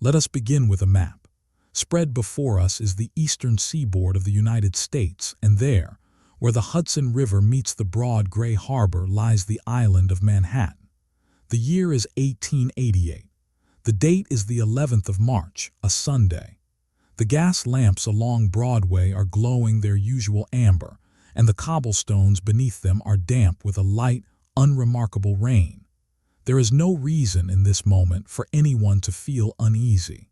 Let us begin with a map. Spread before us is the eastern seaboard of the United States, and there, where the Hudson River meets the broad gray harbor, lies the island of Manhattan. The year is 1888. The date is the 11th of March, a Sunday. The gas lamps along Broadway are glowing their usual amber, and the cobblestones beneath them are damp with a light, unremarkable rain. There is no reason in this moment for anyone to feel uneasy.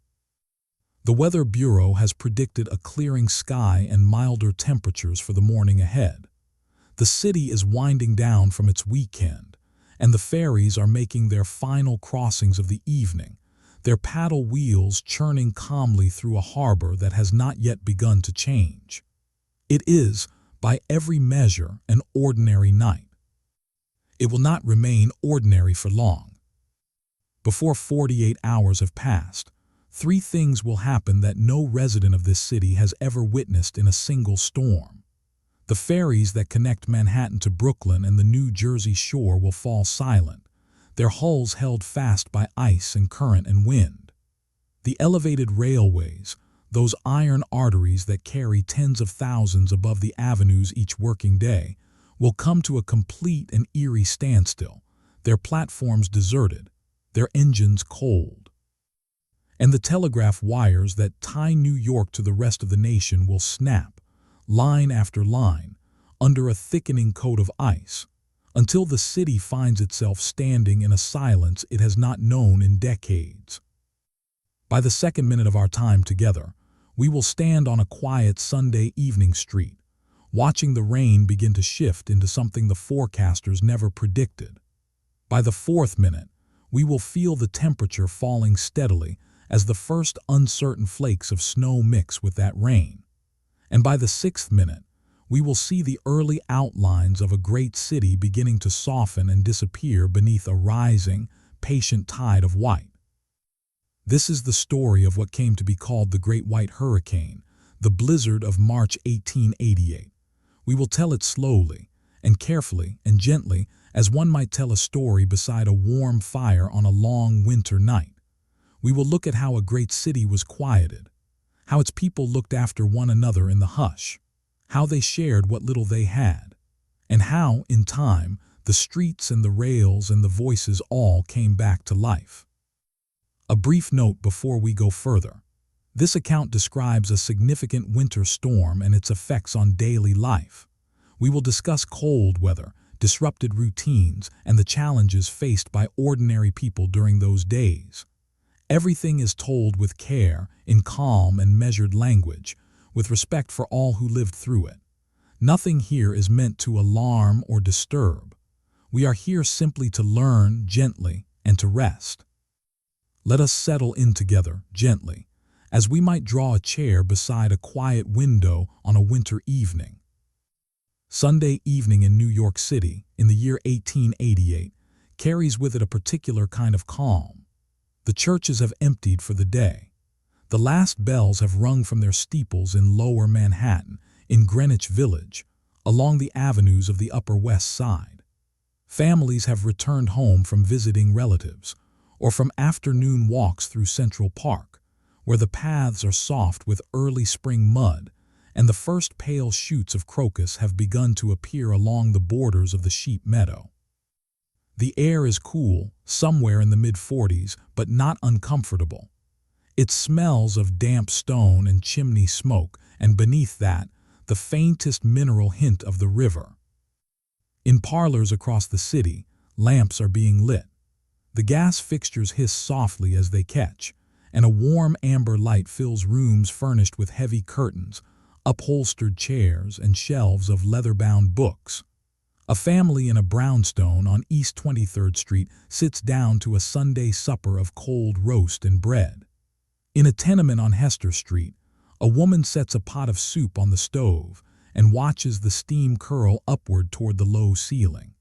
The Weather Bureau has predicted a clearing sky and milder temperatures for the morning ahead. The city is winding down from its weekend, and the ferries are making their final crossings of the evening, their paddle wheels churning calmly through a harbor that has not yet begun to change. It is, by every measure, an ordinary night. It will not remain ordinary for long. Before 48 hours have passed, 3 things will happen that no resident of this city has ever witnessed in a single storm. The ferries that connect Manhattan to Brooklyn and the New Jersey shore will fall silent, their hulls held fast by ice and current and wind. The elevated railways, those iron arteries that carry tens of thousands above the avenues each working day, will come to a complete and eerie standstill, their platforms deserted, their engines cold. And the telegraph wires that tie New York to the rest of the nation will snap, line after line, under a thickening coat of ice, until the city finds itself standing in a silence it has not known in decades. By the second minute of our time together, we will stand on a quiet Sunday evening street, watching the rain begin to shift into something the forecasters never predicted. By the 4th minute, we will feel the temperature falling steadily as the first uncertain flakes of snow mix with that rain. And by the 6th minute, we will see the early outlines of a great city beginning to soften and disappear beneath a rising, patient tide of white. This is the story of what came to be called the Great White Hurricane, the blizzard of March 1888. We will tell it slowly and carefully and gently, as one might tell a story beside a warm fire on a long winter night. We will look at how a great city was quieted, how its people looked after one another in the hush, how they shared what little they had, and how, in time, the streets and the rails and the voices all came back to life. A brief note before we go further. This account describes a significant winter storm and its effects on daily life. We will discuss cold weather, disrupted routines, and the challenges faced by ordinary people during those days. Everything is told with care, in calm and measured language, with respect for all who lived through it. Nothing here is meant to alarm or disturb. We are here simply to learn gently and to rest. Let us settle in together, gently, as we might draw a chair beside a quiet window on a winter evening. Sunday evening in New York City, in the year 1888, carries with it a particular kind of calm. The churches have emptied for the day. The last bells have rung from their steeples in lower Manhattan, in Greenwich Village, along the avenues of the Upper West Side. Families have returned home from visiting relatives, or from afternoon walks through Central Park, where the paths are soft with early spring mud, and the first pale shoots of crocus have begun to appear along the borders of the sheep meadow. The air is cool, somewhere in the mid-40s, but not uncomfortable. It smells of damp stone and chimney smoke, and beneath that, the faintest mineral hint of the river. In parlors across the city, lamps are being lit. The gas fixtures hiss softly as they catch, and a warm amber light fills rooms furnished with heavy curtains, upholstered chairs, and shelves of leather-bound books. A family in a brownstone on East 23rd Street sits down to a Sunday supper of cold roast and bread. In a tenement on Hester Street, a woman sets a pot of soup on the stove and watches the steam curl upward toward the low ceiling.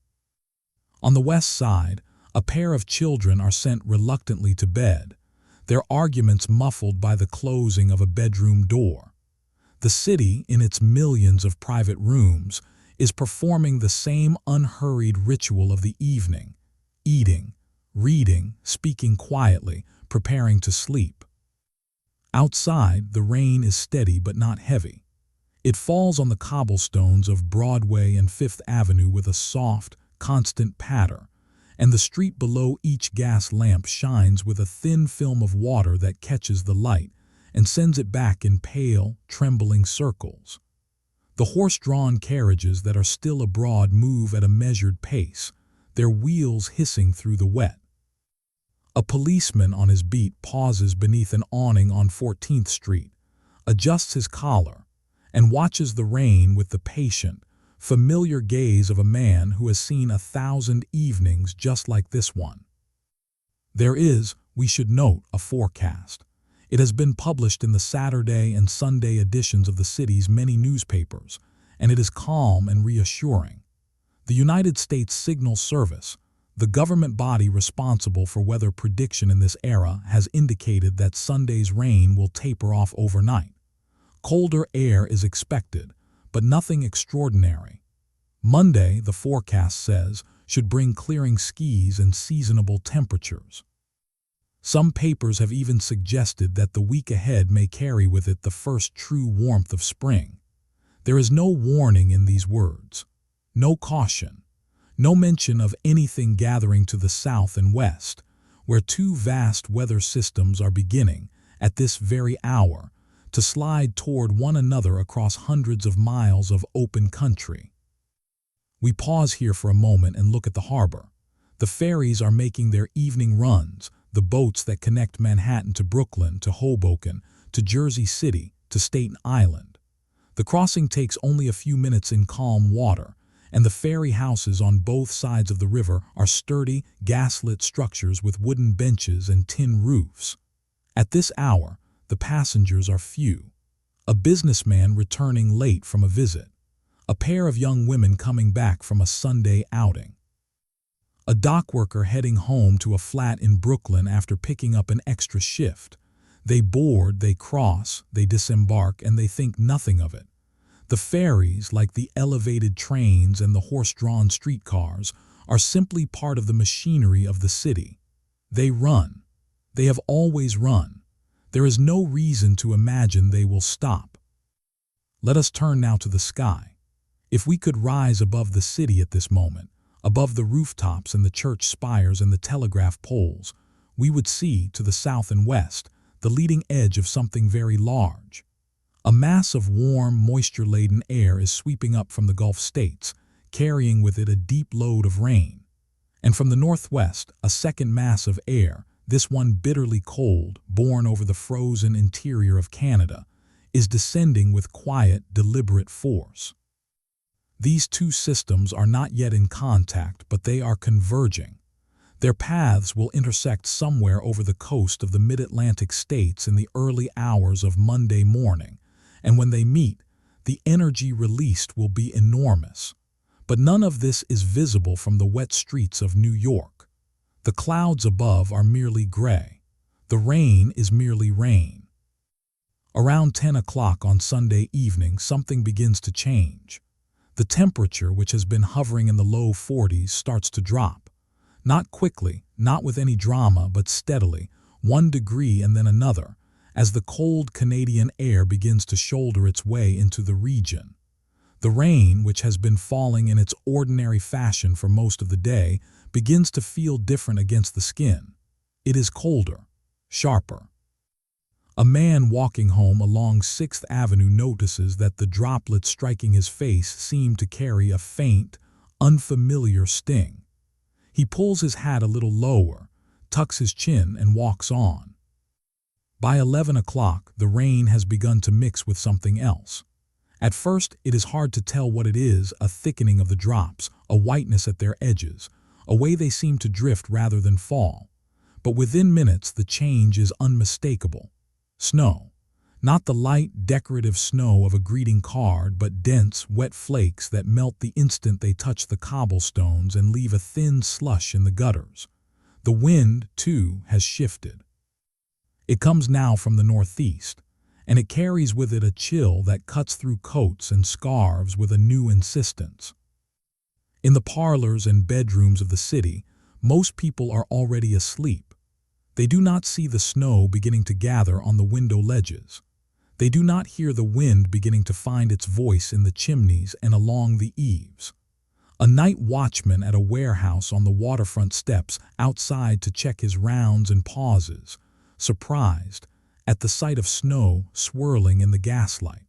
On the West Side, a pair of children are sent reluctantly to bed, their arguments muffled by the closing of a bedroom door. The city, in its millions of private rooms, is performing the same unhurried ritual of the evening, eating, reading, speaking quietly, preparing to sleep. Outside, the rain is steady but not heavy. It falls on the cobblestones of Broadway and Fifth Avenue with a soft, constant patter, and the street below each gas lamp shines with a thin film of water that catches the light and sends it back in pale, trembling circles. The horse-drawn carriages that are still abroad move at a measured pace, their wheels hissing through the wet. A policeman on his beat pauses beneath an awning on 14th Street, adjusts his collar, and watches the rain with the patient, familiar gaze of a man who has seen 1,000 evenings just like this one. There is, we should note, a forecast. It has been published in the Saturday and Sunday editions of the city's many newspapers, and it is calm and reassuring. The United States Signal Service, the government body responsible for weather prediction in this era, has indicated that Sunday's rain will taper off overnight. Colder air is expected, but nothing extraordinary. Monday, the forecast says, should bring clearing skies and seasonable temperatures. Some papers have even suggested that the week ahead may carry with it the first true warmth of spring. There is no warning in these words, no caution, no mention of anything gathering to the south and west, where two vast weather systems are beginning, at this very hour, to slide toward one another across hundreds of miles of open country. We pause here for a moment and look at the harbor. The ferries are making their evening runs, the boats that connect Manhattan to Brooklyn, to Hoboken, to Jersey City, to Staten Island. The crossing takes only a few minutes in calm water, and the ferry houses on both sides of the river are sturdy, gaslit structures with wooden benches and tin roofs. At this hour, the passengers are few. A businessman returning late from a visit. A pair of young women coming back from a Sunday outing. A dock worker heading home to a flat in Brooklyn after picking up an extra shift. They board, they cross, they disembark, and they think nothing of it. The ferries, like the elevated trains and the horse-drawn streetcars, are simply part of the machinery of the city. They run. They have always run. There is no reason to imagine they will stop. Let us turn now to the sky. If we could rise above the city at this moment, above the rooftops and the church spires and the telegraph poles, we would see, to the south and west, the leading edge of something very large. A mass of warm, moisture-laden air is sweeping up from the Gulf states, carrying with it a deep load of rain. And from the northwest, a second mass of air, this one bitterly cold, borne over the frozen interior of Canada, is descending with quiet, deliberate force. These two systems are not yet in contact, but they are converging. Their paths will intersect somewhere over the coast of the mid-Atlantic states in the early hours of Monday morning, and when they meet, the energy released will be enormous. But none of this is visible from the wet streets of New York. The clouds above are merely gray. The rain is merely rain. Around 10 o'clock on Sunday evening, something begins to change. The temperature, which has been hovering in the low 40s, starts to drop. Not quickly, not with any drama, but steadily, 1 degree and then another, as the cold Canadian air begins to shoulder its way into the region. The rain, which has been falling in its ordinary fashion for most of the day, begins to feel different against the skin. It is colder, sharper. A man walking home along 6th Avenue notices that the droplets striking his face seem to carry a faint, unfamiliar sting. He pulls his hat a little lower, tucks his chin, and walks on. By 11 o'clock, the rain has begun to mix with something else. At first, it is hard to tell what it is, a thickening of the drops, a whiteness at their edges, a way they seem to drift rather than fall. But within minutes, the change is unmistakable. Snow. Not the light, decorative snow of a greeting card, but dense, wet flakes that melt the instant they touch the cobblestones and leave a thin slush in the gutters. The wind, too, has shifted. It comes now from the northeast, and it carries with it a chill that cuts through coats and scarves with a new insistence. In the parlors and bedrooms of the city, most people are already asleep. They do not see the snow beginning to gather on the window ledges. They do not hear the wind beginning to find its voice in the chimneys and along the eaves. A night watchman at a warehouse on the waterfront steps outside to check his rounds and pauses, surprised, at the sight of snow swirling in the gaslight.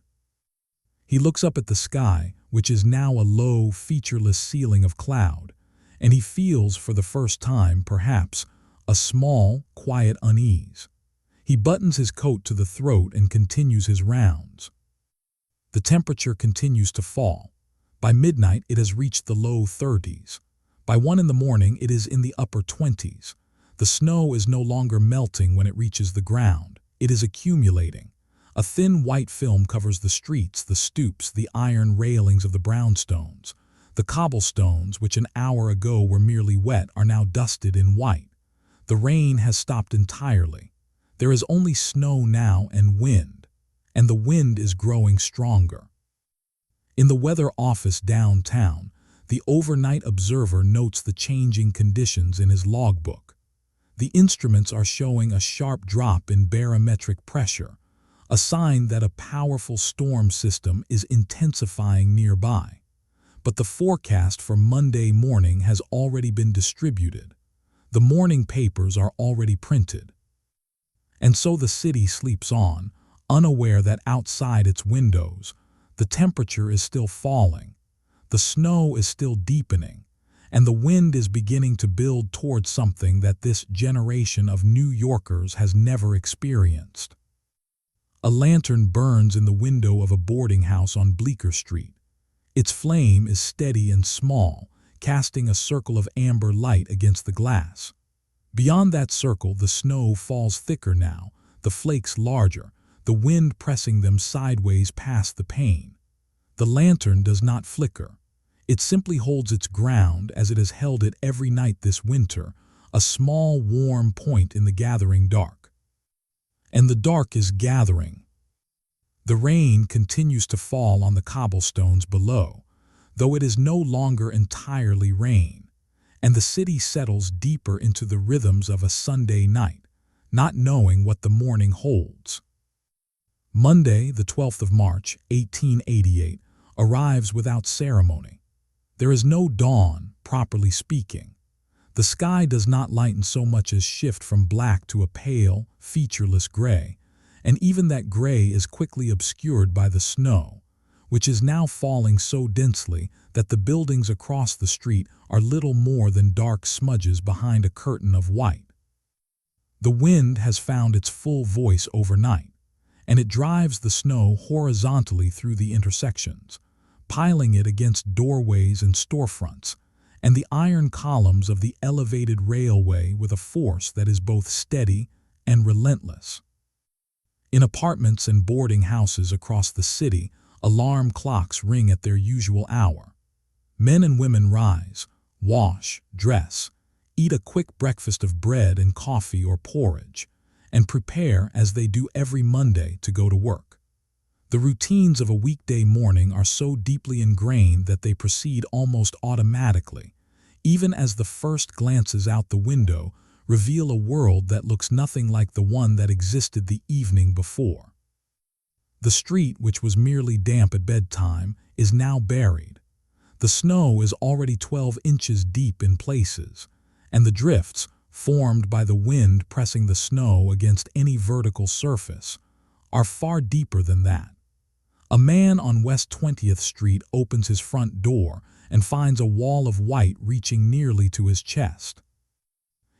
He looks up at the sky, which is now a low, featureless ceiling of cloud, and he feels for the first time, perhaps, a small, quiet unease. He buttons his coat to the throat and continues his rounds. The temperature continues to fall. By midnight, it has reached the low 30s. By 1 in the morning, it is in the upper 20s. The snow is no longer melting when it reaches the ground. It is accumulating. A thin white film covers the streets, the stoops, the iron railings of the brownstones. The cobblestones, which an hour ago were merely wet, are now dusted in white. The rain has stopped entirely. There is only snow now and the wind is growing stronger. In the weather office downtown, the overnight observer notes the changing conditions in his logbook. The instruments are showing a sharp drop in barometric pressure, a sign that a powerful storm system is intensifying nearby. But the forecast for Monday morning has already been distributed. The morning papers are already printed. And so the city sleeps on, unaware that outside its windows, the temperature is still falling, the snow is still deepening, and the wind is beginning to build towards something that this generation of New Yorkers has never experienced. A lantern burns in the window of a boarding house on Bleecker Street. Its flame is steady and small, casting a circle of amber light against the glass. Beyond that circle, the snow falls thicker now, the flakes larger, the wind pressing them sideways past the pane. The lantern does not flicker. It simply holds its ground as it has held it every night this winter, a small, warm point in the gathering dark. And the dark is gathering. The rain continues to fall on the cobblestones below, though it is no longer entirely rain, and the city settles deeper into the rhythms of a Sunday night, not knowing what the morning holds. Monday, the 12th of March, 1888, arrives without ceremony. There is no dawn, properly speaking. The sky does not lighten so much as shift from black to a pale, featureless gray, and even that gray is quickly obscured by the snow, which is now falling so densely that the buildings across the street are little more than dark smudges behind a curtain of white. The wind has found its full voice overnight, and it drives the snow horizontally through the intersections, piling it against doorways and storefronts, and the iron columns of the elevated railway with a force that is both steady and relentless. In apartments and boarding houses across the city, alarm clocks ring at their usual hour. Men and women rise, wash, dress, eat a quick breakfast of bread and coffee or porridge, and prepare, as they do every Monday, to go to work. The routines of a weekday morning are so deeply ingrained that they proceed almost automatically, even as the first glances out the window reveal a world that looks nothing like the one that existed the evening before. The street, which was merely damp at bedtime, is now buried. The snow is already 12 inches deep in places, and the drifts, formed by the wind pressing the snow against any vertical surface, are far deeper than that. A man on West 20th Street opens his front door and finds a wall of white reaching nearly to his chest.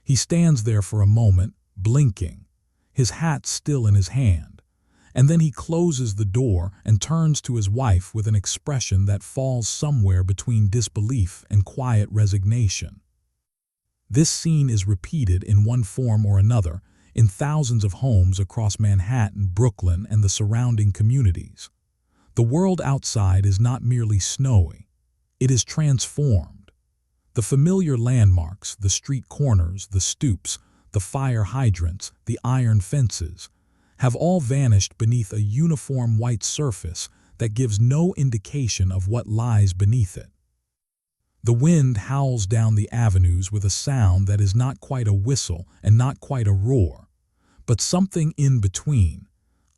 He stands there for a moment, blinking, his hat still in his hand, and then he closes the door and turns to his wife with an expression that falls somewhere between disbelief and quiet resignation. This scene is repeated in one form or another in thousands of homes across Manhattan, Brooklyn, and the surrounding communities. The world outside is not merely snowy. It is transformed. The familiar landmarks, the street corners, the stoops, the fire hydrants, the iron fences, have all vanished beneath a uniform white surface that gives no indication of what lies beneath it. The wind howls down the avenues with a sound that is not quite a whistle and not quite a roar, but something in between,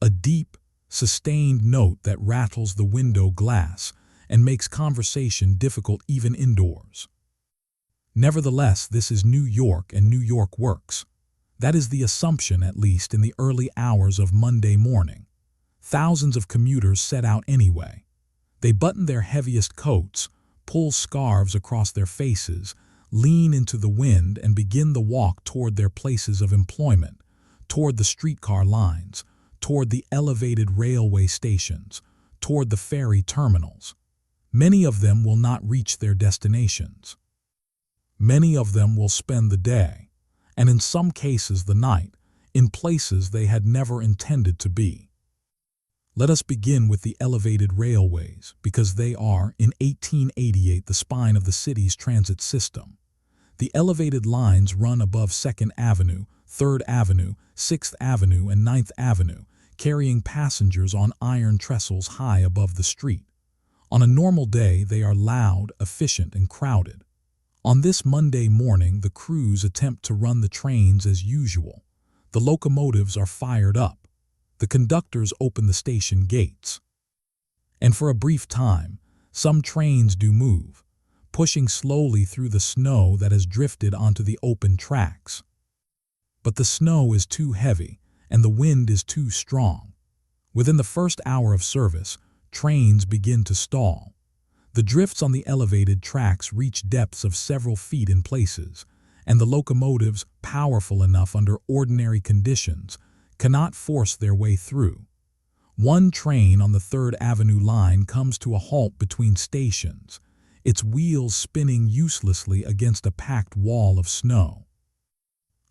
a deep, sustained note that rattles the window glass and makes conversation difficult even indoors. Nevertheless, this is New York and New York works. That is the assumption, at least in the early hours of Monday morning. Thousands of commuters set out anyway. They button their heaviest coats, pull scarves across their faces, lean into the wind and begin the walk toward their places of employment, toward the streetcar lines, toward the elevated railway stations, toward the ferry terminals. Many of them will not reach their destinations. Many of them will spend the day, and in some cases the night, in places they had never intended to be. Let us begin with the elevated railways, because they are, in 1888, the spine of the city's transit system. The elevated lines run above 2nd Avenue, 3rd Avenue, 6th Avenue, and 9th Avenue, carrying passengers on iron trestles high above the street. On a normal day, they are loud, efficient, and crowded. On this Monday morning, the crews attempt to run the trains as usual. The locomotives are fired up. The conductors open the station gates. And for a brief time, some trains do move, pushing slowly through the snow that has drifted onto the open tracks. But the snow is too heavy, and the wind is too strong. Within the first hour of service, trains begin to stall. The drifts on the elevated tracks reach depths of several feet in places, and the locomotives, powerful enough under ordinary conditions, cannot force their way through. One train on the 3rd Avenue line comes to a halt between stations, its wheels spinning uselessly against a packed wall of snow.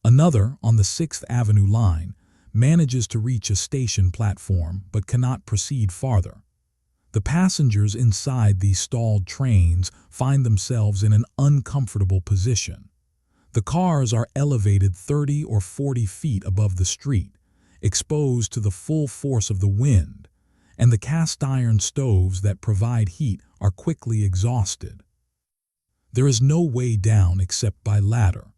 Another, on the 6th Avenue line, manages to reach a station platform but cannot proceed farther. The passengers inside these stalled trains find themselves in an uncomfortable position. The cars are elevated 30 or 40 feet above the street, exposed to the full force of the wind, and the cast iron stoves that provide heat are quickly exhausted. There is no way down except by ladder,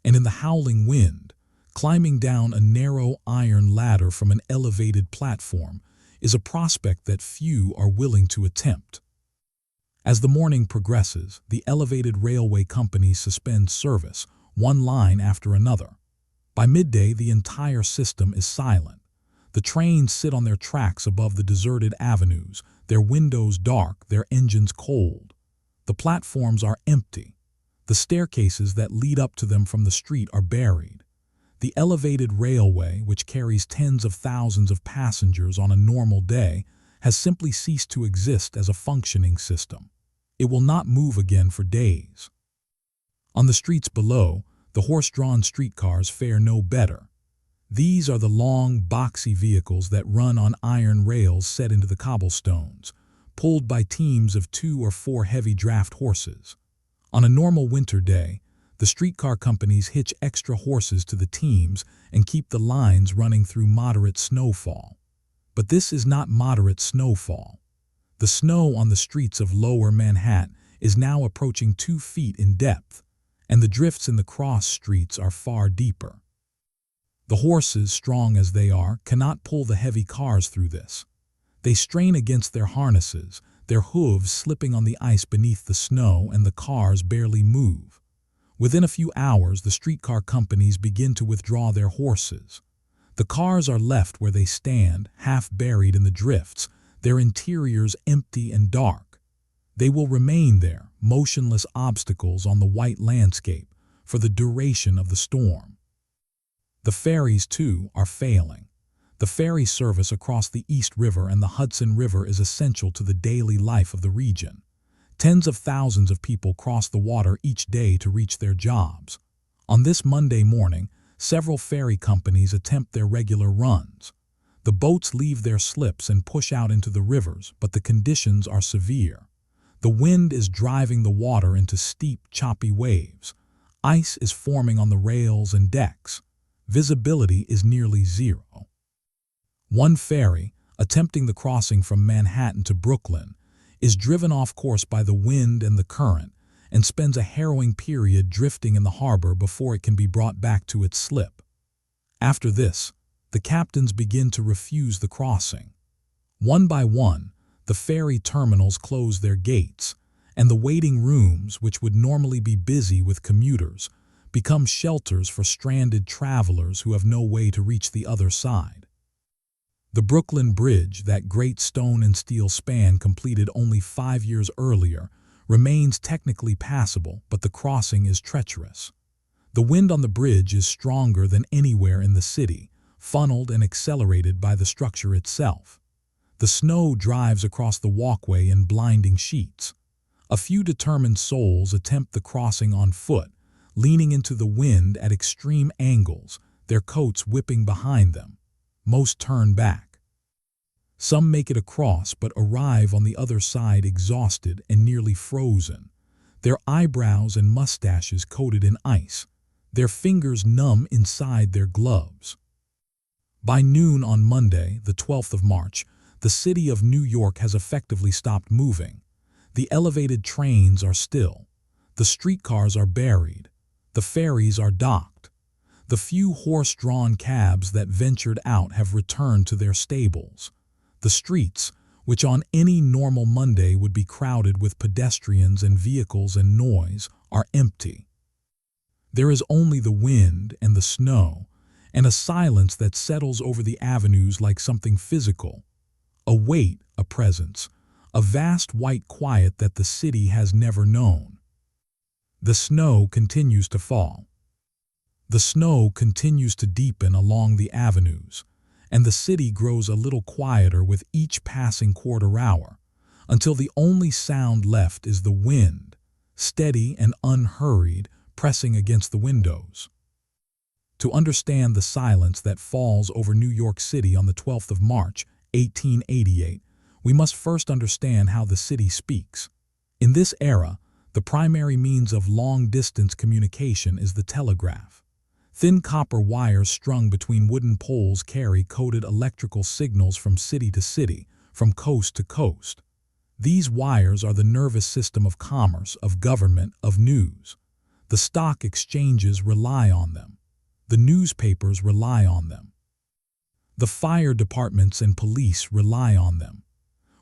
and in the howling wind, climbing down a narrow iron ladder from an elevated platform is a prospect that few are willing to attempt. As the morning progresses, the elevated railway companies suspend service, one line after another. By midday, the entire system is silent. The trains sit on their tracks above the deserted avenues, their windows dark, their engines cold. The platforms are empty. The staircases that lead up to them from the street are buried. The elevated railway, which carries tens of thousands of passengers on a normal day, has simply ceased to exist as a functioning system. It will not move again for days. On the streets below, the horse-drawn streetcars fare no better. These are the long, boxy vehicles that run on iron rails set into the cobblestones, pulled by teams of 2 or 4 heavy draft horses. On a normal winter day, the streetcar companies hitch extra horses to the teams and keep the lines running through moderate snowfall. But this is not moderate snowfall. The snow on the streets of Lower Manhattan is now approaching 2 feet in depth, and the drifts in the cross streets are far deeper. The horses, strong as they are, cannot pull the heavy cars through this. They strain against their harnesses, their hooves slipping on the ice beneath the snow, and the cars barely move. Within a few hours, the streetcar companies begin to withdraw their horses. The cars are left where they stand, half buried in the drifts, their interiors empty and dark. They will remain there, motionless obstacles on the white landscape, for the duration of the storm. The ferries, too, are failing. The ferry service across the East River and the Hudson River is essential to the daily life of the region. Tens of thousands of people cross the water each day to reach their jobs. On this Monday morning, several ferry companies attempt their regular runs. The boats leave their slips and push out into the rivers, but the conditions are severe. The wind is driving the water into steep, choppy waves. Ice is forming on the rails and decks. Visibility is nearly zero. One ferry, attempting the crossing from Manhattan to Brooklyn, is driven off course by the wind and the current, and spends a harrowing period drifting in the harbor before it can be brought back to its slip. After this, the captains begin to refuse the crossing. One by one, the ferry terminals close their gates, and the waiting rooms, which would normally be busy with commuters, become shelters for stranded travelers who have no way to reach the other side. The Brooklyn Bridge, that great stone and steel span completed only 5 years earlier, remains technically passable, but the crossing is treacherous. The wind on the bridge is stronger than anywhere in the city, funneled and accelerated by the structure itself. The snow drives across the walkway in blinding sheets. A few determined souls attempt the crossing on foot, leaning into the wind at extreme angles, their coats whipping behind them. Most turn back. Some make it across but arrive on the other side exhausted and nearly frozen, their eyebrows and mustaches coated in ice, their fingers numb inside their gloves. By noon on Monday, the 12th of March, the city of New York has effectively stopped moving. The elevated trains are still. The streetcars are buried. The ferries are docked. The few horse-drawn cabs that ventured out have returned to their stables. The streets, which on any normal Monday would be crowded with pedestrians and vehicles and noise, are empty. There is only the wind and the snow, and a silence that settles over the avenues like something physical. A weight, a presence, a vast white quiet that the city has never known. The snow continues to fall. The snow continues to deepen along the avenues, and the city grows a little quieter with each passing quarter hour, until the only sound left is the wind, steady and unhurried, pressing against the windows. To understand the silence that falls over New York City on the 12th of March, 1888, we must first understand how the city speaks. In this era, the primary means of long-distance communication is the telegraph. Thin copper wires strung between wooden poles carry coded electrical signals from city to city, from coast to coast. These wires are the nervous system of commerce, of government, of news. The stock exchanges rely on them. The newspapers rely on them. The fire departments and police rely on them.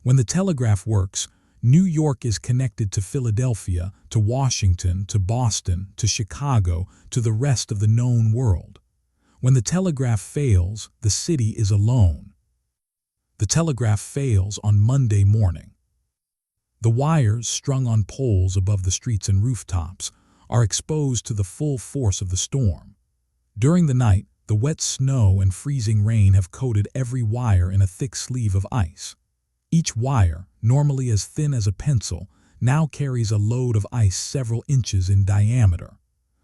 When the telegraph works, New York is connected to Philadelphia, to Washington, to Boston, to Chicago, to the rest of the known world. When the telegraph fails, the city is alone. The telegraph fails on Monday morning. The wires strung on poles above the streets and rooftops are exposed to the full force of the storm. During the night, the wet snow and freezing rain have coated every wire in a thick sleeve of ice. Each wire, normally as thin as a pencil, now carries a load of ice several inches in diameter.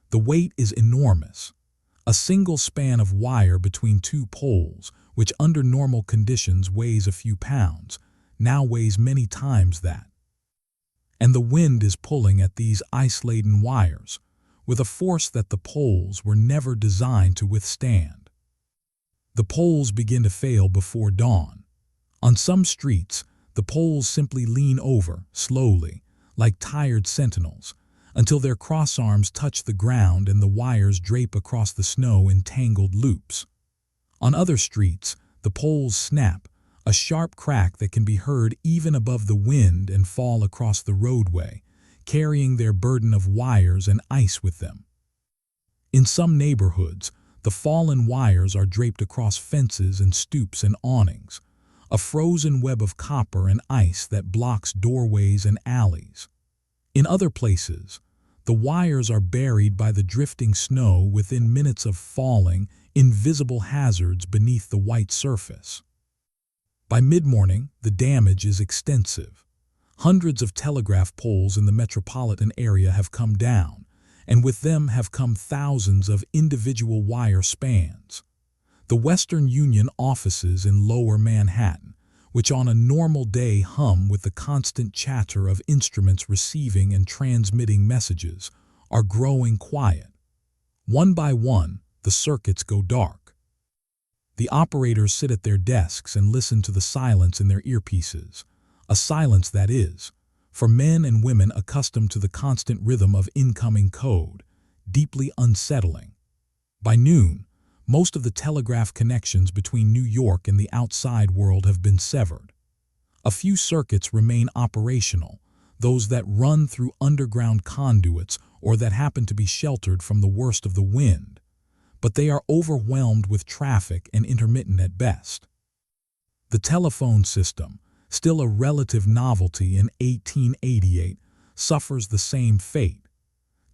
The weight is enormous. A single span of wire between two poles, which under normal conditions weighs a few pounds, now weighs many times that. And the wind is pulling at these ice-laden wires, with a force that the poles were never designed to withstand. The poles begin to fail before dawn. On some streets, the poles simply lean over, slowly, like tired sentinels, until their crossarms touch the ground and the wires drape across the snow in tangled loops. On other streets, the poles snap, a sharp crack that can be heard even above the wind, and fall across the roadway, carrying their burden of wires and ice with them. In some neighborhoods, the fallen wires are draped across fences and stoops and awnings, a frozen web of copper and ice that blocks doorways and alleys. In other places, the wires are buried by the drifting snow within minutes of falling, invisible hazards beneath the white surface. By mid-morning, the damage is extensive. Hundreds of telegraph poles in the metropolitan area have come down, and with them have come thousands of individual wire spans. The Western Union offices in Lower Manhattan, which on a normal day hum with the constant chatter of instruments receiving and transmitting messages, are growing quiet. One by one, the circuits go dark. The operators sit at their desks and listen to the silence in their earpieces, a silence that is, for men and women accustomed to the constant rhythm of incoming code, deeply unsettling. By noon, most of the telegraph connections between New York and the outside world have been severed. A few circuits remain operational, those that run through underground conduits or that happen to be sheltered from the worst of the wind, but they are overwhelmed with traffic and intermittent at best. The telephone system, still a relative novelty in 1888, suffers the same fate.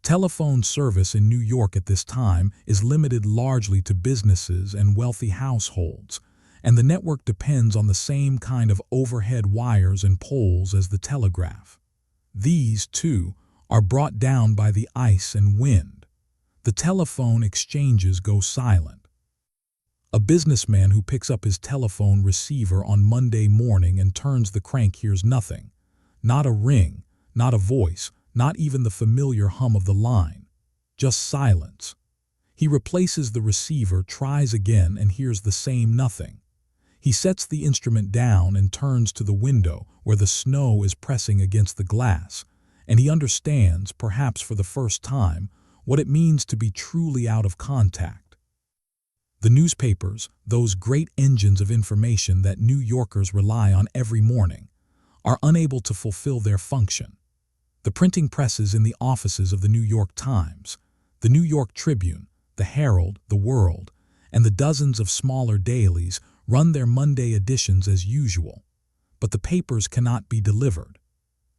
Telephone service in New York at this time is limited largely to businesses and wealthy households, and the network depends on the same kind of overhead wires and poles as the telegraph. These, too, are brought down by the ice and wind. The telephone exchanges go silent. A businessman who picks up his telephone receiver on Monday morning and turns the crank hears nothing. Not a ring, not a voice, not even the familiar hum of the line. Just silence. He replaces the receiver, tries again, and hears the same nothing. He sets the instrument down and turns to the window where the snow is pressing against the glass, and he understands, perhaps for the first time, what it means to be truly out of contact. The newspapers, those great engines of information that New Yorkers rely on every morning, are unable to fulfill their function. The printing presses in the offices of the New York Times, the New York Tribune, the Herald, the World, and the dozens of smaller dailies run their Monday editions as usual, but the papers cannot be delivered.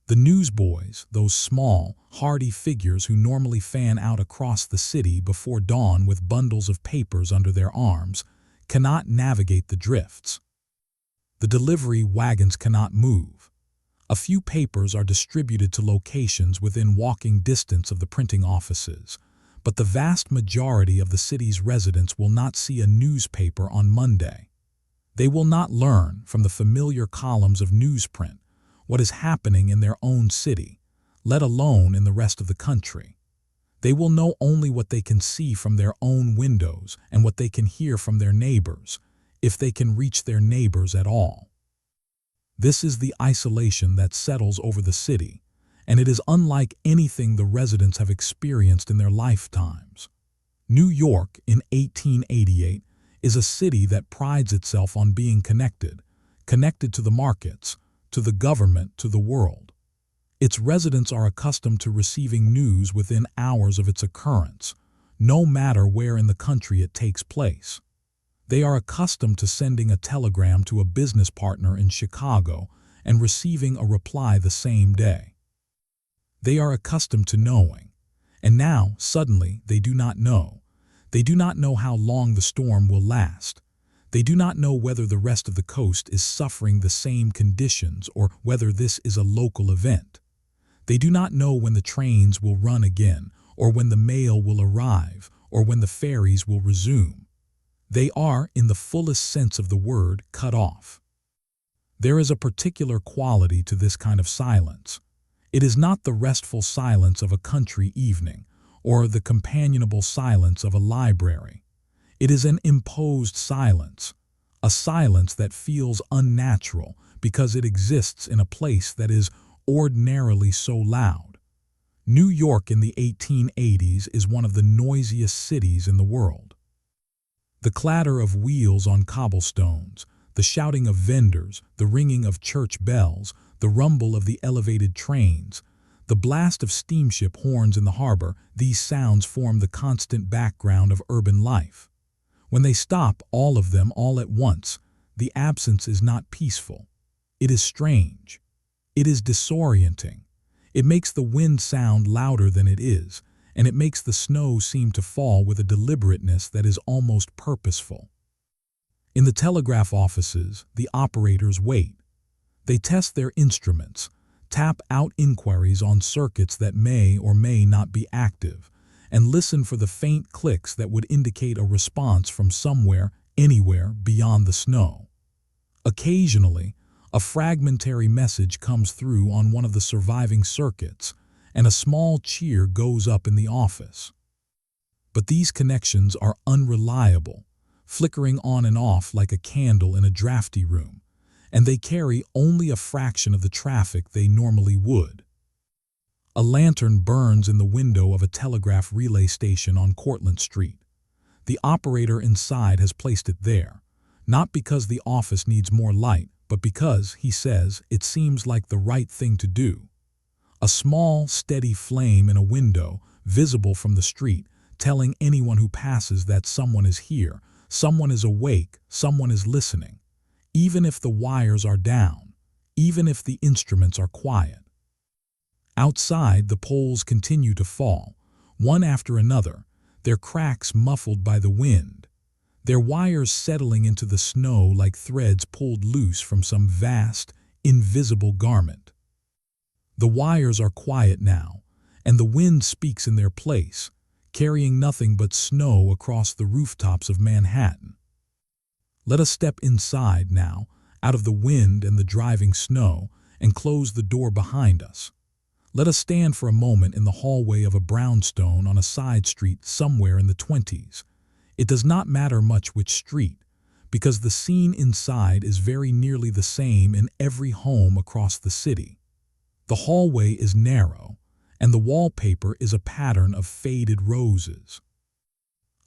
The newsboys, those small, hardy figures who normally fan out across the city before dawn with bundles of papers under their arms, cannot navigate the drifts. The delivery wagons cannot move. A few papers are distributed to locations within walking distance of the printing offices, but the vast majority of the city's residents will not see a newspaper on Monday. They will not learn from the familiar columns of newsprint what is happening in their own city, let alone in the rest of the country. They will know only what they can see from their own windows and what they can hear from their neighbors, if they can reach their neighbors at all. This is the isolation that settles over the city, and it is unlike anything the residents have experienced in their lifetimes. New York in 1888 is a city that prides itself on being connected to the markets, to the government, to the world. Its residents are accustomed to receiving news within hours of its occurrence, no matter where in the country it takes place. They are accustomed to sending a telegram to a business partner in Chicago and receiving a reply the same day. They are accustomed to knowing, and now, suddenly, they do not know. They do not know how long the storm will last. They do not know whether the rest of the coast is suffering the same conditions or whether this is a local event. They do not know when the trains will run again, or when the mail will arrive, or when the ferries will resume. They are, in the fullest sense of the word, cut off. There is a particular quality to this kind of silence. It is not the restful silence of a country evening, or the companionable silence of a library. It is an imposed silence, a silence that feels unnatural because it exists in a place that is ordinarily so loud. New York in the 1880s is one of the noisiest cities in the world. The clatter of wheels on cobblestones, the shouting of vendors, the ringing of church bells, the rumble of the elevated trains, the blast of steamship horns in the harbor, these sounds form the constant background of urban life. When they stop, all of them, all at once, the absence is not peaceful. It is strange. It is disorienting. It makes the wind sound louder than it is, and it makes the snow seem to fall with a deliberateness that is almost purposeful. In the telegraph offices, the operators wait. They test their instruments, tap out inquiries on circuits that may or may not be active, and listen for the faint clicks that would indicate a response from somewhere, anywhere beyond the snow. Occasionally, a fragmentary message comes through on one of the surviving circuits, and a small cheer goes up in the office. But these connections are unreliable, flickering on and off like a candle in a drafty room, and they carry only a fraction of the traffic they normally would. A lantern burns in the window of a telegraph relay station on Cortlandt Street. The operator inside has placed it there, not because the office needs more light, but because, he says, it seems like the right thing to do. A small, steady flame in a window, visible from the street, telling anyone who passes that someone is here, someone is awake, someone is listening, even if the wires are down, even if the instruments are quiet. Outside, the poles continue to fall, one after another, their cracks muffled by the wind, their wires settling into the snow like threads pulled loose from some vast, invisible garment. The wires are quiet now, and the wind speaks in their place, carrying nothing but snow across the rooftops of Manhattan. Let us step inside now, out of the wind and the driving snow, and close the door behind us. Let us stand for a moment in the hallway of a brownstone on a side street somewhere in the 20s. It does not matter much which street, because the scene inside is very nearly the same in every home across the city. The hallway is narrow, and the wallpaper is a pattern of faded roses.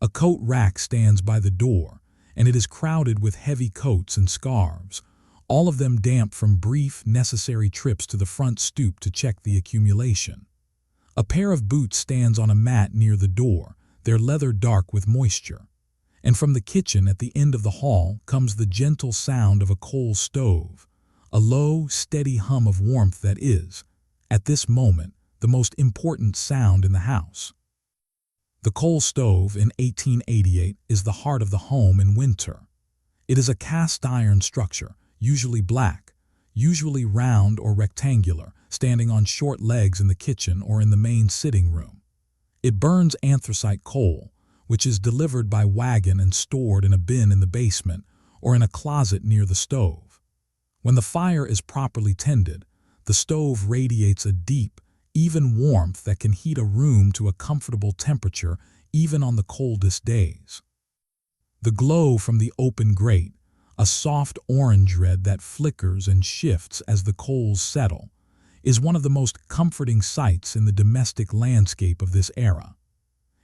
A coat rack stands by the door, and it is crowded with heavy coats and scarves, all of them damp from brief, necessary trips to the front stoop to check the accumulation. A pair of boots stands on a mat near the door, their leather dark with moisture. And from the kitchen at the end of the hall comes the gentle sound of a coal stove, a low, steady hum of warmth that is, at this moment, the most important sound in the house. The coal stove in 1888 is the heart of the home in winter. It is a cast iron structure, usually black, usually round or rectangular, standing on short legs in the kitchen or in the main sitting room. It burns anthracite coal, which is delivered by wagon and stored in a bin in the basement or in a closet near the stove. When the fire is properly tended, the stove radiates a deep, even warmth that can heat a room to a comfortable temperature even on the coldest days. The glow from the open grate, a soft orange red that flickers and shifts as the coals settle, is one of the most comforting sights in the domestic landscape of this era.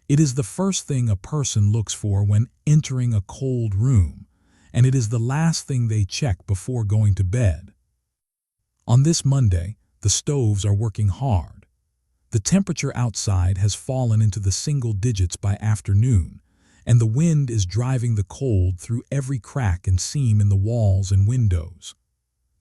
It is the first thing a person looks for when entering a cold room, and it is the last thing they check before going to bed. On this Monday, the stoves are working hard. The temperature outside has fallen into the single digits by afternoon, and the wind is driving the cold through every crack and seam in the walls and windows.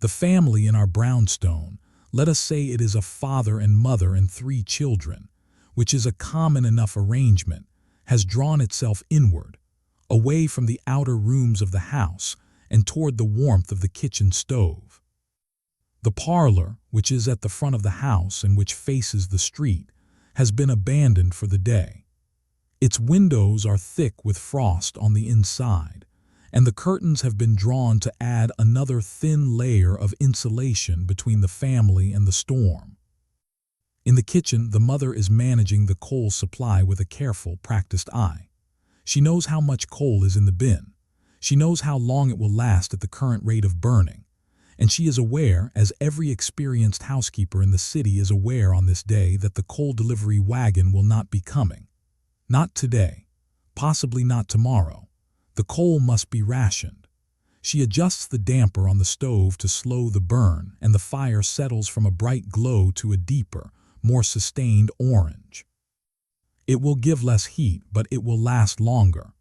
The family in our brownstone, let us say it is a father and mother and 3 children, which is a common enough arrangement, has drawn itself inward, away from the outer rooms of the house and toward the warmth of the kitchen stove. The parlor, which is at the front of the house and which faces the street, has been abandoned for the day. Its windows are thick with frost on the inside, and the curtains have been drawn to add another thin layer of insulation between the family and the storm. In the kitchen, the mother is managing the coal supply with a careful, practiced eye. She knows how much coal is in the bin. She knows how long it will last at the current rate of burning. And she is aware, as every experienced housekeeper in the city is aware on this day, that the coal delivery wagon will not be coming. Not today, possibly not tomorrow. The coal must be rationed. She adjusts the damper on the stove to slow the burn, and the fire settles from a bright glow to a deeper, more sustained orange. It will give less heat, but it will last longer.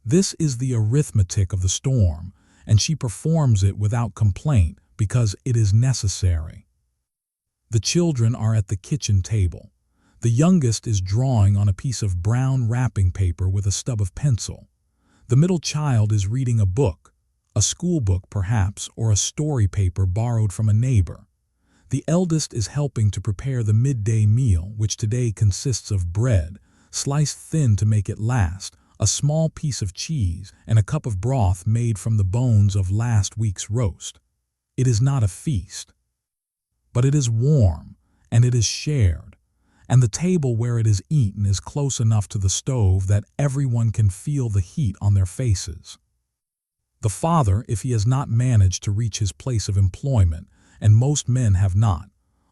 This is the arithmetic of the storm, and she performs it without complaint because it is necessary. The children are at the kitchen table. The youngest is drawing on a piece of brown wrapping paper with a stub of pencil. The middle child is reading a book, a school book perhaps, or a story paper borrowed from a neighbor. The eldest is helping to prepare the midday meal, which today consists of bread, sliced thin to make it last, a small piece of cheese, and a cup of broth made from the bones of last week's roast. It is not a feast, but it is warm, and it is shared. And the table where it is eaten is close enough to the stove that everyone can feel the heat on their faces. The The father, if he has not managed to reach his place of employment, and most men have not,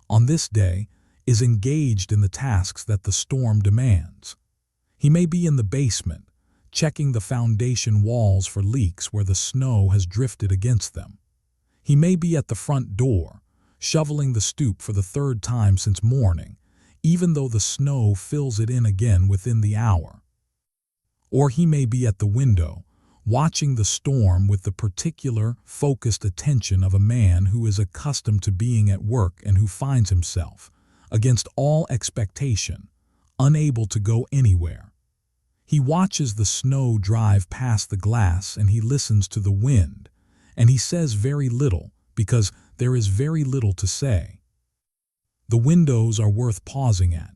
on this day, is engaged in the tasks that the storm demands. He may be in the basement, checking the foundation walls for leaks where the snow has drifted against them. He may be at the front door, shoveling the stoop for the third time since morning, even though the snow fills it in again within the hour. Or he may be at the window, watching the storm with the particular, focused attention of a man who is accustomed to being at work and who finds himself, against all expectation, unable to go anywhere. He watches the snow drive past the glass and he listens to the wind, and he says very little because there is very little to say. The windows are worth pausing at.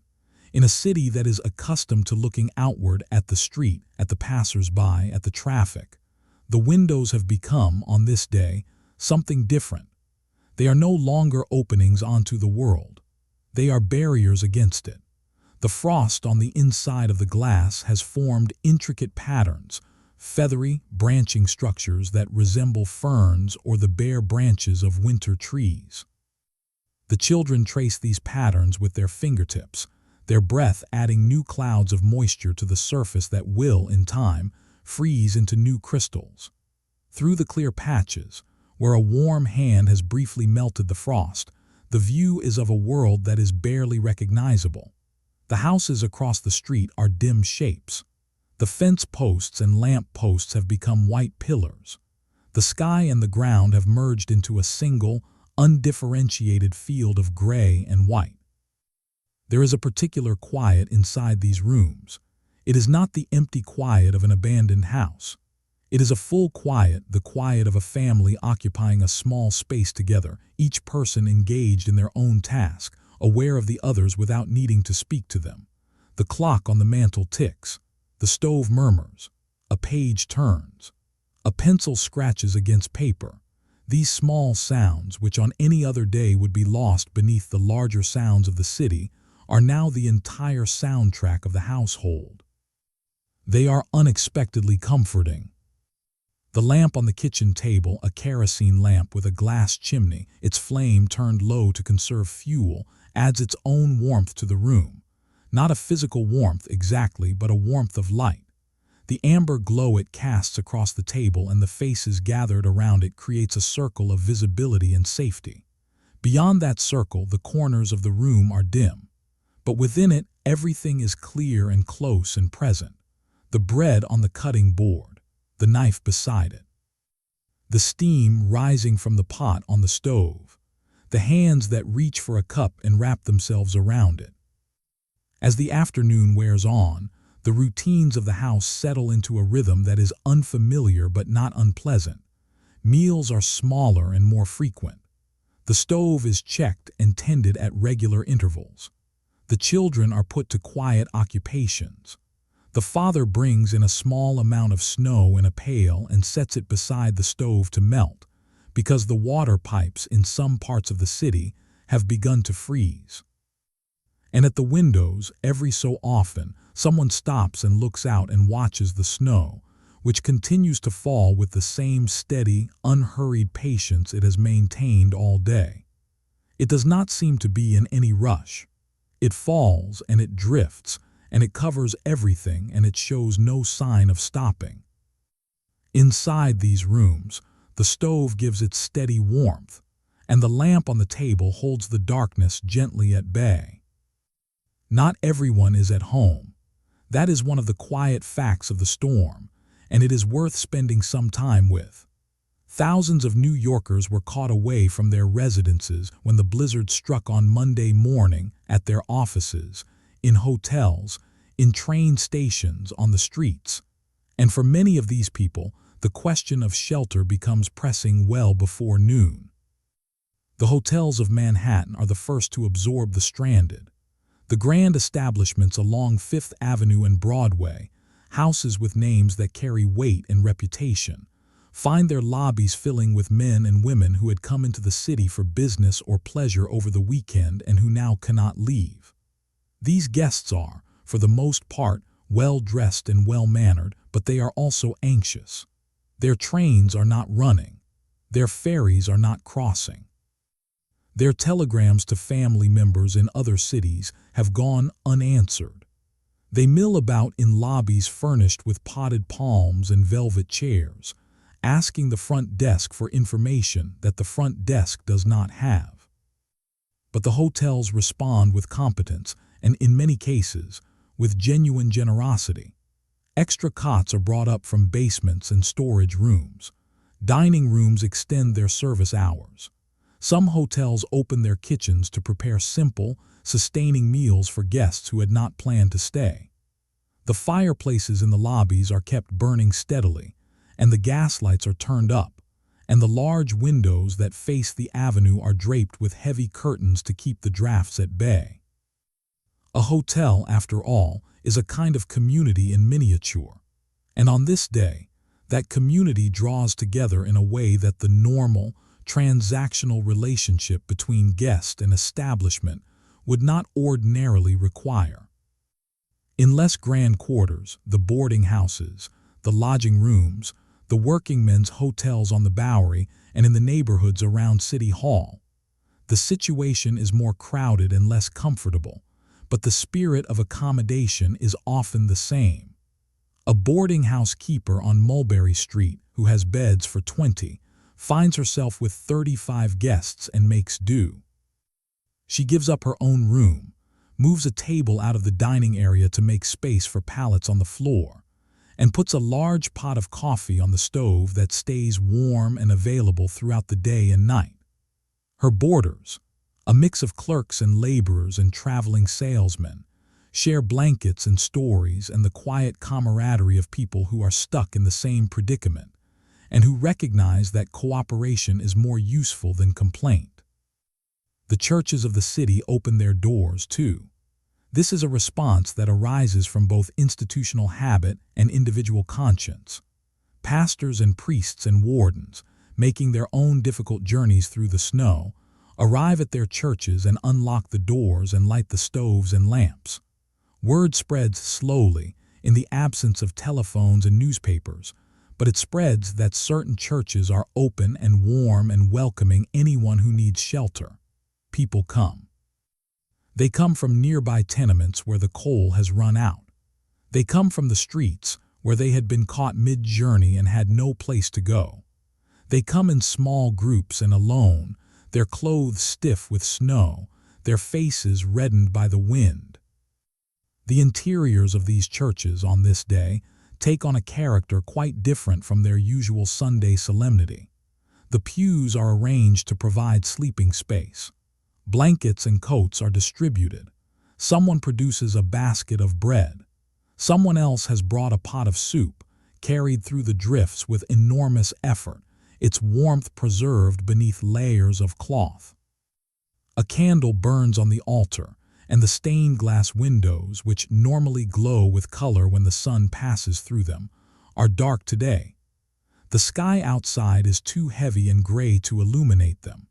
In a city that is accustomed to looking outward at the street, at the passers-by, at the traffic, the windows have become, on this day, something different. They are no longer openings onto the world. They are barriers against it. The frost on the inside of the glass has formed intricate patterns, feathery, branching structures that resemble ferns or the bare branches of winter trees. The children trace these patterns with their fingertips, their breath adding new clouds of moisture to the surface that will, in time, freeze into new crystals. Through the clear patches, where a warm hand has briefly melted the frost, the view is of a world that is barely recognizable. The houses across the street are dim shapes. The fence posts and lamp posts have become white pillars. The sky and the ground have merged into a single, undifferentiated field of gray and white. There is a particular quiet inside these rooms. It is not the empty quiet of an abandoned house. It is a full quiet, the quiet of a family occupying a small space together, each person engaged in their own task, aware of the others without needing to speak to them. The clock on the mantel ticks. The stove murmurs. A page turns. A pencil scratches against paper. These small sounds, which on any other day would be lost beneath the larger sounds of the city, are now the entire soundtrack of the household. They are unexpectedly comforting. The lamp on the kitchen table, a kerosene lamp with a glass chimney, its flame turned low to conserve fuel, adds its own warmth to the room. Not a physical warmth exactly, but a warmth of light. The amber glow it casts across the table and the faces gathered around it creates a circle of visibility and safety. Beyond that circle, the corners of the room are dim. But within it, everything is clear and close and present. The bread on the cutting board, the knife beside it. The steam rising from the pot on the stove. The hands that reach for a cup and wrap themselves around it. As the afternoon wears on, the routines of the house settle into a rhythm that is unfamiliar but not unpleasant. Meals are smaller and more frequent. The stove is checked and tended at regular intervals. The children are put to quiet occupations. The father brings in a small amount of snow in a pail and sets it beside the stove to melt, because the water pipes in some parts of the city have begun to freeze. And at the windows, every so often, someone stops and looks out and watches the snow, which continues to fall with the same steady, unhurried patience it has maintained all day. It does not seem to be in any rush. It falls and it drifts, and it covers everything, and it shows no sign of stopping. Inside these rooms, the stove gives it steady warmth, and the lamp on the table holds the darkness gently at bay. Not everyone is at home. That is one of the quiet facts of the storm, and it is worth spending some time with. Thousands of New Yorkers were caught away from their residences when the blizzard struck on Monday morning, at their offices, in hotels, in train stations, on the streets. And for many of these people, the question of shelter becomes pressing well before noon. The hotels of Manhattan are the first to absorb the stranded. The grand establishments along Fifth Avenue and Broadway, houses with names that carry weight and reputation, find their lobbies filling with men and women who had come into the city for business or pleasure over the weekend and who now cannot leave. These guests are, for the most part, well-dressed and well-mannered, but they are also anxious. Their trains are not running. Their ferries are not crossing. Their telegrams to family members in other cities have gone unanswered. They mill about in lobbies furnished with potted palms and velvet chairs, asking the front desk for information that the front desk does not have. But the hotels respond with competence and, in many cases, with genuine generosity. Extra cots are brought up from basements and storage rooms. Dining rooms extend their service hours. Some hotels open their kitchens to prepare simple, sustaining meals for guests who had not planned to stay. The fireplaces in the lobbies are kept burning steadily, and the gas lights are turned up, and the large windows that face the avenue are draped with heavy curtains to keep the drafts at bay. A hotel, after all, is a kind of community in miniature, and on this day, that community draws together in a way that the normal, transactional relationship between guest and establishment would not ordinarily require. In less grand quarters, the boarding houses, the lodging rooms, the working men's hotels on the Bowery, and in the neighborhoods around City Hall, the situation is more crowded and less comfortable, but the spirit of accommodation is often the same. A boarding house keeper on Mulberry Street, who has beds for 20, finds herself with 35 guests and makes do. She gives up her own room, moves a table out of the dining area to make space for pallets on the floor, and puts a large pot of coffee on the stove that stays warm and available throughout the day and night. Her boarders, a mix of clerks and laborers and traveling salesmen, share blankets and stories and the quiet camaraderie of people who are stuck in the same predicament, and who recognize that cooperation is more useful than complaint. The churches of the city open their doors, too. This is a response that arises from both institutional habit and individual conscience. Pastors and priests and wardens, making their own difficult journeys through the snow, arrive at their churches and unlock the doors and light the stoves and lamps. Word spreads slowly, in the absence of telephones and newspapers, but it spreads that certain churches are open and warm and welcoming anyone who needs shelter. People come. They come from nearby tenements where the coal has run out. They come from the streets where they had been caught mid-journey and had no place to go. They come in small groups and alone, their clothes stiff with snow, their faces reddened by the wind. The interiors of these churches on this day take on a character quite different from their usual Sunday solemnity. The pews are arranged to provide sleeping space. Blankets and coats are distributed. Someone produces a basket of bread. Someone else has brought a pot of soup, carried through the drifts with enormous effort, its warmth preserved beneath layers of cloth. A candle burns on the altar, and the stained glass windows, which normally glow with color when the sun passes through them, are dark today. The sky outside is too heavy and gray to illuminate them,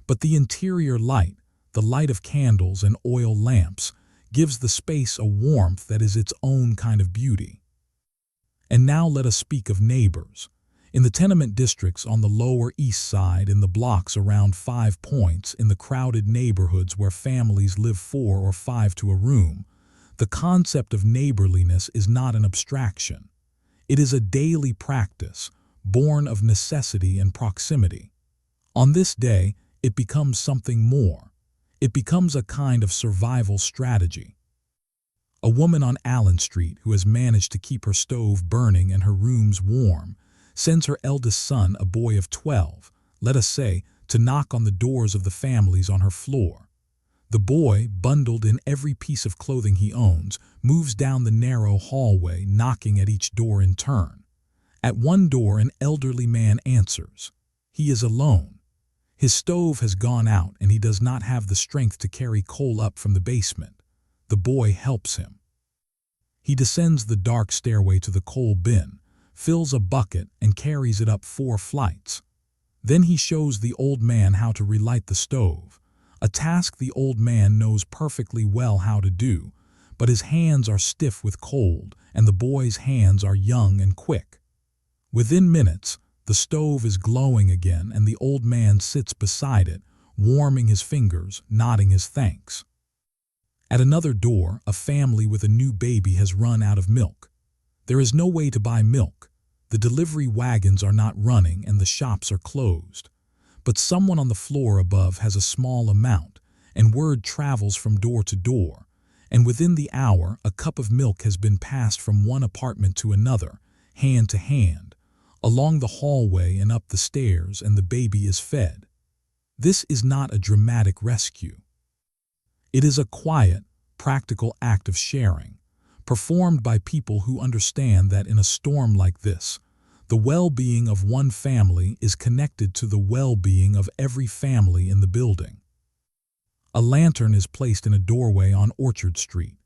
but the interior light, the light of candles and oil lamps, gives the space a warmth that is its own kind of beauty. And now let us speak of neighbors. In the tenement districts on the Lower East Side, in the blocks around 5 Points, in the crowded neighborhoods where families live 4 or 5 to a room, the concept of neighborliness is not an abstraction. It is a daily practice, born of necessity and proximity. On this day, it becomes something more. It becomes a kind of survival strategy. A woman on Allen Street who has managed to keep her stove burning and her rooms warm sends her eldest son, a boy of 12, let us say, to knock on the doors of the families on her floor. The boy, bundled in every piece of clothing he owns, moves down the narrow hallway, knocking at each door in turn. At one door, an elderly man answers. He is alone. His stove has gone out and he does not have the strength to carry coal up from the basement. The boy helps him. He descends the dark stairway to the coal bin, fills a bucket and carries it up 4 flights. Then he shows the old man how to relight the stove, a task the old man knows perfectly well how to do, but his hands are stiff with cold and the boy's hands are young and quick. Within minutes, the stove is glowing again and the old man sits beside it, warming his fingers, nodding his thanks. At another door, a family with a new baby has run out of milk. There is no way to buy milk. The delivery wagons are not running and the shops are closed. But someone on the floor above has a small amount, and word travels from door to door. And within the hour, a cup of milk has been passed from one apartment to another, hand to hand, along the hallway and up the stairs, and the baby is fed. This is not a dramatic rescue. It is a quiet, practical act of sharing, performed by people who understand that in a storm like this, the well-being of one family is connected to the well-being of every family in the building. A lantern is placed in a doorway on Orchard Street.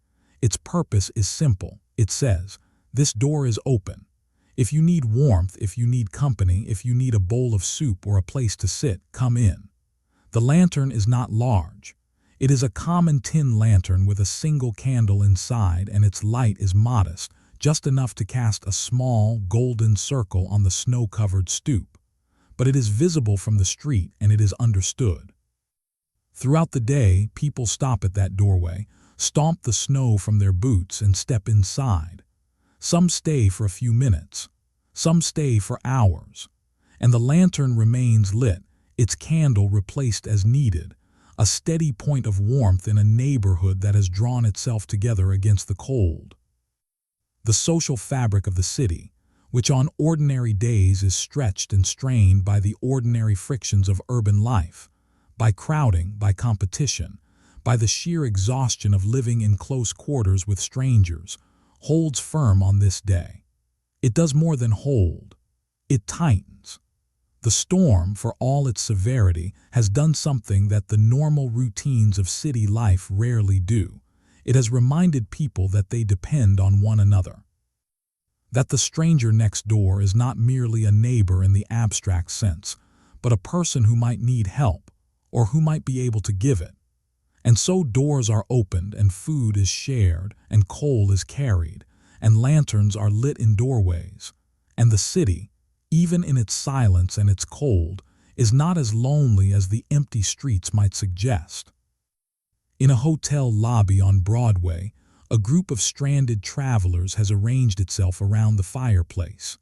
Its purpose is simple. It says, "This door is open. If you need warmth, if you need company, if you need a bowl of soup or a place to sit, come in." The lantern is not large. It is a common tin lantern with a single candle inside, and its light is modest, just enough to cast a small, golden circle on the snow-covered stoop. But it is visible from the street and it is understood. Throughout the day, people stop at that doorway, stomp the snow from their boots and step inside. Some stay for a few minutes. Some stay for hours. And the lantern remains lit, its candle replaced as needed, a steady point of warmth in a neighborhood that has drawn itself together against the cold. The social fabric of the city, which on ordinary days is stretched and strained by the ordinary frictions of urban life, by crowding, by competition, by the sheer exhaustion of living in close quarters with strangers, holds firm on this day. It does more than hold. It tightens. The storm, for all its severity, has done something that the normal routines of city life rarely do. It has reminded people that they depend on one another. That the stranger next door is not merely a neighbor in the abstract sense, but a person who might need help, or who might be able to give it. And so doors are opened, and food is shared, and coal is carried, and lanterns are lit in doorways, and the city, even in its silence and its cold, is not as lonely as the empty streets might suggest. In a hotel lobby on Broadway, a group of stranded travelers has arranged itself around the fireplace.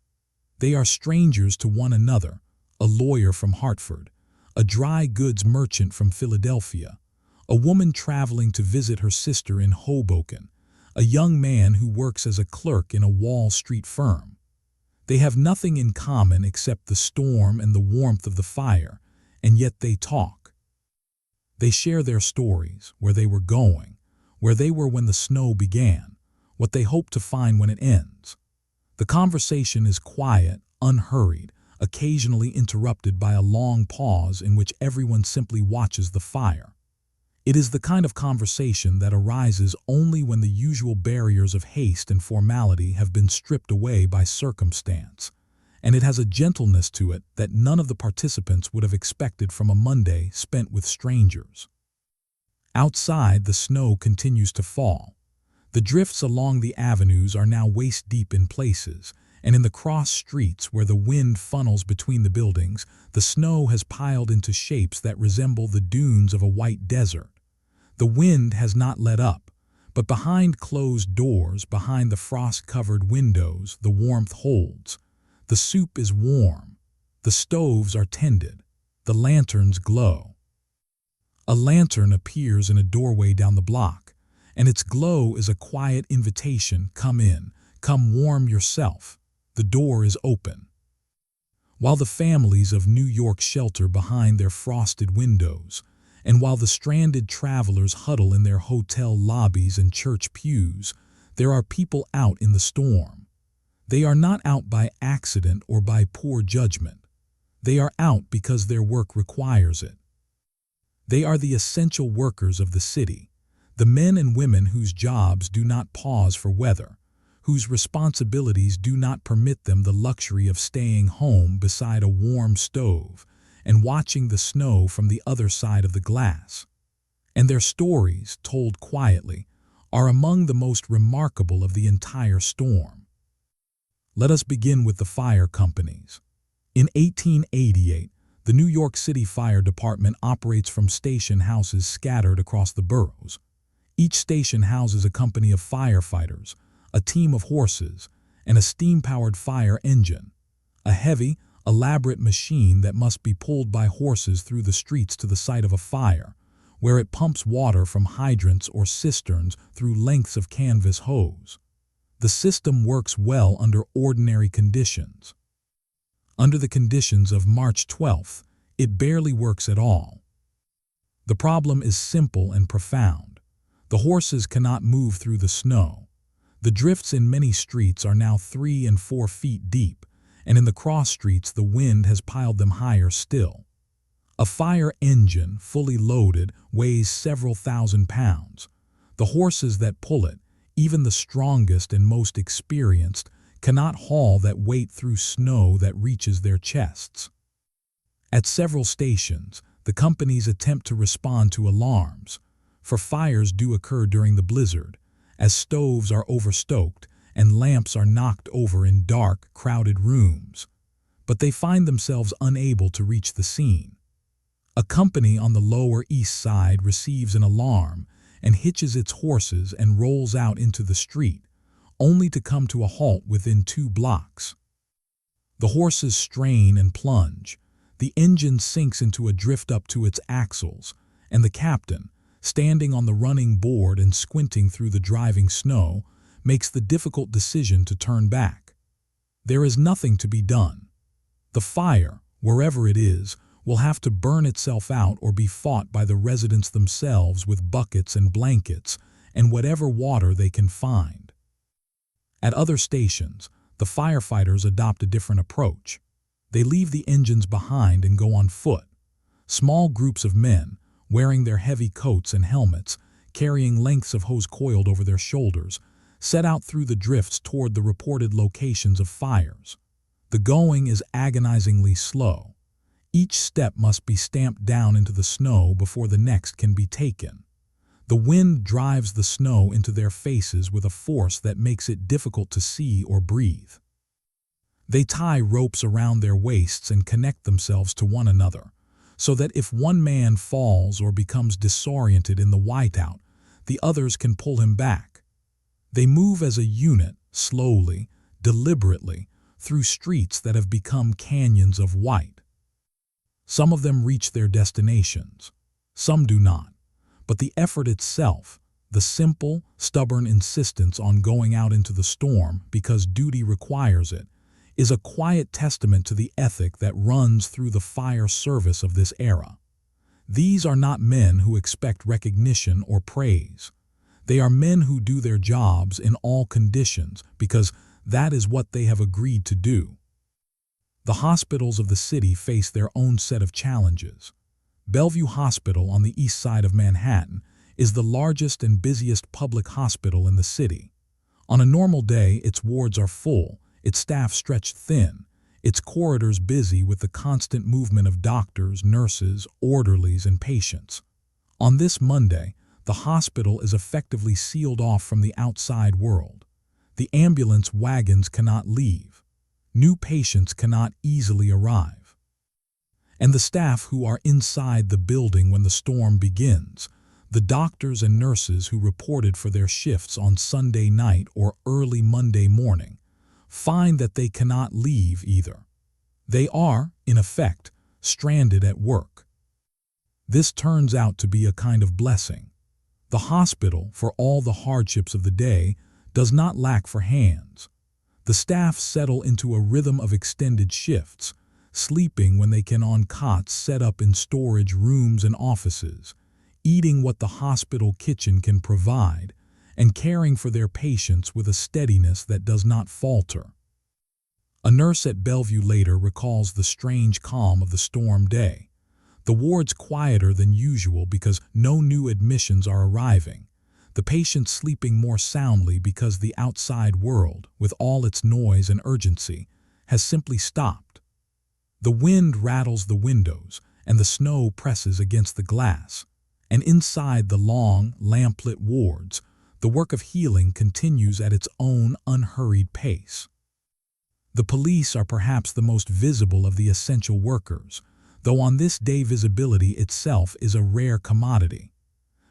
They are strangers to one another, a lawyer from Hartford, a dry goods merchant from Philadelphia, a woman traveling to visit her sister in Hoboken, a young man who works as a clerk in a Wall Street firm. They have nothing in common except the storm and the warmth of the fire, and yet they talk. They share their stories, where they were going, where they were when the snow began, what they hope to find when it ends. The conversation is quiet, unhurried, occasionally interrupted by a long pause in which everyone simply watches the fire. It is the kind of conversation that arises only when the usual barriers of haste and formality have been stripped away by circumstance, and it has a gentleness to it that none of the participants would have expected from a Monday spent with strangers. Outside, the snow continues to fall. The drifts along the avenues are now waist-deep in places, and in the cross streets where the wind funnels between the buildings, the snow has piled into shapes that resemble the dunes of a white desert. The wind has not let up, but behind closed doors, behind the frost-covered windows, the warmth holds. The soup is warm. The stoves are tended. The lanterns glow. A lantern appears in a doorway down the block, and its glow is a quiet invitation: come in, come warm yourself. The door is open. While the families of New York shelter behind their frosted windows, and while the stranded travelers huddle in their hotel lobbies and church pews, there are people out in the storm. They are not out by accident or by poor judgment. They are out because their work requires it. They are the essential workers of the city, the men and women whose jobs do not pause for weather, whose responsibilities do not permit them the luxury of staying home beside a warm stove and watching the snow from the other side of the glass. And their stories, told quietly, are among the most remarkable of the entire storm. Let us begin with the fire companies. In 1888, the New York City Fire Department operates from station houses scattered across the boroughs. Each station houses a company of firefighters, a team of horses, and a steam-powered fire engine, a heavy, elaborate machine that must be pulled by horses through the streets to the site of a fire, where it pumps water from hydrants or cisterns through lengths of canvas hose. The system works well under ordinary conditions. Under the conditions of March 12th, it barely works at all. The problem is simple and profound. The horses cannot move through the snow. The drifts in many streets are now 3 and 4 feet deep, and in the cross streets the wind has piled them higher still. A fire engine, fully loaded, weighs several thousand pounds. The horses that pull it, even the strongest and most experienced, cannot haul that weight through snow that reaches their chests. At several stations, the companies attempt to respond to alarms, for fires do occur during the blizzard, as stoves are overstoked and lamps are knocked over in dark, crowded rooms. But they find themselves unable to reach the scene. A company on the Lower East Side receives an alarm and hitches its horses and rolls out into the street, only to come to a halt within 2 blocks. The horses strain and plunge, the engine sinks into a drift up to its axles, and the captain, standing on the running board and squinting through the driving snow, makes the difficult decision to turn back. There is nothing to be done. The fire, wherever it is, will have to burn itself out or be fought by the residents themselves with buckets and blankets and whatever water they can find. At other stations, the firefighters adopt a different approach. They leave the engines behind and go on foot. Small groups of men, wearing their heavy coats and helmets, carrying lengths of hose coiled over their shoulders, set out through the drifts toward the reported locations of fires. The going is agonizingly slow. Each step must be stamped down into the snow before the next can be taken. The wind drives the snow into their faces with a force that makes it difficult to see or breathe. They tie ropes around their waists and connect themselves to one another, so that if one man falls or becomes disoriented in the whiteout, the others can pull him back. They move as a unit, slowly, deliberately, through streets that have become canyons of white. Some of them reach their destinations. Some do not. But the effort itself, the simple, stubborn insistence on going out into the storm because duty requires it, is a quiet testament to the ethic that runs through the fire service of this era. These are not men who expect recognition or praise. They are men who do their jobs in all conditions because that is what they have agreed to do. The hospitals of the city face their own set of challenges. Bellevue Hospital on the east side of Manhattan is the largest and busiest public hospital in the city. On a normal day, its wards are full, its staff stretched thin, its corridors busy with the constant movement of doctors, nurses, orderlies, and patients. On this Monday, the hospital is effectively sealed off from the outside world. The ambulance wagons cannot leave. New patients cannot easily arrive. And the staff who are inside the building when the storm begins, the doctors and nurses who reported for their shifts on Sunday night or early Monday morning, find that they cannot leave either. They are, in effect, stranded at work. This turns out to be a kind of blessing. The hospital, for all the hardships of the day, does not lack for hands. The staff settle into a rhythm of extended shifts, sleeping when they can on cots set up in storage rooms and offices, eating what the hospital kitchen can provide, and caring for their patients with a steadiness that does not falter. A nurse at Bellevue later recalls the strange calm of the storm day. The ward's quieter than usual because no new admissions are arriving. The patients sleeping more soundly because the outside world, with all its noise and urgency, has simply stopped. The wind rattles the windows and the snow presses against the glass. And inside the long, lamplit wards, the work of healing continues at its own unhurried pace. The police are perhaps the most visible of the essential workers, though on this day visibility itself is a rare commodity.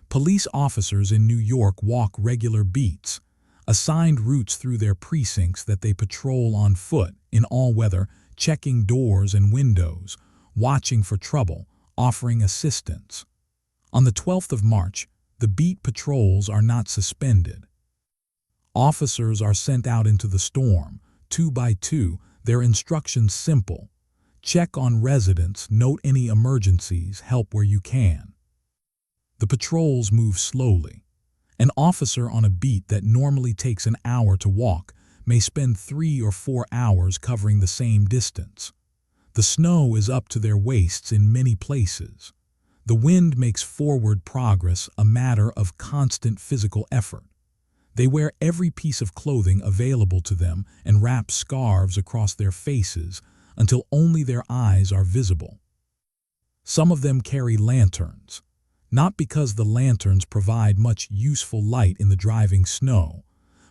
Police officers in New York walk regular beats, assigned routes through their precincts that they patrol on foot, in all weather, checking doors and windows, watching for trouble, offering assistance. On the 12th of March, the beat patrols are not suspended. Officers are sent out into the storm, 2 by 2, their instructions simple. Check on residents, note any emergencies, help where you can. The patrols move slowly. An officer on a beat that normally takes an hour to walk may spend 3 or 4 hours covering the same distance. The snow is up to their waists in many places. The wind makes forward progress a matter of constant physical effort. They wear every piece of clothing available to them and wrap scarves across their faces until only their eyes are visible. Some of them carry lanterns, not because the lanterns provide much useful light in the driving snow,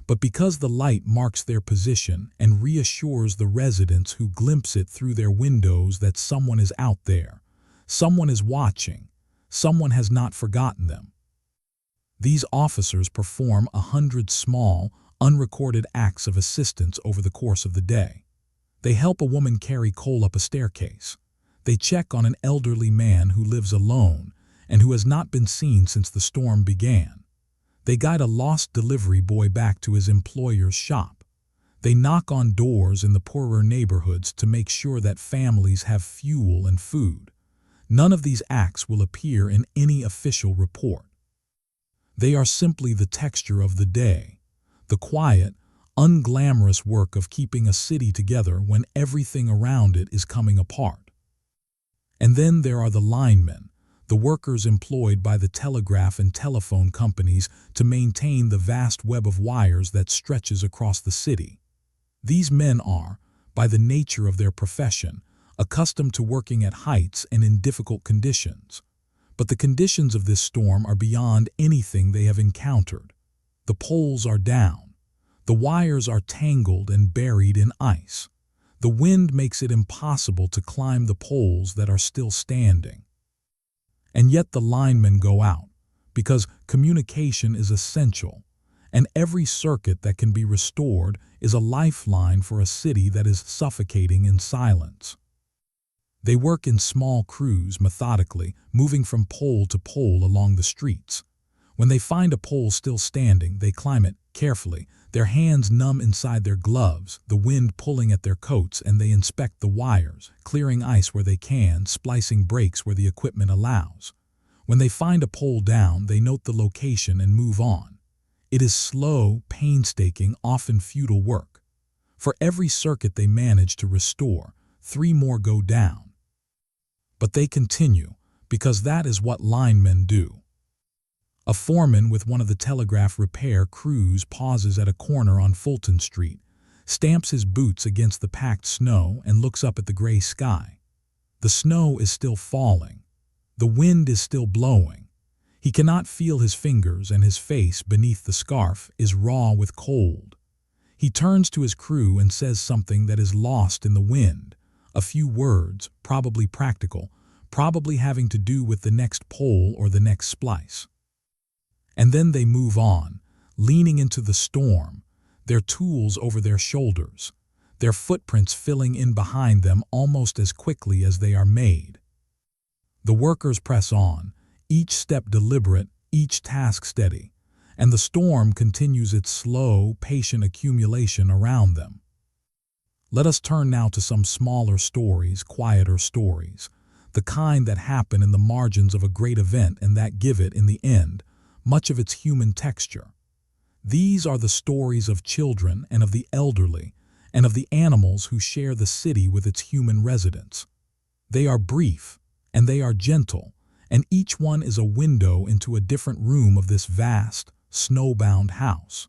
but because the light marks their position and reassures the residents who glimpse it through their windows that someone is out there, someone is watching, someone has not forgotten them. These officers perform 100 small, unrecorded acts of assistance over the course of the day. They help a woman carry coal up a staircase. They check on an elderly man who lives alone and who has not been seen since the storm began. They guide a lost delivery boy back to his employer's shop. They knock on doors in the poorer neighborhoods to make sure that families have fuel and food. None of these acts will appear in any official report. They are simply the texture of the day, the quiet, unglamorous work of keeping a city together when everything around it is coming apart. And then there are the linemen, the workers employed by the telegraph and telephone companies to maintain the vast web of wires that stretches across the city. These men are, by the nature of their profession, accustomed to working at heights and in difficult conditions. But the conditions of this storm are beyond anything they have encountered. The poles are down. The wires are tangled and buried in ice. The wind makes it impossible to climb the poles that are still standing. And yet the linemen go out, because communication is essential, and every circuit that can be restored is a lifeline for a city that is suffocating in silence. They work in small crews methodically, moving from pole to pole along the streets. When they find a pole still standing, they climb it carefully, their hands numb inside their gloves, the wind pulling at their coats, and they inspect the wires, clearing ice where they can, splicing breaks where the equipment allows. When they find a pole down, they note the location and move on. It is slow, painstaking, often futile work. For every circuit they manage to restore, 3 more go down. But they continue, because that is what linemen do. A foreman with one of the telegraph repair crews pauses at a corner on Fulton Street, stamps his boots against the packed snow, and looks up at the gray sky. The snow is still falling. The wind is still blowing. He cannot feel his fingers, and his face, beneath the scarf, is raw with cold. He turns to his crew and says something that is lost in the wind. A few words, probably practical, probably having to do with the next pole or the next splice. And then they move on, leaning into the storm, their tools over their shoulders, their footprints filling in behind them almost as quickly as they are made. The workers press on, each step deliberate, each task steady, and the storm continues its slow, patient accumulation around them. Let us turn now to some smaller stories, quieter stories, the kind that happen in the margins of a great event and that give it, in the end, much of its human texture. These are the stories of children and of the elderly and of the animals who share the city with its human residents. They are brief and they are gentle, and each one is a window into a different room of this vast, snowbound house.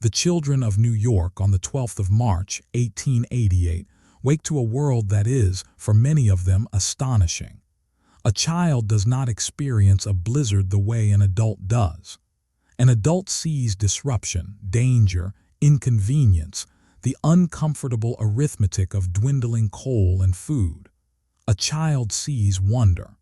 The children of New York on the 12th of March, 1888, wake to a world that is, for many of them, astonishing. A child does not experience a blizzard the way an adult does. An adult sees disruption, danger, inconvenience, the uncomfortable arithmetic of dwindling coal and food. A child sees wonder.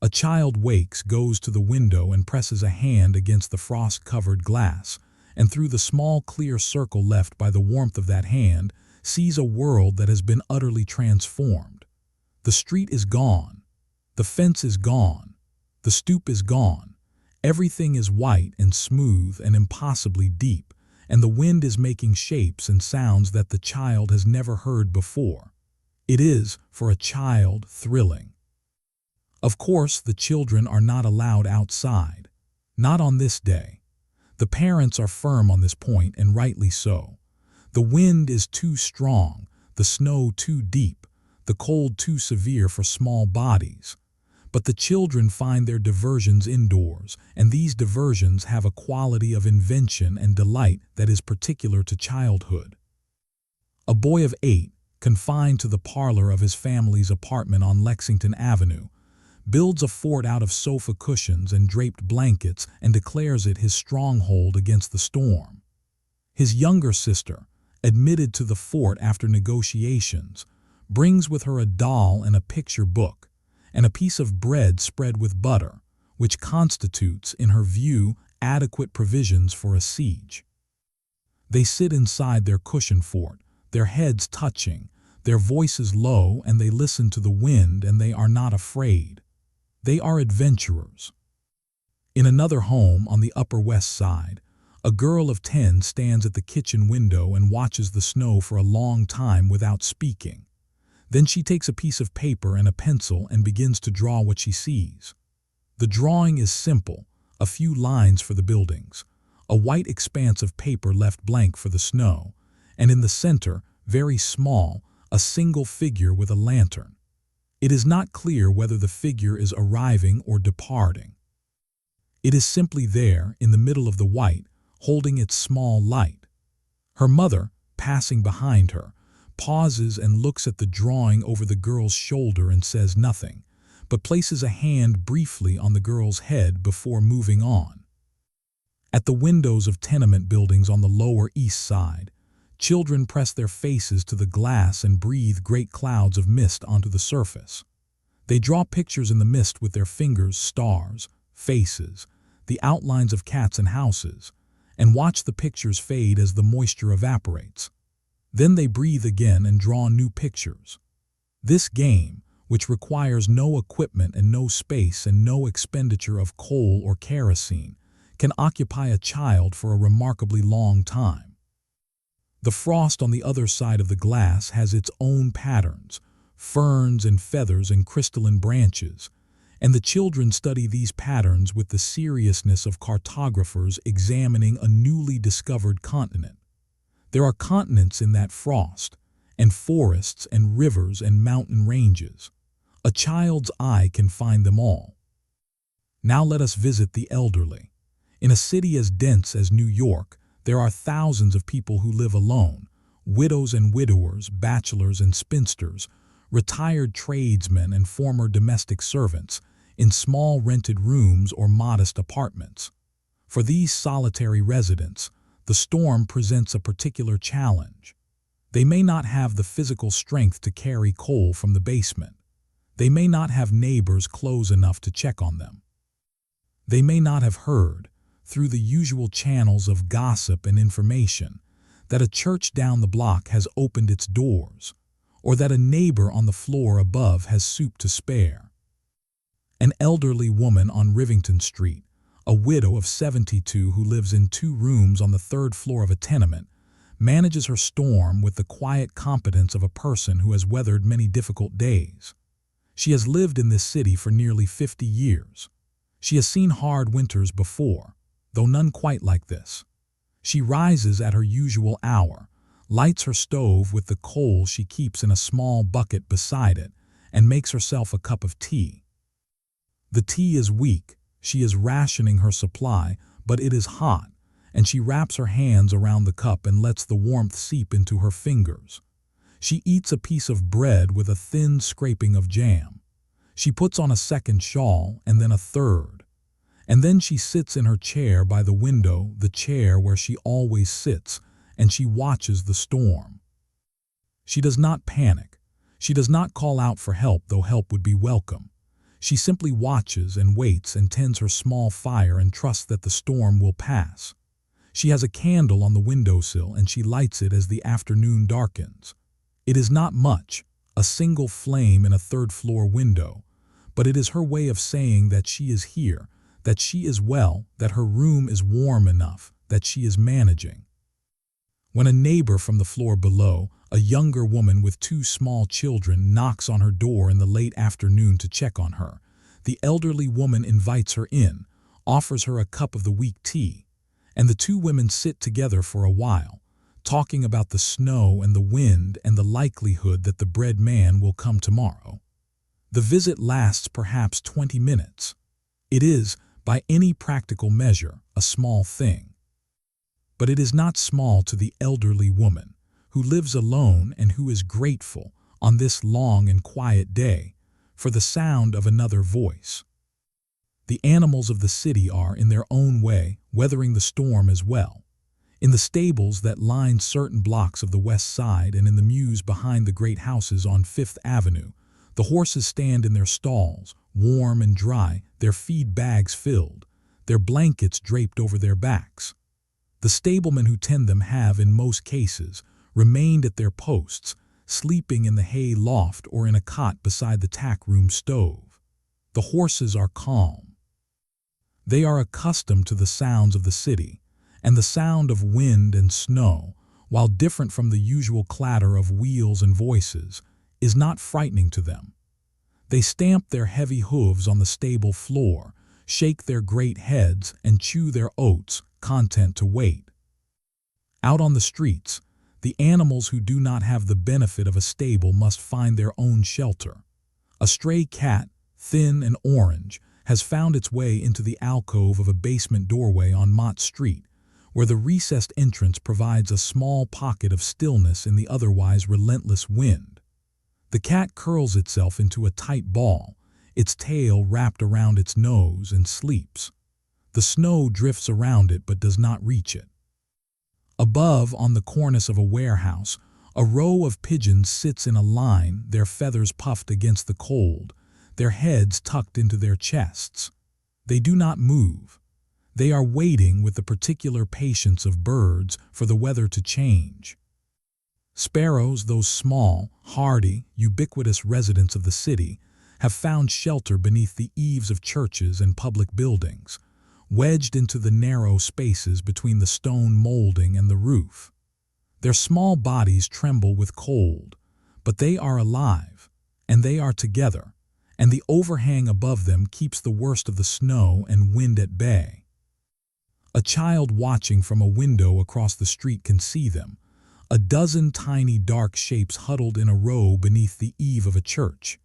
A child wakes, goes to the window and presses a hand against the frost-covered glass, and through the small clear circle left by the warmth of that hand, sees a world that has been utterly transformed. The street is gone. The fence is gone. The stoop is gone. Everything is white and smooth and impossibly deep, and the wind is making shapes and sounds that the child has never heard before. It is, for a child, thrilling. Of course, the children are not allowed outside. Not on this day. The parents are firm on this point, and rightly so. The wind is too strong, the snow too deep, the cold too severe for small bodies. But the children find their diversions indoors, and these diversions have a quality of invention and delight that is particular to childhood. A boy of 8, confined to the parlor of his family's apartment on Lexington Avenue, builds a fort out of sofa cushions and draped blankets and declares it his stronghold against the storm. His younger sister, admitted to the fort after negotiations, brings with her a doll and a picture book, and a piece of bread spread with butter, which constitutes, in her view, adequate provisions for a siege. They sit inside their cushion fort, their heads touching, their voices low, and they listen to the wind, and they are not afraid. They are adventurers. In another home on the Upper West Side, a girl of 10 stands at the kitchen window and watches the snow for a long time without speaking. Then she takes a piece of paper and a pencil and begins to draw what she sees. The drawing is simple, a few lines for the buildings, a white expanse of paper left blank for the snow, and in the center, very small, a single figure with a lantern. It is not clear whether the figure is arriving or departing. It is simply there, in the middle of the white, holding its small light. Her mother, passing behind her, pauses and looks at the drawing over the girl's shoulder and says nothing, but places a hand briefly on the girl's head before moving on. At the windows of tenement buildings on the Lower East Side, children press their faces to the glass and breathe great clouds of mist onto the surface. They draw pictures in the mist with their fingers, stars, faces, the outlines of cats and houses, and watch the pictures fade as the moisture evaporates. Then they breathe again and draw new pictures. This game, which requires no equipment and no space and no expenditure of coal or kerosene, can occupy a child for a remarkably long time. The frost on the other side of the glass has its own patterns, ferns and feathers and crystalline branches, and the children study these patterns with the seriousness of cartographers examining a newly discovered continent. There are continents in that frost, and forests and rivers and mountain ranges. A child's eye can find them all. Now let us visit the elderly. In a city as dense as New York, there are thousands of people who live alone, widows and widowers, bachelors and spinsters, retired tradesmen and former domestic servants, in small rented rooms or modest apartments. For these solitary residents, the storm presents a particular challenge. They may not have the physical strength to carry coal from the basement. They may not have neighbors close enough to check on them. They may not have heard, through the usual channels of gossip and information, that a church down the block has opened its doors, or that a neighbor on the floor above has soup to spare. An elderly woman on Rivington Street, a widow of 72 who lives in 2 rooms on the 3rd floor of a tenement, manages her storm with the quiet competence of a person who has weathered many difficult days. She has lived in this city for nearly 50 years. She has seen hard winters before, though none quite like this. She rises at her usual hour, lights her stove with the coal she keeps in a small bucket beside it, and makes herself a cup of tea. The tea is weak, she is rationing her supply, but it is hot, and she wraps her hands around the cup and lets the warmth seep into her fingers. She eats a piece of bread with a thin scraping of jam. She puts on a second shawl and then a third. And then she sits in her chair by the window, the chair where she always sits, and she watches the storm. She does not panic. She does not call out for help, though help would be welcome. She simply watches and waits and tends her small fire and trusts that the storm will pass. She has a candle on the windowsill and she lights it as the afternoon darkens. It is not much, a single flame in a third-floor window, but it is her way of saying that she is here, that she is well, that her room is warm enough, that she is managing. When a neighbor from the floor below, a younger woman with 2 small children, knocks on her door in the late afternoon to check on her, the elderly woman invites her in, offers her a cup of the weak tea, and the 2 women sit together for a while, talking about the snow and the wind and the likelihood that the bread man will come tomorrow. The visit lasts perhaps 20 minutes. It is, by any practical measure, a small thing. But it is not small to the elderly woman, who lives alone and who is grateful, on this long and quiet day, for the sound of another voice. The animals of the city are, in their own way, weathering the storm as well. In the stables that line certain blocks of the West Side and in the mews behind the great houses on Fifth Avenue, the horses stand in their stalls, warm and dry, their feed bags filled, their blankets draped over their backs. The stablemen who tend them have, in most cases, remained at their posts, sleeping in the hay loft or in a cot beside the tack-room stove. The horses are calm. They are accustomed to the sounds of the city, and the sound of wind and snow, while different from the usual clatter of wheels and voices, is not frightening to them. They stamp their heavy hooves on the stable floor, shake their great heads, and chew their oats, content to wait. Out on the streets, the animals who do not have the benefit of a stable must find their own shelter. A stray cat, thin and orange, has found its way into the alcove of a basement doorway on Mott Street, where the recessed entrance provides a small pocket of stillness in the otherwise relentless wind. The cat curls itself into a tight ball, its tail wrapped around its nose, and sleeps. The snow drifts around it but does not reach it. Above, on the cornice of a warehouse, a row of pigeons sits in a line, their feathers puffed against the cold, their heads tucked into their chests. They do not move. They are waiting with the particular patience of birds for the weather to change. Sparrows, those small, hardy, ubiquitous residents of the city, have found shelter beneath the eaves of churches and public buildings, wedged into the narrow spaces between the stone molding and the roof. Their small bodies tremble with cold, but they are alive, and they are together, and the overhang above them keeps the worst of the snow and wind at bay. A child watching from a window across the street can see them, a dozen tiny dark shapes huddled in a row beneath the eave of a church,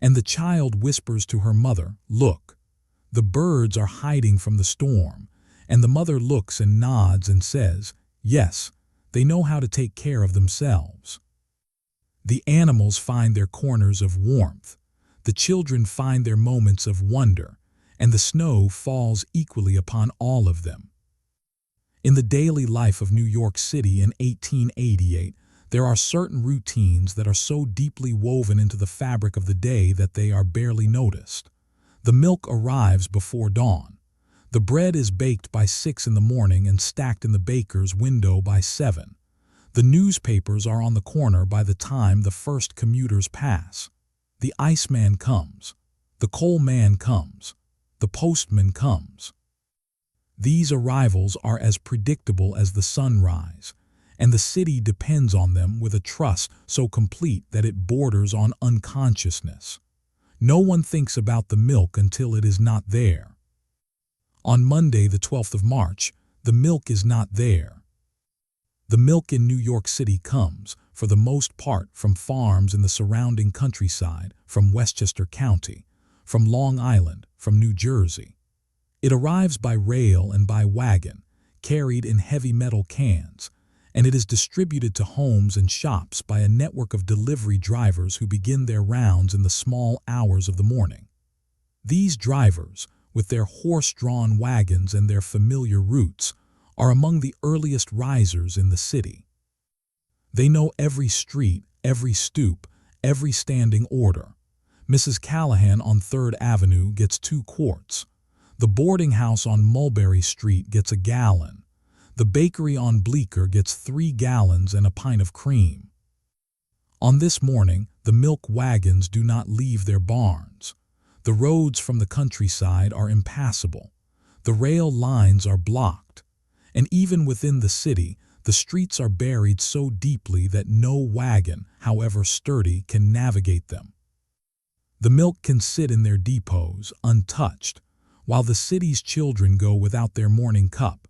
and the child whispers to her mother, "Look, the birds are hiding from the storm," and the mother looks and nods and says, "Yes, they know how to take care of themselves." The animals find their corners of warmth, the children find their moments of wonder, and the snow falls equally upon all of them. In the daily life of New York City in 1888, there are certain routines that are so deeply woven into the fabric of the day that they are barely noticed. The milk arrives before dawn. The bread is baked by 6 in the morning and stacked in the baker's window by 7. The newspapers are on the corner by the time the first commuters pass. The iceman comes. The coal man comes. The postman comes. These arrivals are as predictable as the sunrise, and the city depends on them with a trust so complete that it borders on unconsciousness. No one thinks about the milk until it is not there. On Monday, the 12th of March, the milk is not there. The milk in New York City comes, for the most part, from farms in the surrounding countryside, from Westchester County, from Long Island, from New Jersey. It arrives by rail and by wagon, carried in heavy metal cans, and it is distributed to homes and shops by a network of delivery drivers who begin their rounds in the small hours of the morning. These drivers, with their horse-drawn wagons and their familiar routes, are among the earliest risers in the city. They know every street, every stoop, every standing order. Mrs. Callahan on 3rd Avenue gets 2 quarts. The boarding house on Mulberry Street gets a gallon. The bakery on Bleecker gets 3 gallons and a pint of cream. On this morning, the milk wagons do not leave their barns. The roads from the countryside are impassable. The rail lines are blocked. And even within the city, the streets are buried so deeply that no wagon, however sturdy, can navigate them. The milk can sit in their depots, untouched, while the city's children go without their morning cup,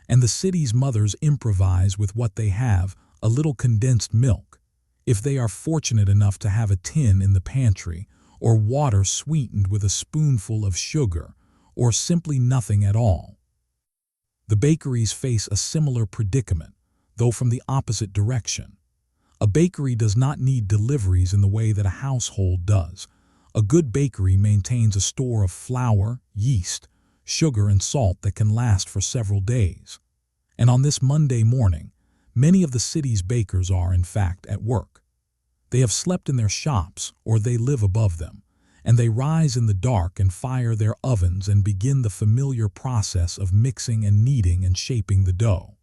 and the city's mothers improvise with what they have, a little condensed milk, if they are fortunate enough to have a tin in the pantry, or water sweetened with a spoonful of sugar, or simply nothing at all. The bakeries face a similar predicament, though from the opposite direction. A bakery does not need deliveries in the way that a household does. A good bakery maintains a store of flour, yeast, sugar, and salt that can last for several days. And on this Monday morning, many of the city's bakers are, in fact, at work. They have slept in their shops, or they live above them, and they rise in the dark and fire their ovens and begin the familiar process of mixing and kneading and shaping the dough.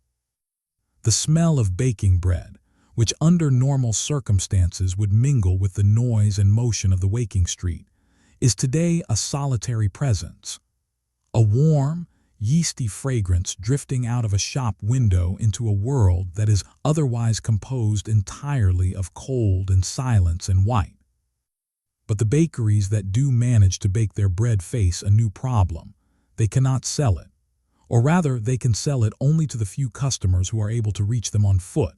The smell of baking bread, which under normal circumstances would mingle with the noise and motion of the waking street, is today a solitary presence. A warm, yeasty fragrance drifting out of a shop window into a world that is otherwise composed entirely of cold and silence and white. But the bakeries that do manage to bake their bread face a new problem. They cannot sell it. Or rather, they can sell it only to the few customers who are able to reach them on foot.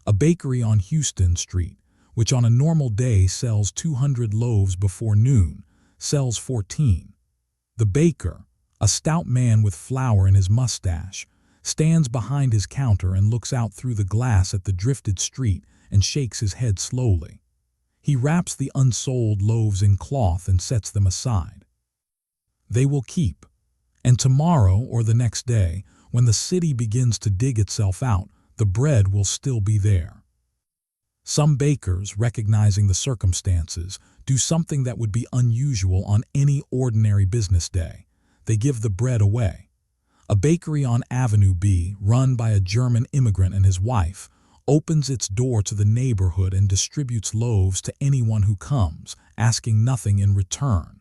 A bakery on Houston Street, which on a normal day sells 200 loaves before noon, sells 14. The baker, a stout man with flour in his mustache, stands behind his counter and looks out through the glass at the drifted street and shakes his head slowly. He wraps the unsold loaves in cloth and sets them aside. They will keep. And tomorrow or the next day, when the city begins to dig itself out, the bread will still be there. Some bakers, recognizing the circumstances, do something that would be unusual on any ordinary business day. They give the bread away. A bakery on Avenue B, run by a German immigrant and his wife, opens its door to the neighborhood and distributes loaves to anyone who comes, asking nothing in return.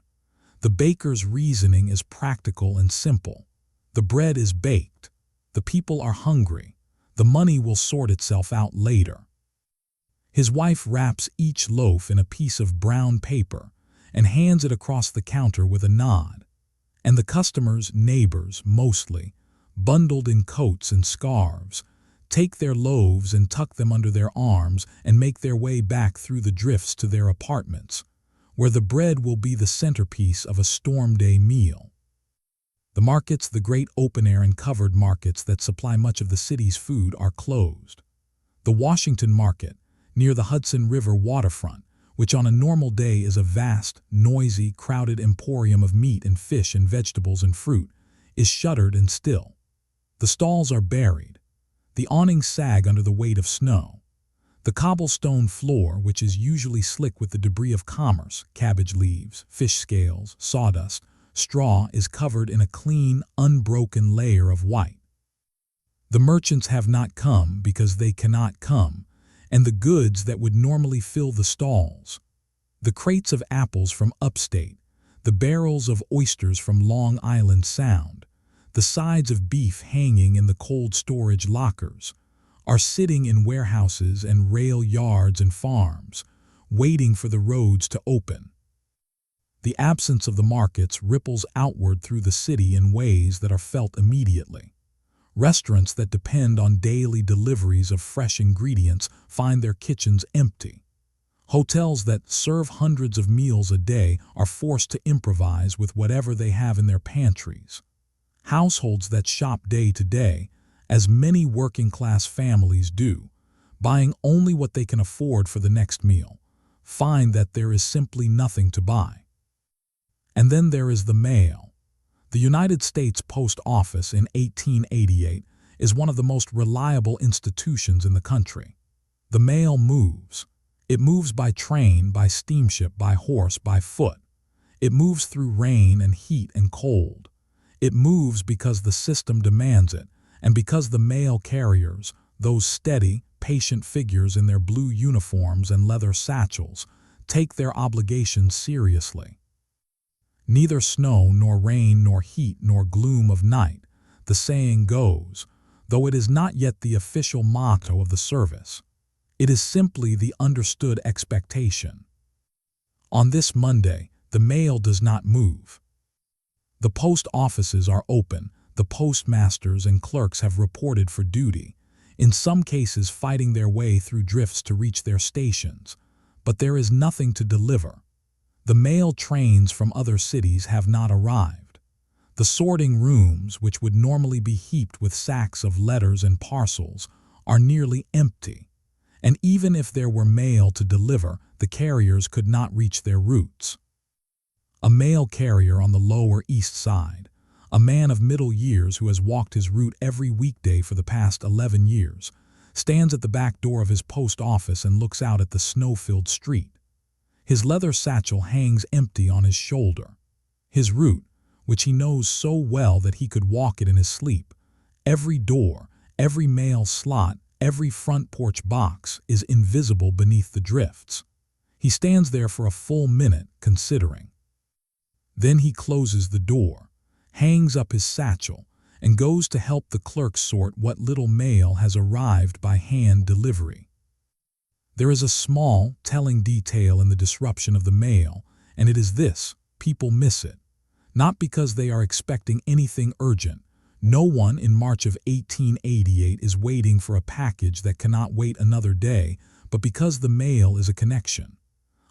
The baker's reasoning is practical and simple. The bread is baked. The people are hungry. The money will sort itself out later. His wife wraps each loaf in a piece of brown paper and hands it across the counter with a nod. And the customers, neighbors mostly, bundled in coats and scarves, take their loaves and tuck them under their arms and make their way back through the drifts to their apartments, where the bread will be the centerpiece of a storm day meal. The markets, the great open-air and covered markets that supply much of the city's food, are closed. The Washington Market, near the Hudson River waterfront, which on a normal day is a vast, noisy, crowded emporium of meat and fish and vegetables and fruit, is shuttered and still. The stalls are buried. The awnings sag under the weight of snow. The cobblestone floor, which is usually slick with the debris of commerce, cabbage leaves, fish scales, sawdust, straw, is covered in a clean, unbroken layer of white. The merchants have not come because they cannot come, and the goods that would normally fill the stalls, the crates of apples from upstate, the barrels of oysters from Long Island Sound, the sides of beef hanging in the cold storage lockers, are sitting in warehouses and rail yards and farms, waiting for the roads to open. The absence of the markets ripples outward through the city in ways that are felt immediately. Restaurants that depend on daily deliveries of fresh ingredients find their kitchens empty. Hotels that serve hundreds of meals a day are forced to improvise with whatever they have in their pantries. Households that shop day to day, as many working-class families do, buying only what they can afford for the next meal, find that there is simply nothing to buy. And then there is the mail. The United States Post Office in 1888 is one of the most reliable institutions in the country. The mail moves. It moves by train, by steamship, by horse, by foot. It moves through rain and heat and cold. It moves because the system demands it, and because the mail carriers, those steady, patient figures in their blue uniforms and leather satchels, take their obligations seriously. Neither snow nor rain nor heat nor gloom of night, the saying goes, though it is not yet the official motto of the service. It is simply the understood expectation. On this Monday, the mail does not move. The post offices are open. The postmasters and clerks have reported for duty, in some cases fighting their way through drifts to reach their stations. But there is nothing to deliver. The mail trains from other cities have not arrived. The sorting rooms, which would normally be heaped with sacks of letters and parcels, are nearly empty. And even if there were mail to deliver, the carriers could not reach their routes. A mail carrier on the Lower East Side, a man of middle years who has walked his route every weekday for the past 11 years, stands at the back door of his post office and looks out at the snow-filled street. His leather satchel hangs empty on his shoulder. His route, which he knows so well that he could walk it in his sleep, every door, every mail slot, every front porch box is invisible beneath the drifts. He stands there for a full minute, considering. Then he closes the door, hangs up his satchel, and goes to help the clerk sort what little mail has arrived by hand delivery. There is a small, telling detail in the disruption of the mail, and it is this: people miss it. Not because they are expecting anything urgent. No one in March of 1888 is waiting for a package that cannot wait another day, but because the mail is a connection.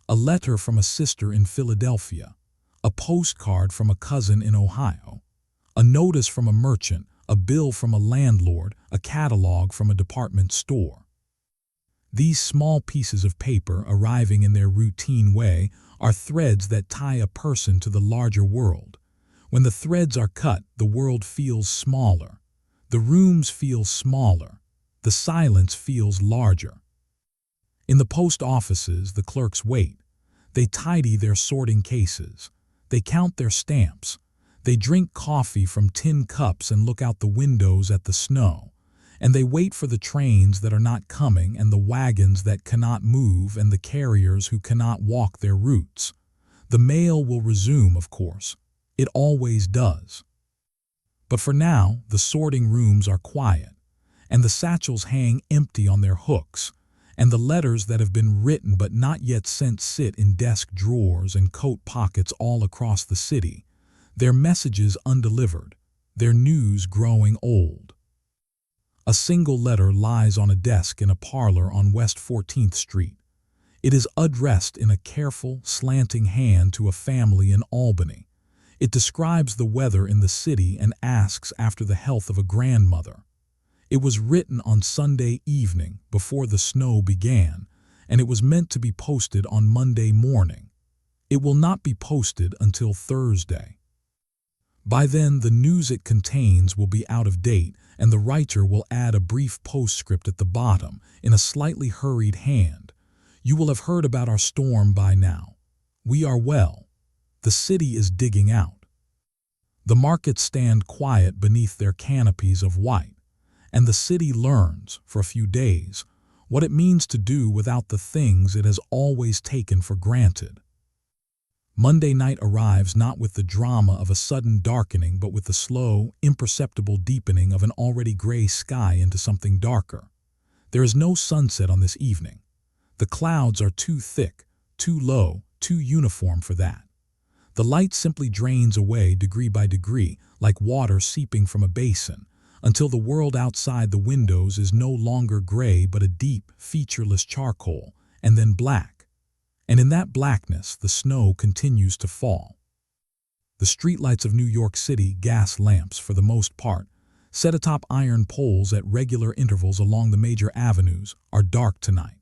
A letter from a sister in Philadelphia, a postcard from a cousin in Ohio, a notice from a merchant, a bill from a landlord, a catalog from a department store. These small pieces of paper, arriving in their routine way, are threads that tie a person to the larger world. When the threads are cut, the world feels smaller. The rooms feel smaller. The silence feels larger. In the post offices, the clerks wait. They tidy their sorting cases. They count their stamps. They drink coffee from tin cups and look out the windows at the snow. And they wait for the trains that are not coming and the wagons that cannot move and the carriers who cannot walk their routes. The mail will resume, of course. It always does. But for now, the sorting rooms are quiet, and the satchels hang empty on their hooks, and the letters that have been written but not yet sent sit in desk drawers and coat pockets all across the city, their messages undelivered, their news growing old. A single letter lies on a desk in a parlor on West 14th Street. It is addressed in a careful, slanting hand to a family in Albany. It describes the weather in the city and asks after the health of a grandmother. It was written on Sunday evening before the snow began, and it was meant to be posted on Monday morning. It will not be posted until Thursday. By then, the news it contains will be out of date, and the writer will add a brief postscript at the bottom in a slightly hurried hand. You will have heard about our storm by now. We are well. The city is digging out. The markets stand quiet beneath their canopies of white, and the city learns, for a few days, what it means to do without the things it has always taken for granted. Monday night arrives not with the drama of a sudden darkening, but with the slow, imperceptible deepening of an already gray sky into something darker. There is no sunset on this evening. The clouds are too thick, too low, too uniform for that. The light simply drains away degree by degree, like water seeping from a basin, until the world outside the windows is no longer gray but a deep, featureless charcoal, and then black. And in that blackness, the snow continues to fall. The streetlights of New York City, gas lamps for the most part, set atop iron poles at regular intervals along the major avenues, are dark tonight.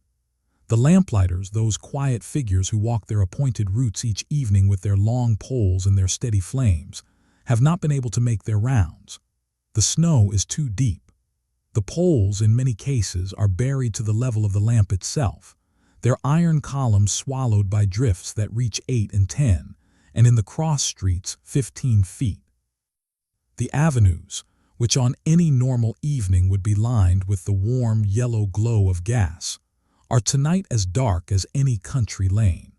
The lamplighters, those quiet figures who walk their appointed routes each evening with their long poles and their steady flames, have not been able to make their rounds. The snow is too deep. The poles, in many cases, are buried to the level of the lamp itself, their iron columns swallowed by drifts that reach 8 and 10, and in the cross streets 15 feet. The avenues, which on any normal evening would be lined with the warm yellow glow of gas, are tonight as dark as any country lane.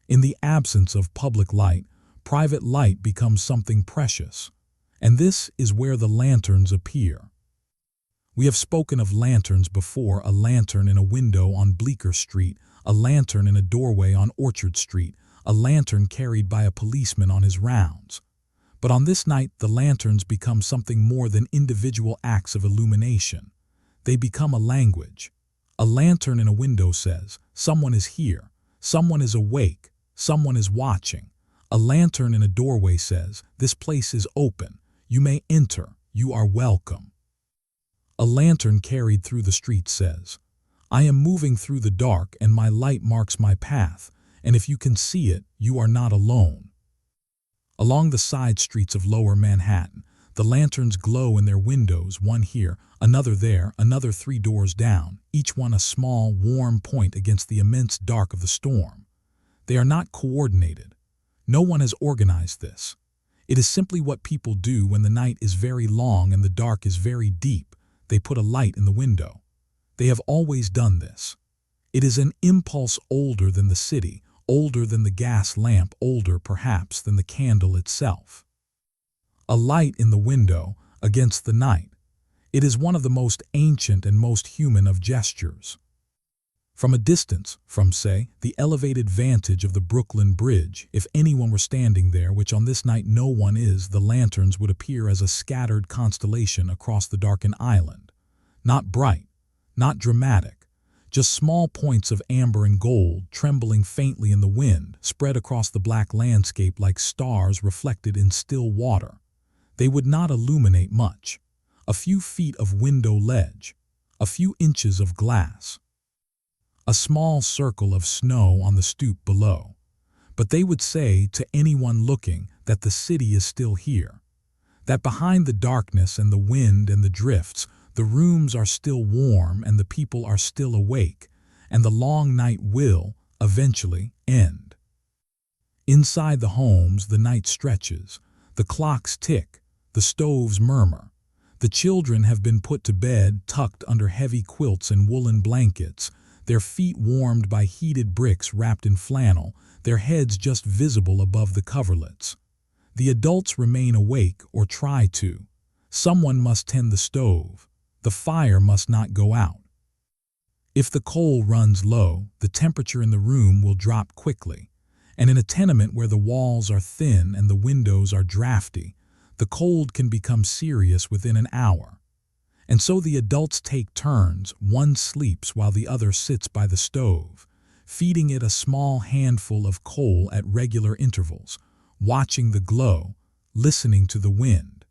In the absence of public light, private light becomes something precious, and this is where the lanterns appear. We have spoken of lanterns before: a lantern in a window on Bleecker Street, a lantern in a doorway on Orchard Street, a lantern carried by a policeman on his rounds. But on this night, the lanterns become something more than individual acts of illumination. They become a language. A lantern in a window says, "Someone is here, someone is awake, someone is watching." A lantern in a doorway says, "This place is open, you may enter, you are welcome." A lantern carried through the street says, "I am moving through the dark and my light marks my path, and if you can see it, you are not alone." Along the side streets of Lower Manhattan, the lanterns glow in their windows, one here, another there, another 3 doors down, each one a small, warm point against the immense dark of the storm. They are not coordinated. No one has organized this. It is simply what people do when the night is very long and the dark is very deep. They put a light in the window. They have always done this. It is an impulse older than the city, older than the gas lamp, older perhaps than the candle itself. A light in the window against the night. It is one of the most ancient and most human of gestures. From a distance, from, say, the elevated vantage of the Brooklyn Bridge, if anyone were standing there, which on this night no one is, the lanterns would appear as a scattered constellation across the darkened island. Not bright, not dramatic, just small points of amber and gold trembling faintly in the wind, spread across the black landscape like stars reflected in still water. They would not illuminate much. A few feet of window ledge, a few inches of glass, a small circle of snow on the stoop below. But they would say to anyone looking that the city is still here, that behind the darkness and the wind and the drifts, the rooms are still warm and the people are still awake, and the long night will, eventually, end. Inside the homes, the night stretches, the clocks tick, the stoves murmur. The children have been put to bed, tucked under heavy quilts and woolen blankets, their feet warmed by heated bricks wrapped in flannel, their heads just visible above the coverlets. The adults remain awake or try to. Someone must tend the stove. The fire must not go out. If the coal runs low, the temperature in the room will drop quickly, and in a tenement where the walls are thin and the windows are drafty, the cold can become serious within an hour. And so the adults take turns, one sleeps while the other sits by the stove, feeding it a small handful of coal at regular intervals, watching the glow, listening to the wind.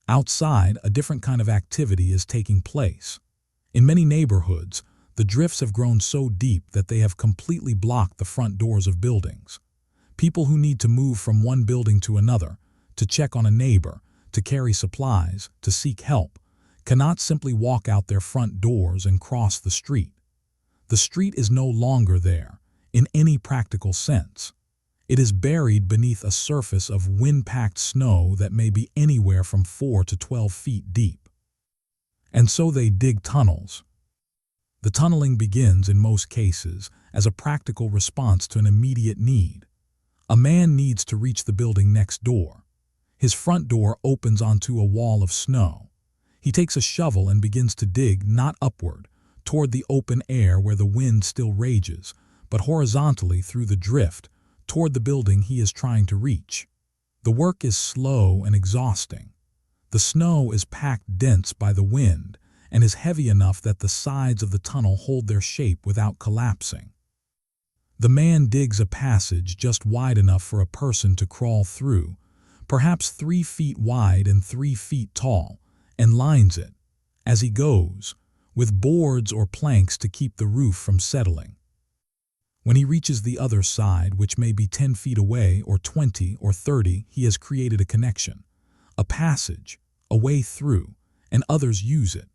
Outside, a different kind of activity is taking place. In many neighborhoods, the drifts have grown so deep that they have completely blocked the front doors of buildings. People who need to move from one building to another, to check on a neighbor, to carry supplies, to seek help, cannot simply walk out their front doors and cross the street. The street is no longer there, in any practical sense. It is buried beneath a surface of wind-packed snow that may be anywhere from 4 to 12 feet deep. And so they dig tunnels. The tunneling begins, in most cases, as a practical response to an immediate need. A man needs to reach the building next door. His front door opens onto a wall of snow. He takes a shovel and begins to dig, not upward, toward the open air where the wind still rages, but horizontally through the drift, toward the building he is trying to reach. The work is slow and exhausting. The snow is packed dense by the wind and is heavy enough that the sides of the tunnel hold their shape without collapsing. The man digs a passage just wide enough for a person to crawl through, perhaps 3 feet wide and 3 feet tall, and lines it, as he goes, with boards or planks to keep the roof from settling. When he reaches the other side, which may be 10 feet away or 20 or 30, he has created a connection, a passage, a way through, and others use it.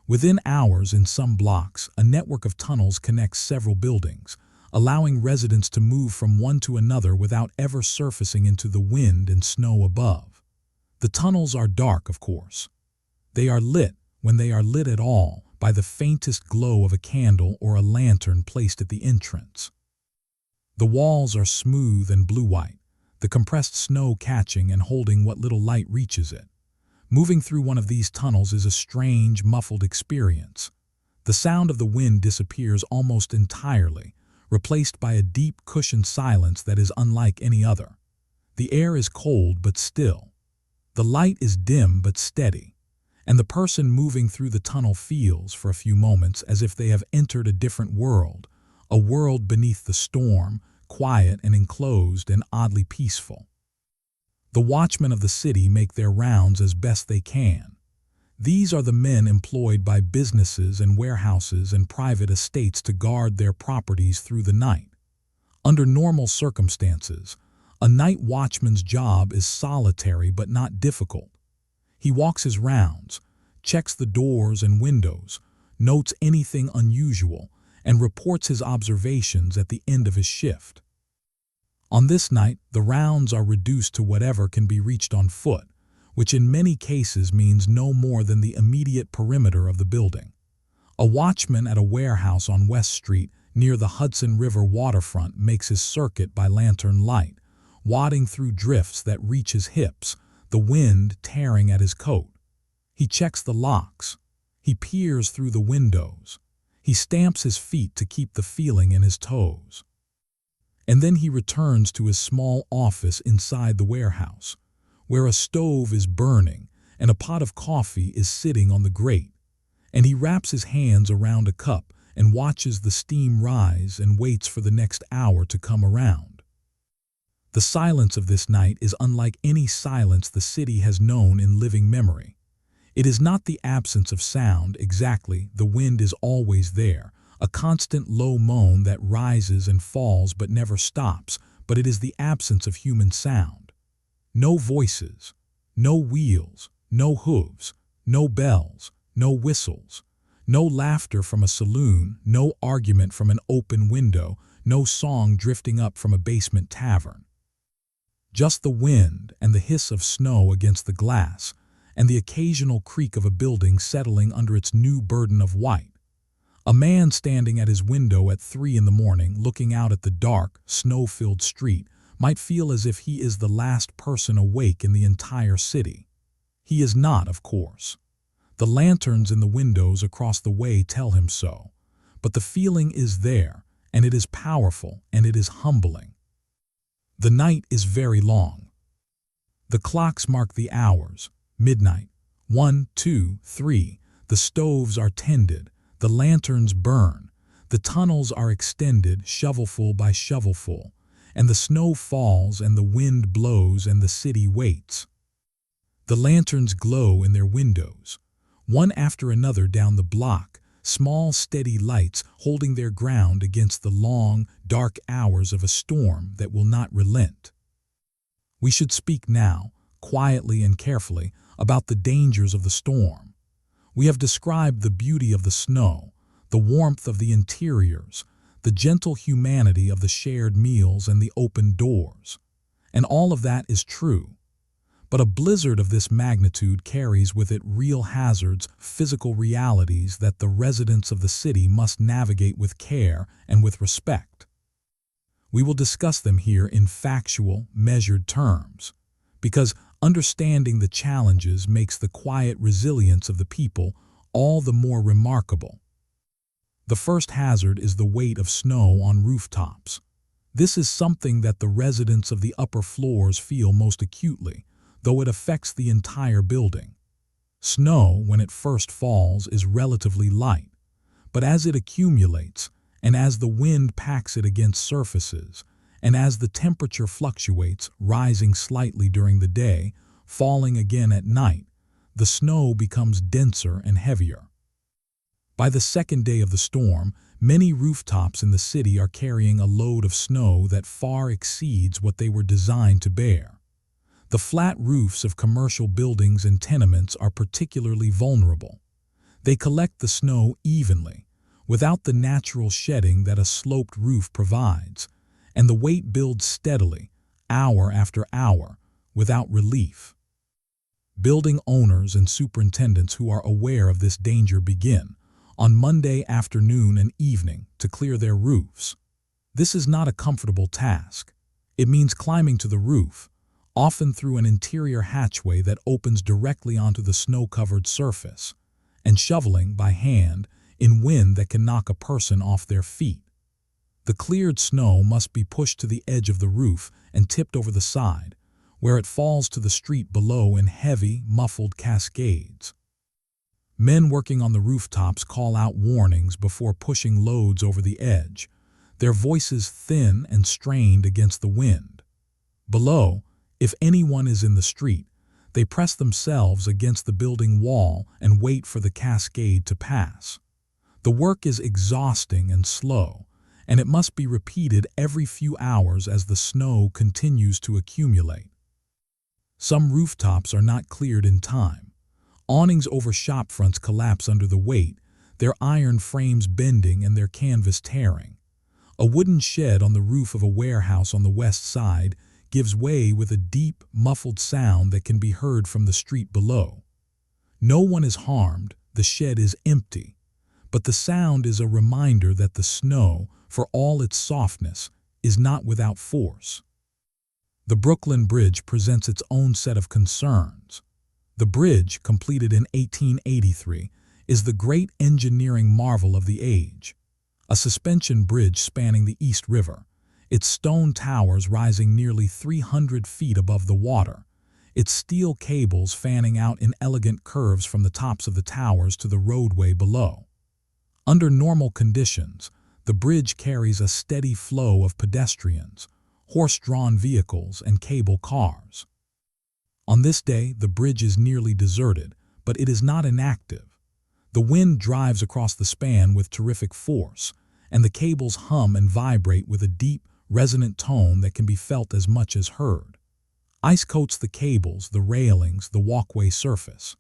Within hours, in some blocks, a network of tunnels connects several buildings, allowing residents to move from one to another without ever surfacing into the wind and snow above. The tunnels are dark, of course. They are lit, when they are lit at all, by the faintest glow of a candle or a lantern placed at the entrance. The walls are smooth and blue-white, the compressed snow catching and holding what little light reaches it. Moving through one of these tunnels is a strange, muffled experience. The sound of the wind disappears almost entirely, replaced by a deep, cushioned silence that is unlike any other. The air is cold but still. The light is dim but steady, and the person moving through the tunnel feels, for a few moments, as if they have entered a different world, a world beneath the storm, quiet and enclosed and oddly peaceful. The watchmen of the city make their rounds as best they can. These are the men employed by businesses and warehouses and private estates to guard their properties through the night. Under normal circumstances, a night watchman's job is solitary but not difficult. He walks his rounds, checks the doors and windows, notes anything unusual, and reports his observations at the end of his shift. On this night, the rounds are reduced to whatever can be reached on foot, which in many cases means no more than the immediate perimeter of the building. A watchman at a warehouse on West Street near the Hudson River waterfront makes his circuit by lantern light, wading through drifts that reach his hips, the wind tearing at his coat. He checks the locks. He peers through the windows. He stamps his feet to keep the feeling in his toes. And then he returns to his small office inside the warehouse, where a stove is burning and a pot of coffee is sitting on the grate, and he wraps his hands around a cup and watches the steam rise and waits for the next hour to come around. The silence of this night is unlike any silence the city has known in living memory. It is not the absence of sound exactly, the wind is always there, a constant low moan that rises and falls but never stops, but it is the absence of human sound. No voices, no wheels, no hooves, no bells, no whistles, no laughter from a saloon, no argument from an open window, no song drifting up from a basement tavern. Just the wind and the hiss of snow against the glass, and the occasional creak of a building settling under its new burden of white. A man standing at his window at 3 in the morning, looking out at the dark, snow-filled street, might feel as if he is the last person awake in the entire city. He is not, of course. The lanterns in the windows across the way tell him so, but the feeling is there, and it is powerful, and it is humbling. The night is very long. The clocks mark the hours, midnight, 1, 2, 3, the stoves are tended, the lanterns burn, the tunnels are extended shovelful by shovelful, and the snow falls and the wind blows and the city waits. The lanterns glow in their windows, one after another down the block, small steady lights holding their ground against the long, dark hours of a storm that will not relent. We should speak now, quietly and carefully, about the dangers of the storm. We have described the beauty of the snow, the warmth of the interiors, the gentle humanity of the shared meals and the open doors. And all of that is true. But a blizzard of this magnitude carries with it real hazards, physical realities that the residents of the city must navigate with care and with respect. We will discuss them here in factual, measured terms, because understanding the challenges makes the quiet resilience of the people all the more remarkable. The first hazard is the weight of snow on rooftops. This is something that the residents of the upper floors feel most acutely, though it affects the entire building. Snow, when it first falls, is relatively light, but as it accumulates, and as the wind packs it against surfaces, and as the temperature fluctuates, rising slightly during the day, falling again at night, the snow becomes denser and heavier. By the second day of the storm, many rooftops in the city are carrying a load of snow that far exceeds what they were designed to bear. The flat roofs of commercial buildings and tenements are particularly vulnerable. They collect the snow evenly, without the natural shedding that a sloped roof provides, and the weight builds steadily, hour after hour, without relief. Building owners and superintendents who are aware of this danger begin, on Monday afternoon and evening, to clear their roofs. This is not a comfortable task. It means climbing to the roof, often through an interior hatchway that opens directly onto the snow-covered surface, and shoveling by hand in wind that can knock a person off their feet. The cleared snow must be pushed to the edge of the roof and tipped over the side, where it falls to the street below in heavy, muffled cascades. Men working on the rooftops call out warnings before pushing loads over the edge, their voices thin and strained against the wind. Below, if anyone is in the street, they press themselves against the building wall and wait for the cascade to pass. The work is exhausting and slow, and it must be repeated every few hours as the snow continues to accumulate. Some rooftops are not cleared in time. Awnings over shop fronts collapse under the weight, their iron frames bending and their canvas tearing. A wooden shed on the roof of a warehouse on the west side gives way with a deep, muffled sound that can be heard from the street below. No one is harmed, the shed is empty, but the sound is a reminder that the snow, for all its softness, is not without force. The Brooklyn Bridge presents its own set of concerns. The bridge, completed in 1883, is the great engineering marvel of the age. A suspension bridge spanning the East River, its stone towers rising nearly 300 feet above the water, its steel cables fanning out in elegant curves from the tops of the towers to the roadway below. Under normal conditions, the bridge carries a steady flow of pedestrians, horse-drawn vehicles, and cable cars. On this day, the bridge is nearly deserted, but it is not inactive. The wind drives across the span with terrific force, and the cables hum and vibrate with a deep, resonant tone that can be felt as much as heard. Ice coats the cables, the railings, the walkway surface.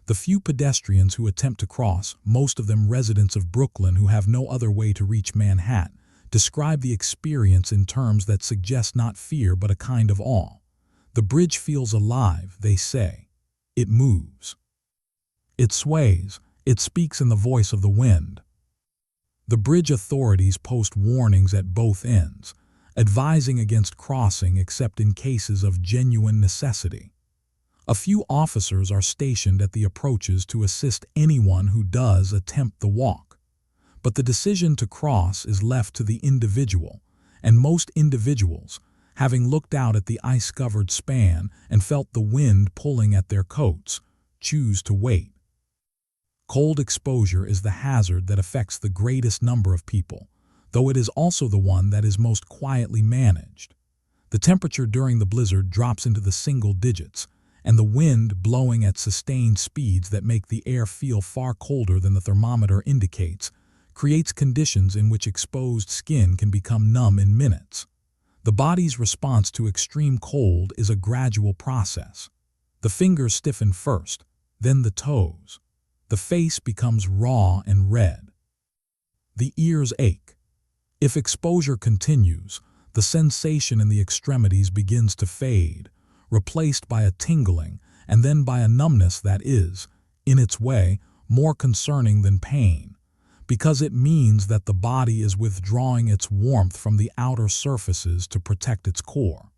The few pedestrians who attempt to cross, most of them residents of Brooklyn who have no other way to reach Manhattan, describe the experience in terms that suggest not fear but a kind of awe. The bridge feels alive, they say. It moves. It sways. It speaks in the voice of the wind. The bridge authorities post warnings at both ends, advising against crossing except in cases of genuine necessity. A few officers are stationed at the approaches to assist anyone who does attempt the walk. But the decision to cross is left to the individual, and most individuals, having looked out at the ice-covered span and felt the wind pulling at their coats, choose to wait. Cold exposure is the hazard that affects the greatest number of people, though it is also the one that is most quietly managed. The temperature during the blizzard drops into the single digits, and the wind, blowing at sustained speeds that make the air feel far colder than the thermometer indicates, creates conditions in which exposed skin can become numb in minutes. The body's response to extreme cold is a gradual process. The fingers stiffen first, then the toes. The face becomes raw and red. The ears ache. If exposure continues, the sensation in the extremities begins to fade, replaced by a tingling and then by a numbness that is, in its way, more concerning than pain, because it means that the body is withdrawing its warmth from the outer surfaces to protect its core.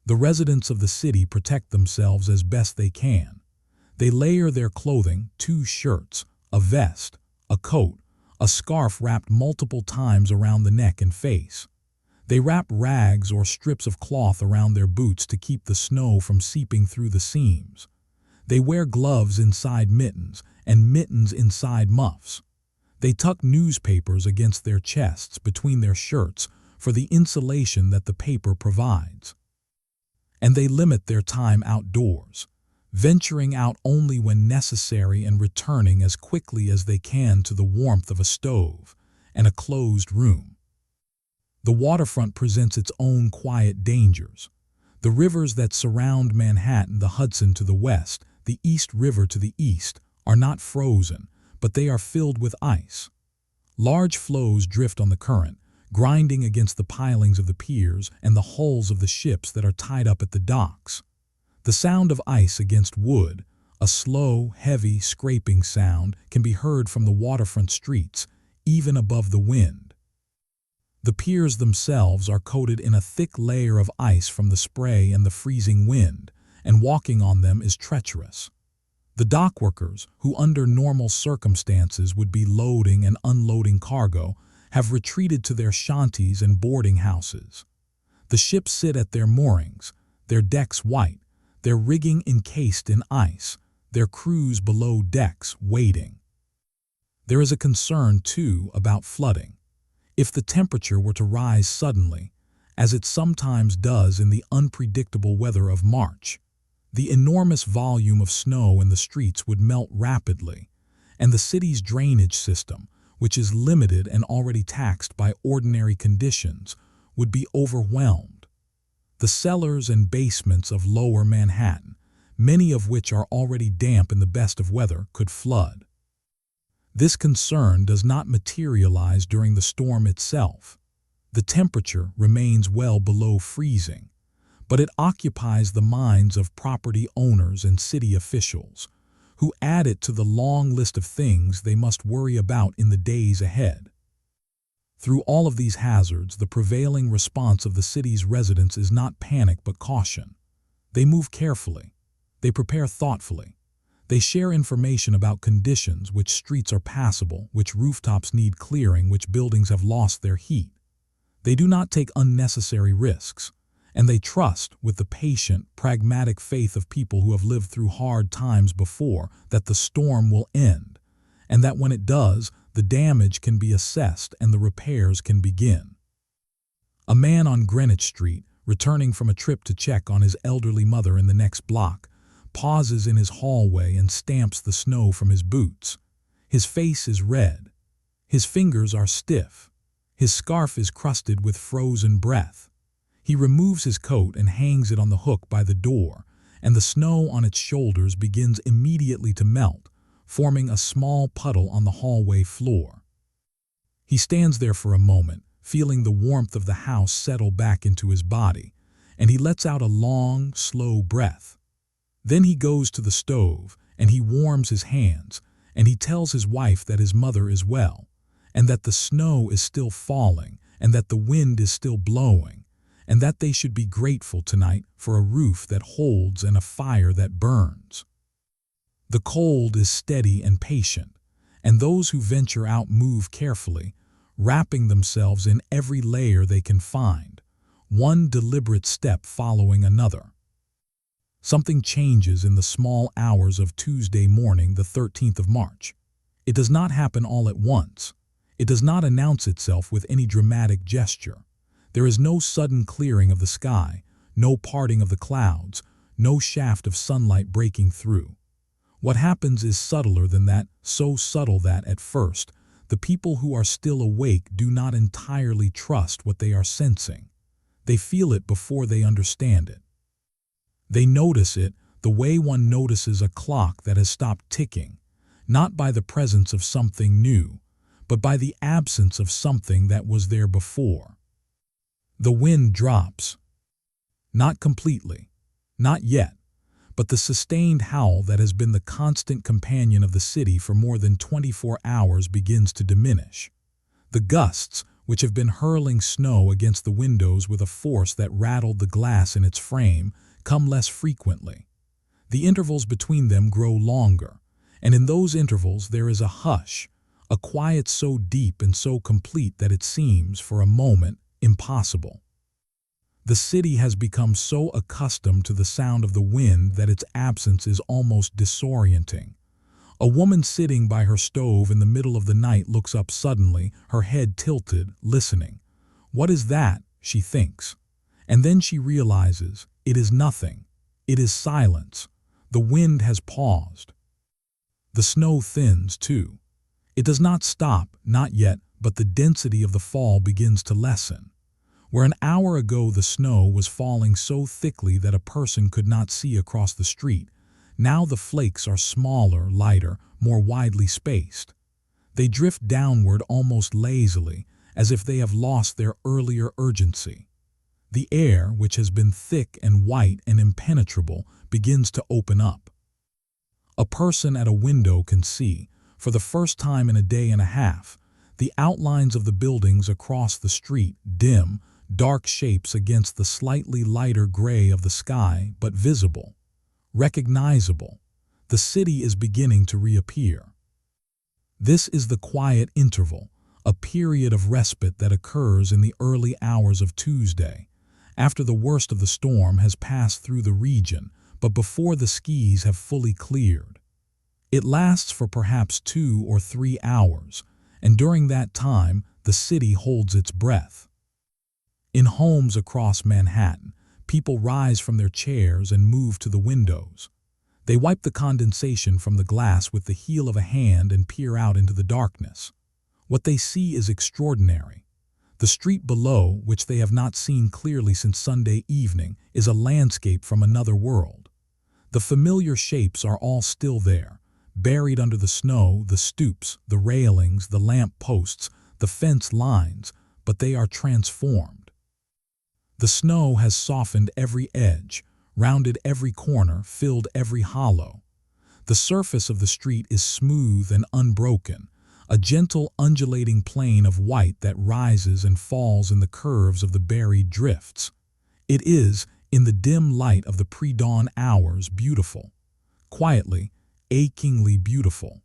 The residents of the city protect themselves as best they can. They layer their clothing, 2 shirts, a vest, a coat, a scarf wrapped multiple times around the neck and face. They wrap rags or strips of cloth around their boots to keep the snow from seeping through the seams. They wear gloves inside mittens and mittens inside muffs. They tuck newspapers against their chests between their shirts for the insulation that the paper provides. And they limit their time outdoors, venturing out only when necessary and returning as quickly as they can to the warmth of a stove and a closed room. The waterfront presents its own quiet dangers. The rivers that surround Manhattan, the Hudson to the west, the East River to the east, are not frozen, but they are filled with ice. Large floes drift on the current, grinding against the pilings of the piers and the hulls of the ships that are tied up at the docks. The sound of ice against wood, a slow, heavy, scraping sound, can be heard from the waterfront streets, even above the wind. The piers themselves are coated in a thick layer of ice from the spray and the freezing wind, and walking on them is treacherous. The dockworkers, who under normal circumstances would be loading and unloading cargo, have retreated to their shanties and boarding houses. The ships sit at their moorings, their decks white, their rigging encased in ice, their crews below decks waiting. There is a concern, too, about flooding. If the temperature were to rise suddenly, as it sometimes does in the unpredictable weather of March, the enormous volume of snow in the streets would melt rapidly, and the city's drainage system, which is limited and already taxed by ordinary conditions, would be overwhelmed. The cellars and basements of lower Manhattan, many of which are already damp in the best of weather, could flood. This concern does not materialize during the storm itself. The temperature remains well below freezing, but it occupies the minds of property owners and city officials, who add it to the long list of things they must worry about in the days ahead. Through all of these hazards, the prevailing response of the city's residents is not panic but caution. They move carefully. They prepare thoughtfully. They share information about conditions, which streets are passable, which rooftops need clearing, which buildings have lost their heat. They do not take unnecessary risks, and they trust, with the patient, pragmatic faith of people who have lived through hard times before, that the storm will end, and that when it does, the damage can be assessed and the repairs can begin. A man on Greenwich Street, returning from a trip to check on his elderly mother in the next block, pauses in his hallway and stamps the snow from his boots. His face is red. His fingers are stiff. His scarf is crusted with frozen breath. He removes his coat and hangs it on the hook by the door, and the snow on its shoulders begins immediately to melt, forming a small puddle on the hallway floor. He stands there for a moment, feeling the warmth of the house settle back into his body, and he lets out a long, slow breath. Then he goes to the stove, and he warms his hands, and he tells his wife that his mother is well, and that the snow is still falling, and that the wind is still blowing, and that they should be grateful tonight for a roof that holds and a fire that burns. The cold is steady and patient, and those who venture out move carefully, wrapping themselves in every layer they can find, one deliberate step following another. Something changes in the small hours of Tuesday morning, the 13th of March. It does not happen all at once. It does not announce itself with any dramatic gesture. There is no sudden clearing of the sky, no parting of the clouds, no shaft of sunlight breaking through. What happens is subtler than that, so subtle that, at first, the people who are still awake do not entirely trust what they are sensing. They feel it before they understand it. They notice it the way one notices a clock that has stopped ticking, not by the presence of something new, but by the absence of something that was there before. The wind drops. Not completely, not yet, but the sustained howl that has been the constant companion of the city for more than 24 hours begins to diminish. The gusts, which have been hurling snow against the windows with a force that rattled the glass in its frame, come less frequently. The intervals between them grow longer, and in those intervals there is a hush, a quiet so deep and so complete that it seems, for a moment, impossible. The city has become so accustomed to the sound of the wind that its absence is almost disorienting. A woman sitting by her stove in the middle of the night looks up suddenly, her head tilted, listening. What is that? She thinks. And then she realizes it is nothing. It is silence. The wind has paused. The snow thins, too. It does not stop, not yet, but the density of the fall begins to lessen. Where an hour ago the snow was falling so thickly that a person could not see across the street, now the flakes are smaller, lighter, more widely spaced. They drift downward almost lazily, as if they have lost their earlier urgency. The air, which has been thick and white and impenetrable, begins to open up. A person at a window can see, for the first time in a day and a half, the outlines of the buildings across the street, dim, dark shapes against the slightly lighter gray of the sky, but visible, recognizable. The city is beginning to reappear. This is the quiet interval, a period of respite that occurs in the early hours of Tuesday, after the worst of the storm has passed through the region, but before the skis have fully cleared. It lasts for perhaps 2 or 3 hours, and during that time, the city holds its breath. In homes across Manhattan, people rise from their chairs and move to the windows. They wipe the condensation from the glass with the heel of a hand and peer out into the darkness. What they see is extraordinary. The street below, which they have not seen clearly since Sunday evening, is a landscape from another world. The familiar shapes are all still there, buried under the snow, the stoops, the railings, the lamp posts, the fence lines, but they are transformed. The snow has softened every edge, rounded every corner, filled every hollow. The surface of the street is smooth and unbroken, a gentle undulating plain of white that rises and falls in the curves of the buried drifts. It is, in the dim light of the pre-dawn hours, beautiful. Quietly, achingly beautiful.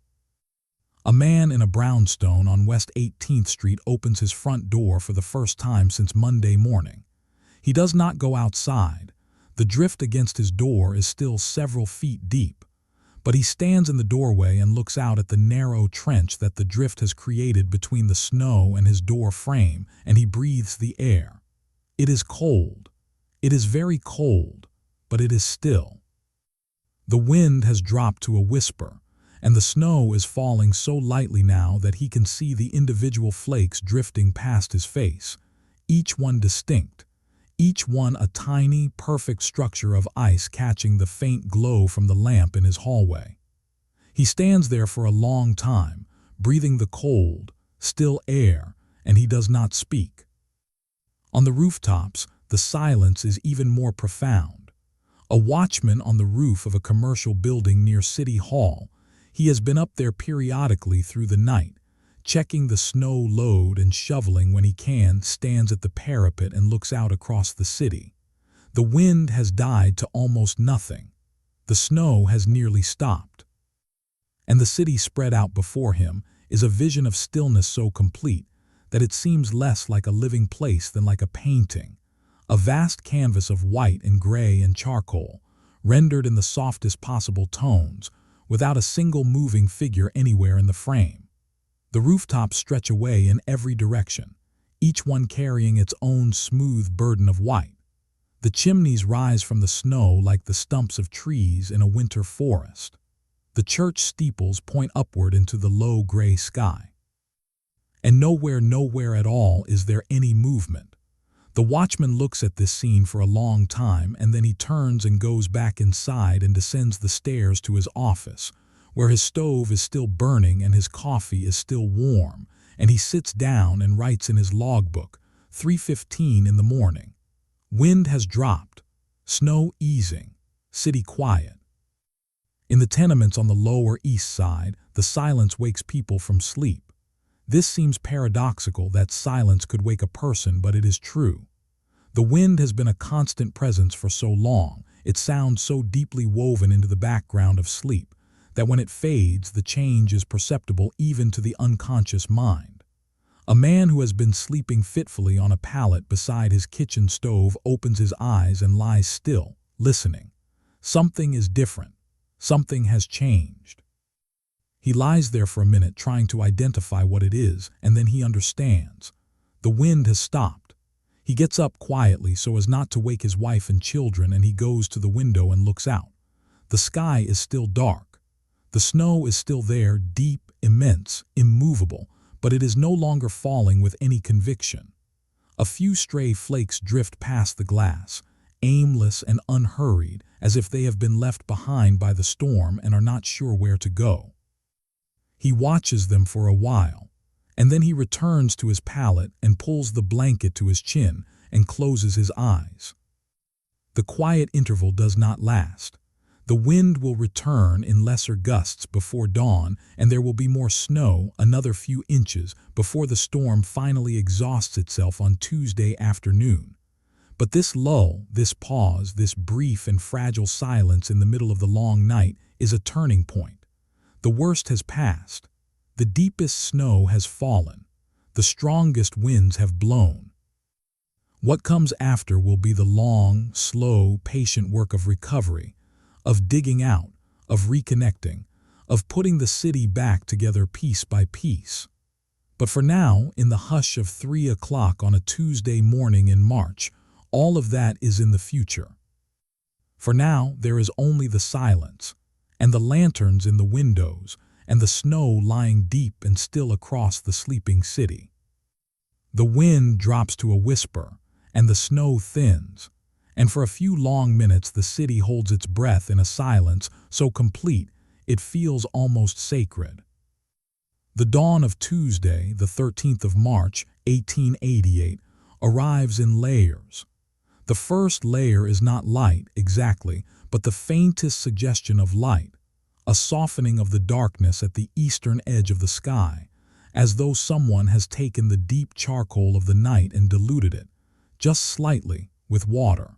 A man in a brownstone on West 18th Street opens his front door for the first time since Monday morning. He does not go outside. The drift against his door is still several feet deep, but he stands in the doorway and looks out at the narrow trench that the drift has created between the snow and his door frame, and he breathes the air. It is cold. It is very cold, but it is still. The wind has dropped to a whisper, and the snow is falling so lightly now that he can see the individual flakes drifting past his face, each one distinct, each one a tiny, perfect structure of ice catching the faint glow from the lamp in his hallway. He stands there for a long time, breathing the cold, still air, and he does not speak. On the rooftops, the silence is even more profound. A watchman on the roof of a commercial building near City Hall, he has been up there periodically through the night, checking the snow load and shoveling when he can, stands at the parapet and looks out across the city. The wind has died to almost nothing. The snow has nearly stopped. And the city spread out before him is a vision of stillness so complete that it seems less like a living place than like a painting, a vast canvas of white and gray and charcoal, rendered in the softest possible tones, without a single moving figure anywhere in the frame. The rooftops stretch away in every direction, each one carrying its own smooth burden of white. The chimneys rise from the snow like the stumps of trees in a winter forest. The church steeples point upward into the low gray sky. And nowhere at all is there any movement. The watchman looks at this scene for a long time, and then he turns and goes back inside and descends the stairs to his office, where his stove is still burning and his coffee is still warm, and he sits down and writes in his logbook, 3:15 in the morning. Wind has dropped, snow easing, city quiet. In the tenements on the Lower East Side, the silence wakes people from sleep. This seems paradoxical that silence could wake a person, but it is true. The wind has been a constant presence for so long, it sounds so deeply woven into the background of sleep, that when it fades, the change is perceptible even to the unconscious mind. A man who has been sleeping fitfully on a pallet beside his kitchen stove opens his eyes and lies still, listening. Something is different. Something has changed. He lies there for a minute trying to identify what it is, and then he understands. The wind has stopped. He gets up quietly so as not to wake his wife and children, and he goes to the window and looks out. The sky is still dark. The snow is still there, deep, immense, immovable, but it is no longer falling with any conviction. A few stray flakes drift past the glass, aimless and unhurried, as if they have been left behind by the storm and are not sure where to go. He watches them for a while, and then he returns to his pallet and pulls the blanket to his chin and closes his eyes. The quiet interval does not last. The wind will return in lesser gusts before dawn, and there will be more snow, another few inches, before the storm finally exhausts itself on Tuesday afternoon. But this lull, this pause, this brief and fragile silence in the middle of the long night is a turning point. The worst has passed. The deepest snow has fallen. The strongest winds have blown. What comes after will be the long, slow, patient work of recovery, of digging out, of reconnecting, of putting the city back together piece by piece. But for now, in the hush of 3 o'clock on a Tuesday morning in March, all of that is in the future. For now, there is only the silence, and the lanterns in the windows, and the snow lying deep and still across the sleeping city. The wind drops to a whisper, and the snow thins, and for a few long minutes the city holds its breath in a silence so complete it feels almost sacred. The dawn of Tuesday, the 13th of March, 1888, arrives in layers. The first layer is not light, exactly, but the faintest suggestion of light, a softening of the darkness at the eastern edge of the sky, as though someone has taken the deep charcoal of the night and diluted it, just slightly, with water.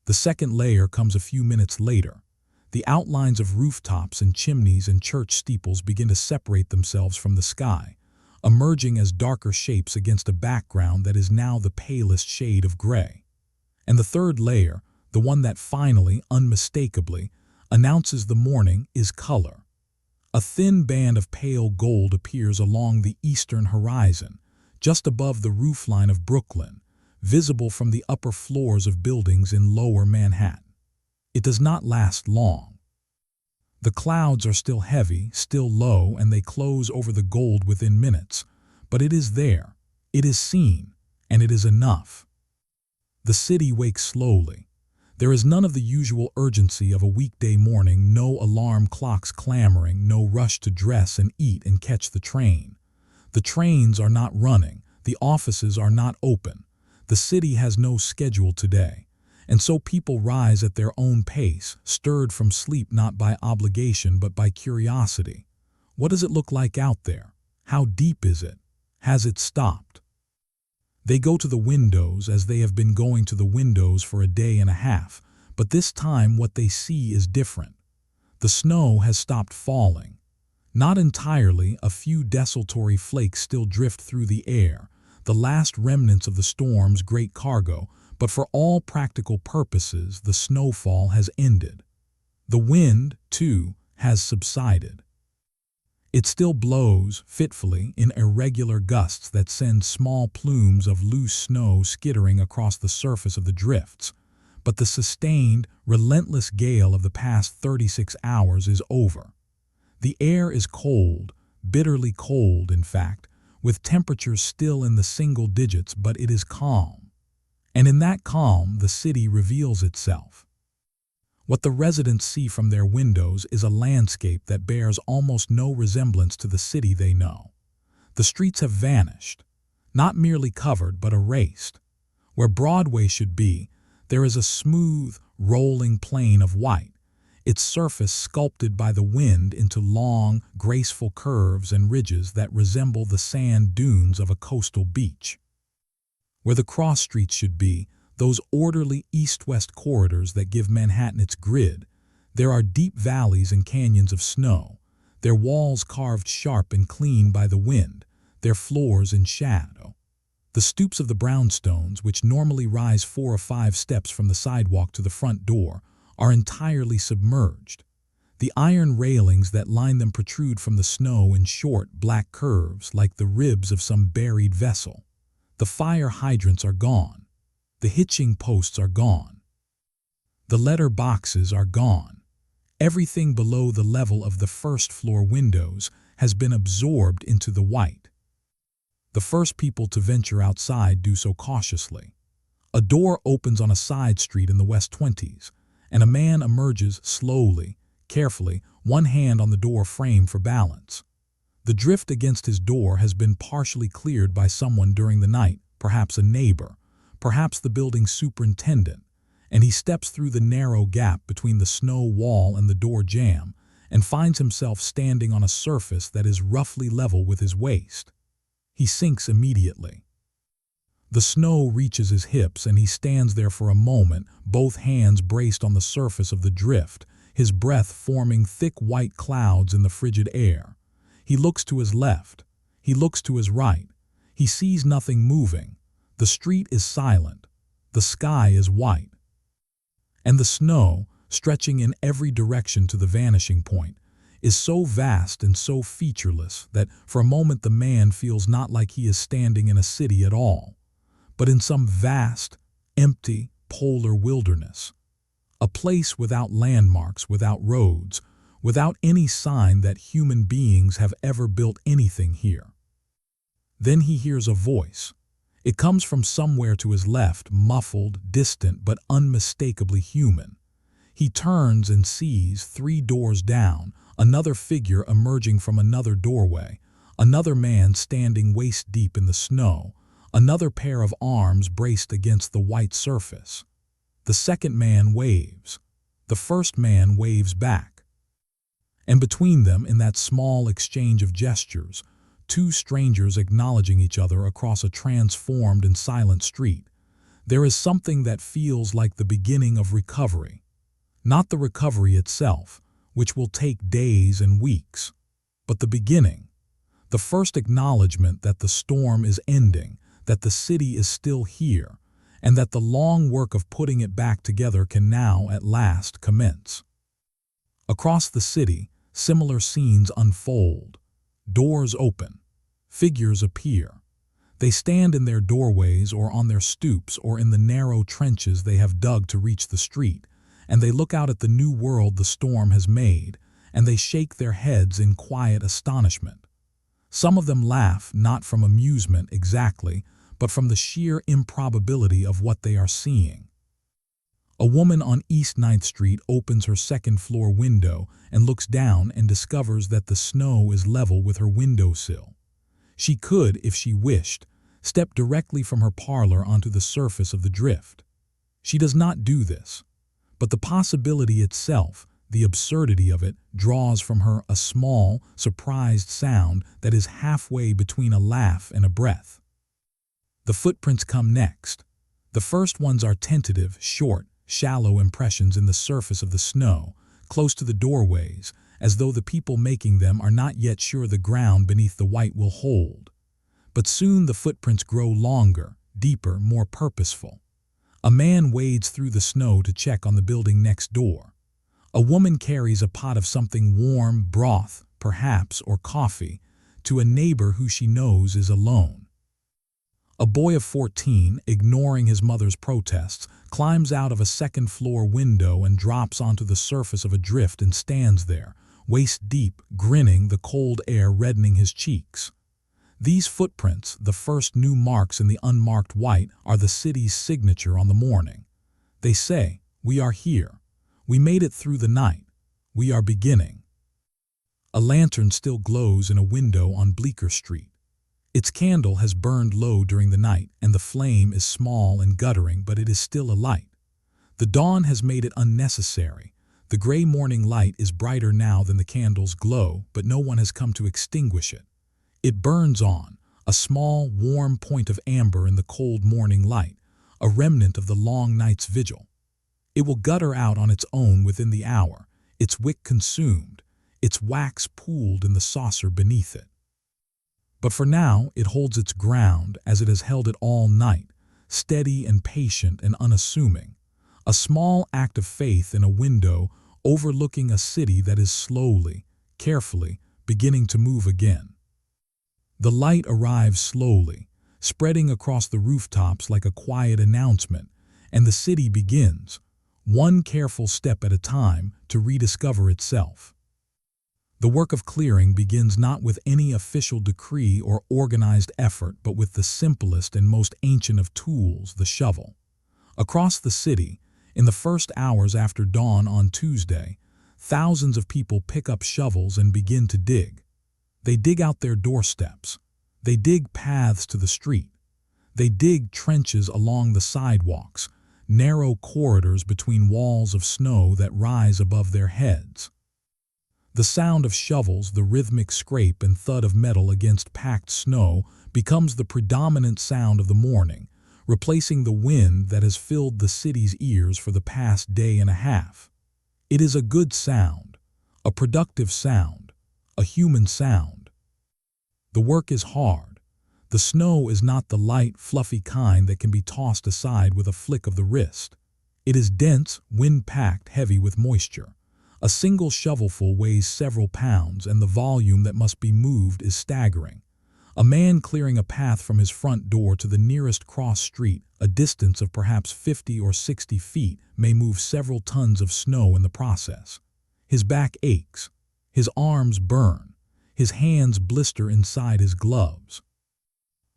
The second layer comes a few minutes later. The outlines of rooftops and chimneys and church steeples begin to separate themselves from the sky, emerging as darker shapes against a background that is now the palest shade of gray. And the third layer, the one that finally, unmistakably, announces the morning, is color. A thin band of pale gold appears along the eastern horizon, just above the roofline of Brooklyn, visible from the upper floors of buildings in lower Manhattan. It does not last long. The clouds are still heavy, still low, and they close over the gold within minutes, but it is there, it is seen, and it is enough. The city wakes slowly. There is none of the usual urgency of a weekday morning, no alarm clocks clamoring, no rush to dress and eat and catch the train. The trains are not running, the offices are not open. The city has no schedule today, and so people rise at their own pace, stirred from sleep not by obligation but by curiosity. What does it look like out there? How deep is it? Has it stopped? They go to the windows as they have been going to the windows for a day and a half, but this time what they see is different. The snow has stopped falling. Not entirely, a few desultory flakes still drift through the air, the last remnants of the storm's great cargo, but for all practical purposes the snowfall has ended. The wind, too, has subsided. It still blows, fitfully, in irregular gusts that send small plumes of loose snow skittering across the surface of the drifts, but the sustained, relentless gale of the past 36 hours is over. The air is cold, bitterly cold, in fact, with temperatures still in the single digits, but it is calm. And in that calm, the city reveals itself. What the residents see from their windows is a landscape that bears almost no resemblance to the city they know. The streets have vanished, not merely covered but erased. Where Broadway should be, there is a smooth, rolling plain of white, its surface sculpted by the wind into long, graceful curves and ridges that resemble the sand dunes of a coastal beach. Where the cross streets should be, those orderly east-west corridors that give Manhattan its grid, there are deep valleys and canyons of snow, their walls carved sharp and clean by the wind, their floors in shadow. The stoops of the brownstones, which normally rise 4 or 5 steps from the sidewalk to the front door, are entirely submerged. The iron railings that line them protrude from the snow in short, black curves like the ribs of some buried vessel. The fire hydrants are gone. The hitching posts are gone. The letter boxes are gone. Everything below the level of the first-floor windows has been absorbed into the white. The first people to venture outside do so cautiously. A door opens on a side street in the West 20s, and a man emerges slowly, carefully, one hand on the door frame for balance. The drift against his door has been partially cleared by someone during the night, perhaps a neighbor, perhaps the building superintendent, and he steps through the narrow gap between the snow wall and the door jamb and finds himself standing on a surface that is roughly level with his waist. He sinks immediately. The snow reaches his hips and he stands there for a moment, both hands braced on the surface of the drift, his breath forming thick white clouds in the frigid air. He looks to his left. He looks to his right. He sees nothing moving. The street is silent. The sky is white. And the snow, stretching in every direction to the vanishing point, is so vast and so featureless that for a moment the man feels not like he is standing in a city at all, but in some vast, empty, polar wilderness. A place without landmarks, without roads, without any sign that human beings have ever built anything here. Then he hears a voice. It comes from somewhere to his left, muffled, distant, but unmistakably human. He turns and sees 3 doors down, another figure emerging from another doorway, another man standing waist-deep in the snow, another pair of arms braced against the white surface. The second man waves. The first man waves back. And between them, in that small exchange of gestures, 2 strangers acknowledging each other across a transformed and silent street, there is something that feels like the beginning of recovery. Not the recovery itself, which will take days and weeks, but the beginning, the first acknowledgement that the storm is ending, that the city is still here, and that the long work of putting it back together can now at last commence. Across the city, similar scenes unfold. Doors open. Figures appear. They stand in their doorways or on their stoops or in the narrow trenches they have dug to reach the street, and they look out at the new world the storm has made, and they shake their heads in quiet astonishment. Some of them laugh, not from amusement exactly, but from the sheer improbability of what they are seeing. A woman on East 9th Street opens her second-floor window and looks down and discovers that the snow is level with her windowsill. She could, if she wished, step directly from her parlor onto the surface of the drift. She does not do this, but the possibility itself, the absurdity of it, draws from her a small, surprised sound that is halfway between a laugh and a breath. The footprints come next. The first ones are tentative, short, shallow impressions in the surface of the snow, close to the doorways, as though the people making them are not yet sure the ground beneath the white will hold. But soon the footprints grow longer, deeper, more purposeful. A man wades through the snow to check on the building next door. A woman carries a pot of something warm, broth, perhaps, or coffee, to a neighbor who she knows is alone. A boy of 14, ignoring his mother's protests, climbs out of a second-floor window and drops onto the surface of a drift and stands there, waist-deep, grinning, the cold air reddening his cheeks. These footprints, the first new marks in the unmarked white, are the city's signature on the morning. They say, "We are here. We made it through the night. We are beginning." A lantern still glows in a window on Bleecker Street. Its candle has burned low during the night, and the flame is small and guttering, but it is still a light. The dawn has made it unnecessary. The gray morning light is brighter now than the candle's glow, but no one has come to extinguish it. It burns on, a small, warm point of amber in the cold morning light, a remnant of the long night's vigil. It will gutter out on its own within the hour, its wick consumed, its wax pooled in the saucer beneath it. But for now, it holds its ground as it has held it all night, steady and patient and unassuming, a small act of faith in a window overlooking a city that is slowly, carefully, beginning to move again. The light arrives slowly, spreading across the rooftops like a quiet announcement, and the city begins, one careful step at a time, to rediscover itself. The work of clearing begins not with any official decree or organized effort, but with the simplest and most ancient of tools, the shovel. Across the city, in the first hours after dawn on Tuesday, thousands of people pick up shovels and begin to dig. They dig out their doorsteps. They dig paths to the street. They dig trenches along the sidewalks, narrow corridors between walls of snow that rise above their heads. The sound of shovels, the rhythmic scrape and thud of metal against packed snow, becomes the predominant sound of the morning, replacing the wind that has filled the city's ears for the past day and a half. It is a good sound, a productive sound, a human sound. The work is hard. The snow is not the light, fluffy kind that can be tossed aside with a flick of the wrist. It is dense, wind-packed, heavy with moisture. A single shovelful weighs several pounds, and the volume that must be moved is staggering. A man clearing a path from his front door to the nearest cross street, a distance of perhaps 50 or 60 feet, may move several tons of snow in the process. His back aches. His arms burn. His hands blister inside his gloves.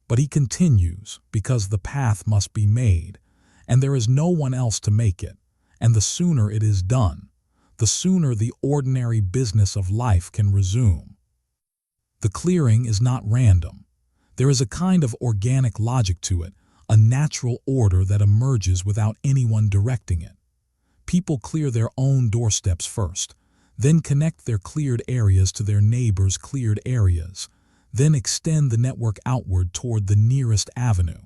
But he continues because the path must be made, and there is no one else to make it, and the sooner it is done, the sooner the ordinary business of life can resume. The clearing is not random. There is a kind of organic logic to it, a natural order that emerges without anyone directing it. People clear their own doorsteps first, then connect their cleared areas to their neighbors' cleared areas, then extend the network outward toward the nearest avenue.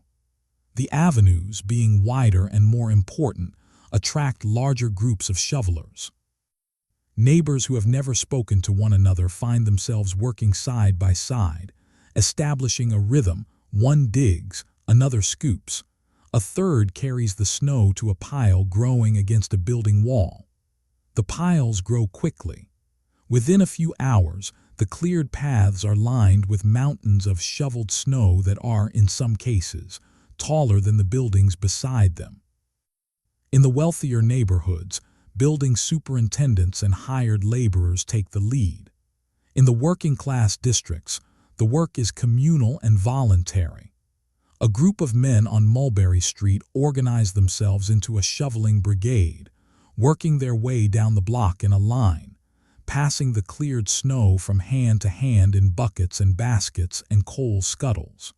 The avenues, being wider and more important, attract larger groups of shovelers. Neighbors who have never spoken to one another find themselves working side by side, establishing a rhythm. One digs, another scoops. A third carries the snow to a pile growing against a building wall. The piles grow quickly. Within a few hours, the cleared paths are lined with mountains of shoveled snow that are, in some cases, taller than the buildings beside them. In the wealthier neighborhoods, building superintendents and hired laborers take the lead. In the working-class districts, the work is communal and voluntary. A group of men on Mulberry Street organize themselves into a shoveling brigade, working their way down the block in a line, passing the cleared snow from hand to hand in buckets and baskets and coal scuttles.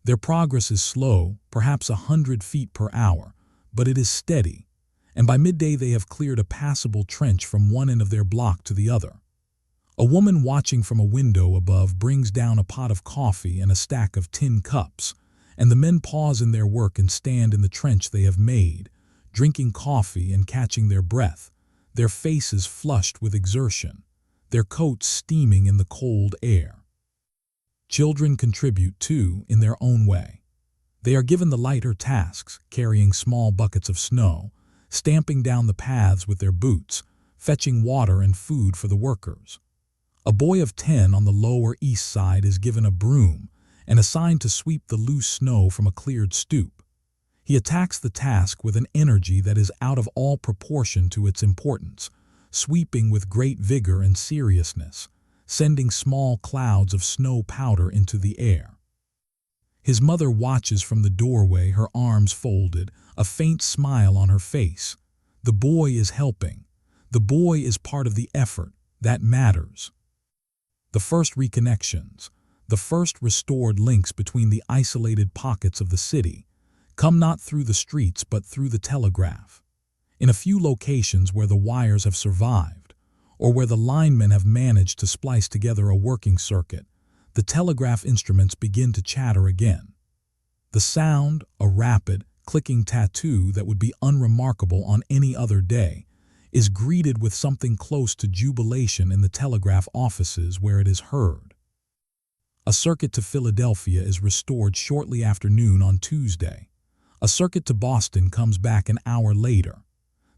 Their progress is slow, perhaps 100 feet per hour, but it is steady, and by midday they have cleared a passable trench from one end of their block to the other. A woman watching from a window above brings down a pot of coffee and a stack of tin cups, and the men pause in their work and stand in the trench they have made, drinking coffee and catching their breath, their faces flushed with exertion, their coats steaming in the cold air. Children contribute too, in their own way. They are given the lighter tasks, carrying small buckets of snow, stamping down the paths with their boots, fetching water and food for the workers. A boy of 10 on the Lower East Side is given a broom and assigned to sweep the loose snow from a cleared stoop. He attacks the task with an energy that is out of all proportion to its importance, sweeping with great vigor and seriousness, sending small clouds of snow powder into the air. His mother watches from the doorway, her arms folded, a faint smile on her face. The boy is helping. The boy is part of the effort. That matters. The first reconnections, the first restored links between the isolated pockets of the city, come not through the streets but through the telegraph. In a few locations where the wires have survived, or where the linemen have managed to splice together a working circuit, the telegraph instruments begin to chatter again. The sound, a rapid, clicking tattoo that would be unremarkable on any other day, is greeted with something close to jubilation in the telegraph offices where it is heard. A circuit to Philadelphia is restored shortly after noon on Tuesday. A circuit to Boston comes back an hour later.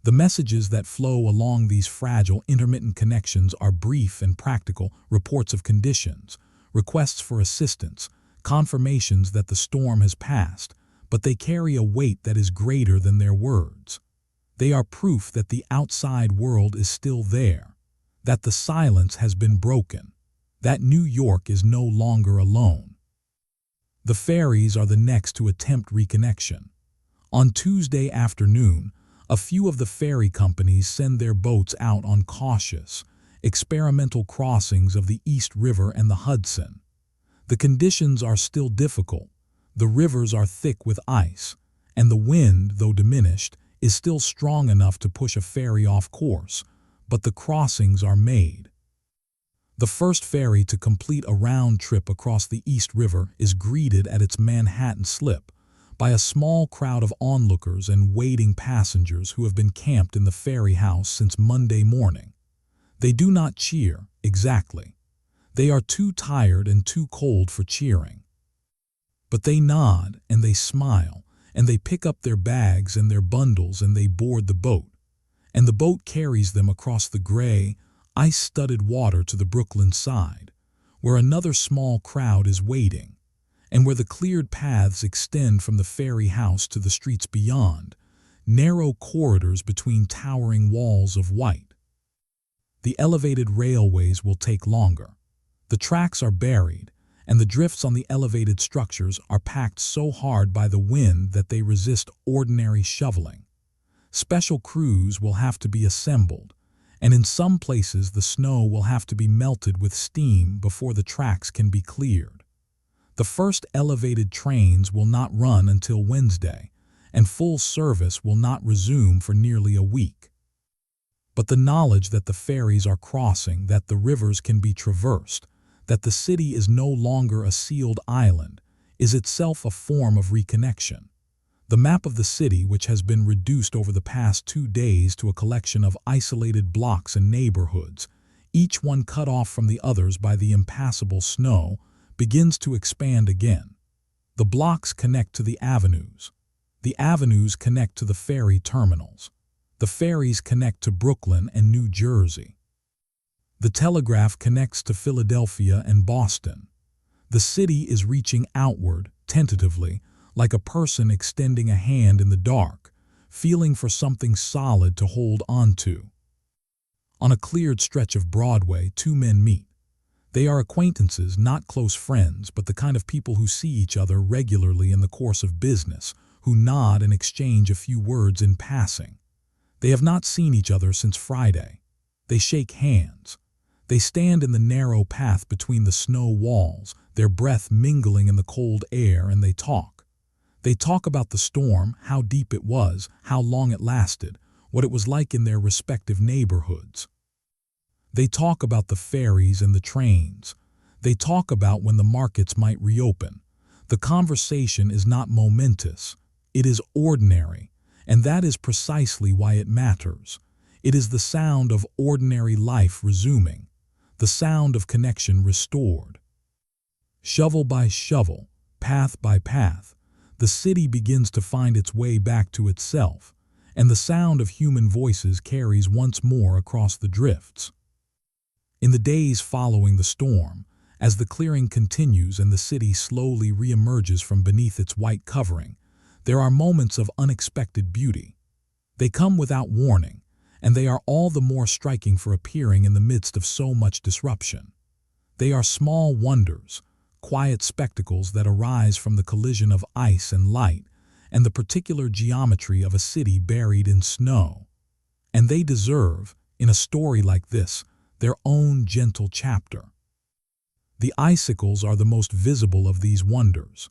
The messages that flow along these fragile, intermittent connections are brief and practical reports of conditions, requests for assistance, confirmations that the storm has passed, but they carry a weight that is greater than their words. They are proof that the outside world is still there. that the silence has been broken, that New York is no longer alone. The ferries are the next to attempt reconnection. On Tuesday afternoon, a few of the ferry companies send their boats out on cautious, experimental crossings of the East River and the Hudson. The conditions are still difficult. The rivers are thick with ice, and the wind, though diminished, is still strong enough to push a ferry off course, but the crossings are made. The first ferry to complete a round trip across the East River is greeted at its Manhattan slip by a small crowd of onlookers and waiting passengers who have been camped in the ferry house since Monday morning. They do not cheer, exactly. They are too tired and too cold for cheering. But they nod and they smile, and they pick up their bags and their bundles and they board the boat. And the boat carries them across the gray, ice-studded water to the Brooklyn side, where another small crowd is waiting, and where the cleared paths extend from the ferry house to the streets beyond, narrow corridors between towering walls of white. The elevated railways will take longer. The tracks are buried, and the drifts on the elevated structures are packed so hard by the wind that they resist ordinary shoveling. Special crews will have to be assembled, and in some places the snow will have to be melted with steam before the tracks can be cleared. The first elevated trains will not run until Wednesday, and full service will not resume for nearly a week. But the knowledge that the ferries are crossing, that the rivers can be traversed, that the city is no longer a sealed island, is itself a form of reconnection. The map of the city, which has been reduced over the past 2 days to a collection of isolated blocks and neighborhoods, each one cut off from the others by the impassable snow, begins to expand again. The blocks connect to the avenues. The avenues connect to the ferry terminals. The ferries connect to Brooklyn and New Jersey. The Telegraph connects to Philadelphia and Boston. The city is reaching outward, tentatively, like a person extending a hand in the dark, feeling for something solid to hold onto. On a cleared stretch of Broadway, 2 men meet. They are acquaintances, not close friends, but the kind of people who see each other regularly in the course of business, who nod and exchange a few words in passing. They have not seen each other since Friday. They shake hands. They stand in the narrow path between the snow walls, their breath mingling in the cold air, and they talk. They talk about the storm, how deep it was, how long it lasted, what it was like in their respective neighborhoods. They talk about the ferries and the trains. They talk about when the markets might reopen. The conversation is not momentous. It is ordinary, and that is precisely why it matters. It is the sound of ordinary life resuming, the sound of connection restored. Shovel by shovel, path by path, the city begins to find its way back to itself, and the sound of human voices carries once more across the drifts. In the days following the storm, as the clearing continues and the city slowly reemerges from beneath its white covering, there are moments of unexpected beauty. They come without warning, and they are all the more striking for appearing in the midst of so much disruption. They are small wonders, quiet spectacles that arise from the collision of ice and light and the particular geometry of a city buried in snow. And they deserve, in a story like this, their own gentle chapter. The icicles are the most visible of these wonders.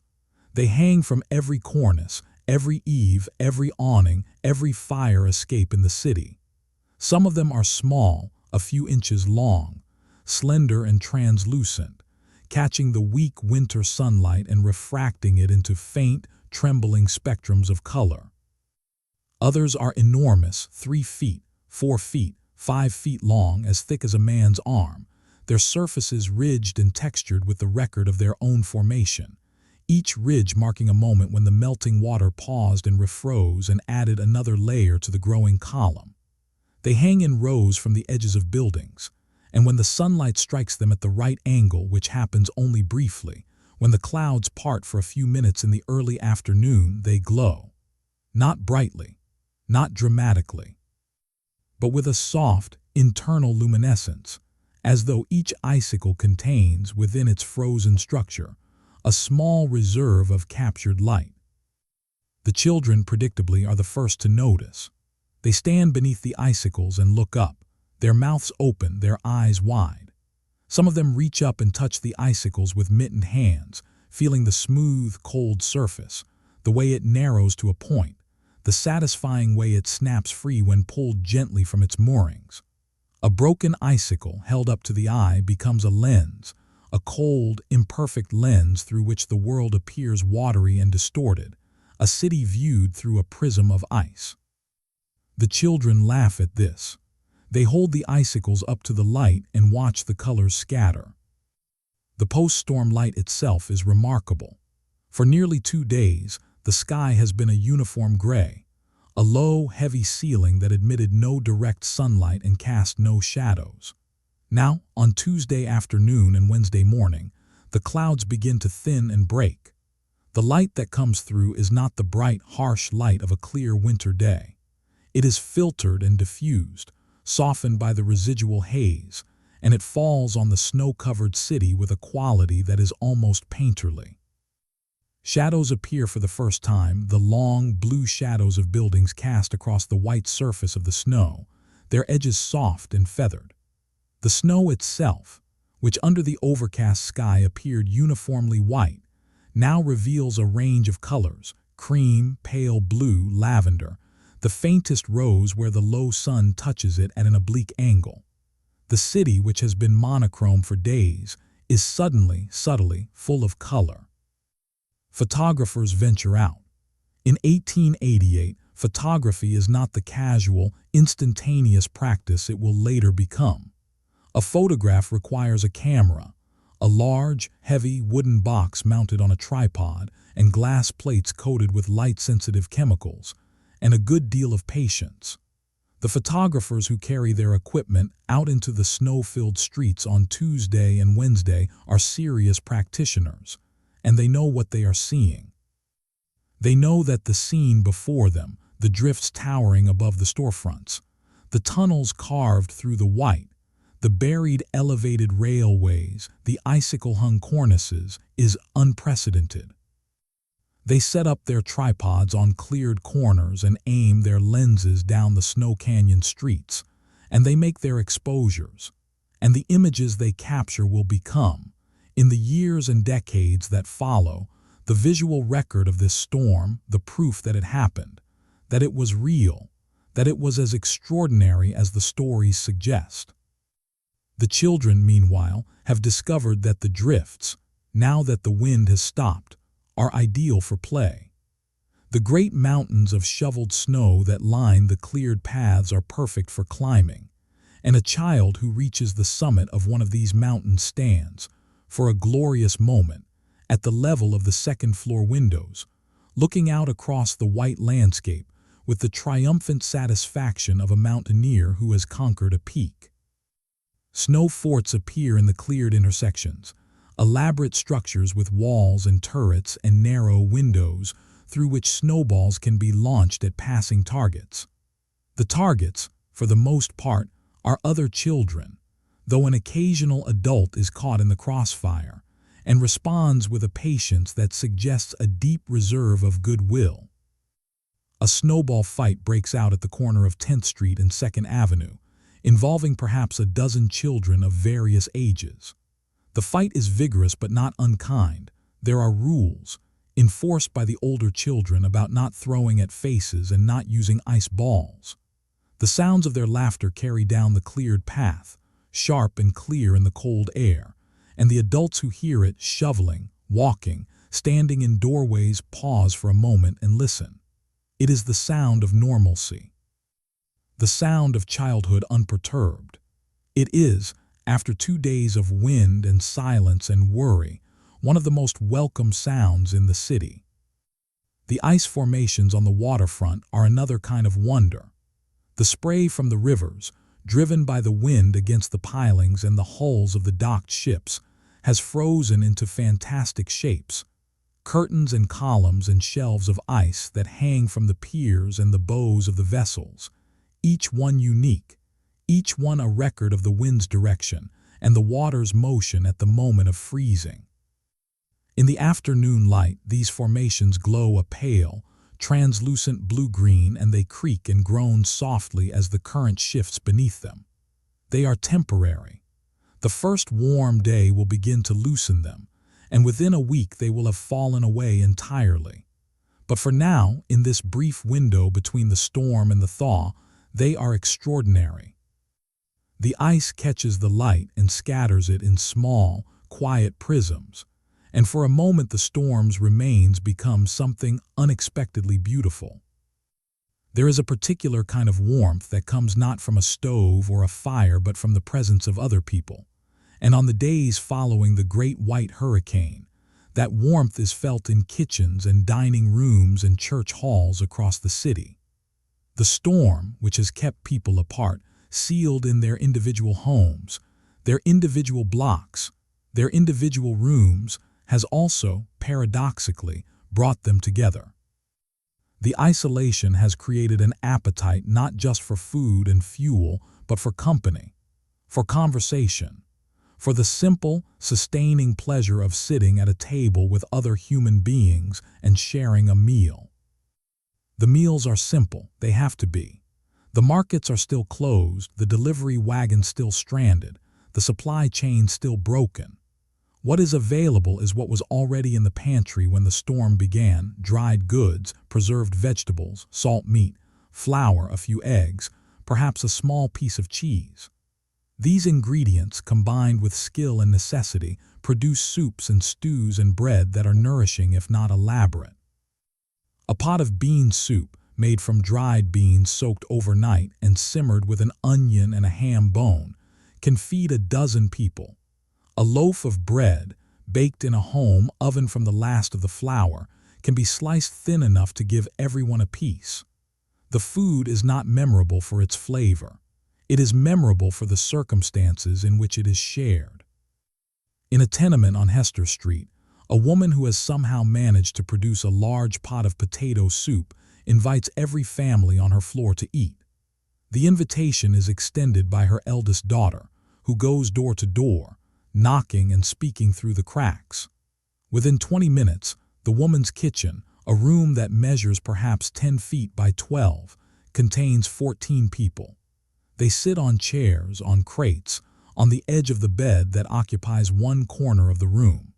They hang from every cornice, every eave, every awning, every fire escape in the city. Some of them are small, a few inches long, slender and translucent, catching the weak winter sunlight and refracting it into faint, trembling spectrums of color. Others are enormous, 3 feet, 4 feet, 5 feet long, as thick as a man's arm, their surfaces ridged and textured with the record of their own formation, each ridge marking a moment when the melting water paused and refroze and added another layer to the growing column. They hang in rows from the edges of buildings, and when the sunlight strikes them at the right angle, which happens only briefly, when the clouds part for a few minutes in the early afternoon, they glow. Not brightly, not dramatically, but with a soft, internal luminescence, as though each icicle contains, within its frozen structure, a small reserve of captured light. The children, predictably, are the first to notice. They stand beneath the icicles and look up, their mouths open, their eyes wide. Some of them reach up and touch the icicles with mittened hands, feeling the smooth, cold surface, the way it narrows to a point, the satisfying way it snaps free when pulled gently from its moorings. A broken icicle held up to the eye becomes a lens, a cold, imperfect lens through which the world appears watery and distorted, a city viewed through a prism of ice. The children laugh at this. They hold the icicles up to the light and watch the colors scatter. The post-storm light itself is remarkable. For nearly 2 days, the sky has been a uniform gray, a low, heavy ceiling that admitted no direct sunlight and cast no shadows. Now, on Tuesday afternoon and Wednesday morning, the clouds begin to thin and break. The light that comes through is not the bright, harsh light of a clear winter day. It is filtered and diffused, softened by the residual haze, and it falls on the snow-covered city with a quality that is almost painterly. Shadows appear for the first time, the long, blue shadows of buildings cast across the white surface of the snow, their edges soft and feathered. The snow itself, which under the overcast sky appeared uniformly white, now reveals a range of colors: cream, pale blue, lavender, the faintest rose where the low sun touches it at an oblique angle. The city, which has been monochrome for days, is suddenly, subtly, full of color. Photographers venture out. In 1888, photography is not the casual, instantaneous practice it will later become. A photograph requires a camera, a large, heavy wooden box mounted on a tripod, and glass plates coated with light-sensitive chemicals, and a good deal of patience. The photographers who carry their equipment out into the snow-filled streets on Tuesday and Wednesday are serious practitioners, and they know what they are seeing. They know that the scene before them, the drifts towering above the storefronts, the tunnels carved through the white, the buried elevated railways, the icicle-hung cornices, is unprecedented. They set up their tripods on cleared corners and aim their lenses down the snow canyon streets, and they make their exposures, and the images they capture will become, in the years and decades that follow, the visual record of this storm, the proof that it happened, that it was real, that it was as extraordinary as the stories suggest. The children, meanwhile, have discovered that the drifts, now that the wind has stopped, are ideal for play. The great mountains of shoveled snow that line the cleared paths are perfect for climbing, and a child who reaches the summit of one of these mountains stands, for a glorious moment, at the level of the second-floor windows, looking out across the white landscape with the triumphant satisfaction of a mountaineer who has conquered a peak. Snow forts appear in the cleared intersections, elaborate structures with walls and turrets and narrow windows through which snowballs can be launched at passing targets. The targets, for the most part, are other children, though an occasional adult is caught in the crossfire and responds with a patience that suggests a deep reserve of goodwill. A snowball fight breaks out at the corner of 10th Street and 2nd Avenue, involving perhaps a dozen children of various ages. The fight is vigorous but not unkind. There are rules, enforced by the older children, about not throwing at faces and not using ice balls. The sounds of their laughter carry down the cleared path, sharp and clear in the cold air, and the adults who hear it shoveling, walking, standing in doorways pause for a moment and listen. It is the sound of normalcy, the sound of childhood unperturbed. It is, after 2 days of wind and silence and worry, one of the most welcome sounds in the city. The ice formations on the waterfront are another kind of wonder. The spray from the rivers, driven by the wind against the pilings and the hulls of the docked ships, has frozen into fantastic shapes. Curtains and columns and shelves of ice that hang from the piers and the bows of the vessels, each one unique, each one a record of the wind's direction and the water's motion at the moment of freezing. In the afternoon light, these formations glow a pale, translucent blue-green, and they creak and groan softly as the current shifts beneath them. They are temporary. The first warm day will begin to loosen them, and within a week they will have fallen away entirely. But for now, in this brief window between the storm and the thaw, they are extraordinary. The ice catches the light and scatters it in small, quiet prisms, and for a moment the storm's remains become something unexpectedly beautiful. There is a particular kind of warmth that comes not from a stove or a fire but from the presence of other people, and on the days following the great white hurricane, that warmth is felt in kitchens and dining rooms and church halls across the city. The storm, which has kept people apart, sealed in their individual homes, their individual blocks, their individual rooms, has also, paradoxically, brought them together. The isolation has created an appetite not just for food and fuel, but for company, for conversation, for the simple, sustaining pleasure of sitting at a table with other human beings and sharing a meal. The meals are simple, they have to be. The markets are still closed, the delivery wagons still stranded, the supply chain still broken. What is available is what was already in the pantry when the storm began: dried goods, preserved vegetables, salt meat, flour, a few eggs, perhaps a small piece of cheese. These ingredients, combined with skill and necessity, produce soups and stews and bread that are nourishing if not elaborate. A pot of bean soup, made from dried beans soaked overnight and simmered with an onion and a ham bone, can feed a dozen people. A loaf of bread, baked in a home oven from the last of the flour, can be sliced thin enough to give everyone a piece. The food is not memorable for its flavor. It is memorable for the circumstances in which it is shared. In a tenement on Hester Street, a woman who has somehow managed to produce a large pot of potato soup invites every family on her floor to eat. The invitation is extended by her eldest daughter, who goes door to door, knocking and speaking through the cracks. Within 20 minutes, the woman's kitchen, a room that measures perhaps 10 feet by 12, contains 14 people. They sit on chairs, on crates, on the edge of the bed that occupies one corner of the room.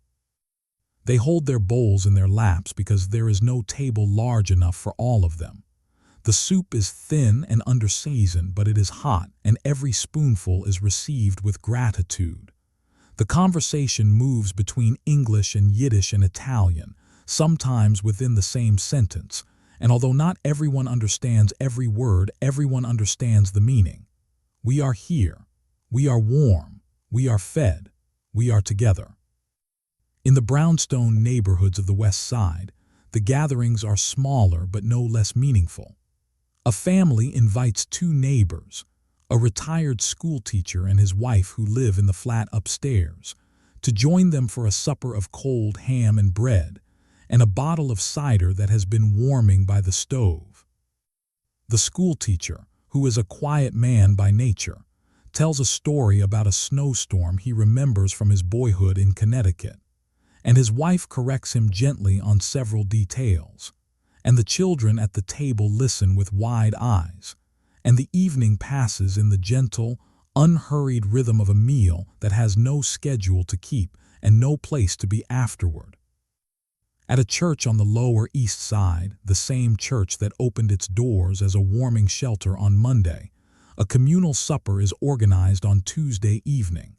They hold their bowls in their laps because there is no table large enough for all of them. The soup is thin and under-seasoned, but it is hot, and every spoonful is received with gratitude. The conversation moves between English and Yiddish and Italian, sometimes within the same sentence, and although not everyone understands every word, everyone understands the meaning. We are here. We are warm. We are fed. We are together. In the brownstone neighborhoods of the West Side, the gatherings are smaller but no less meaningful. A family invites two neighbors, a retired schoolteacher and his wife who live in the flat upstairs, to join them for a supper of cold ham and bread and a bottle of cider that has been warming by the stove. The schoolteacher, who is a quiet man by nature, tells a story about a snowstorm he remembers from his boyhood in Connecticut, and his wife corrects him gently on several details, and the children at the table listen with wide eyes, and the evening passes in the gentle, unhurried rhythm of a meal that has no schedule to keep and no place to be afterward. At a church on the Lower East Side, the same church that opened its doors as a warming shelter on Monday, a communal supper is organized on Tuesday evening.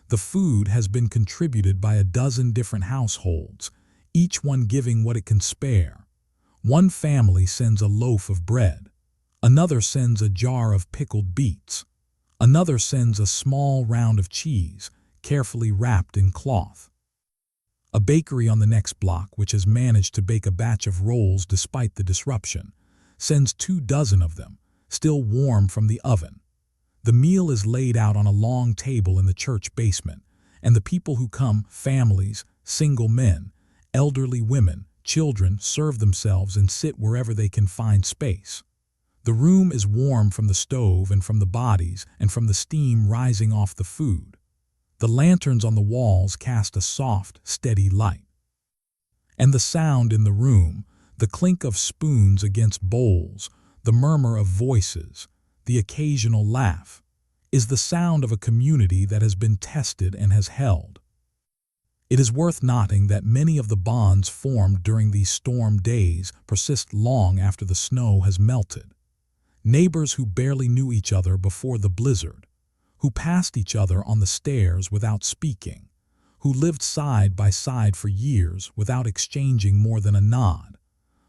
The food has been contributed by a dozen different households, each one giving what it can spare. One family sends a loaf of bread. Another sends a jar of pickled beets. Another sends a small round of cheese, carefully wrapped in cloth. A bakery on the next block, which has managed to bake a batch of rolls despite the disruption, sends 24 of them, still warm from the oven. The meal is laid out on a long table in the church basement, and the people who come, families, single men, elderly women, children, serve themselves and sit wherever they can find space. The room is warm from the stove and from the bodies and from the steam rising off the food. The lanterns on the walls cast a soft, steady light. And the sound in the room, the clink of spoons against bowls, the murmur of voices, the occasional laugh, is the sound of a community that has been tested and has held. It is worth noting that many of the bonds formed during these storm days persist long after the snow has melted. Neighbors who barely knew each other before the blizzard, who passed each other on the stairs without speaking, who lived side by side for years without exchanging more than a nod,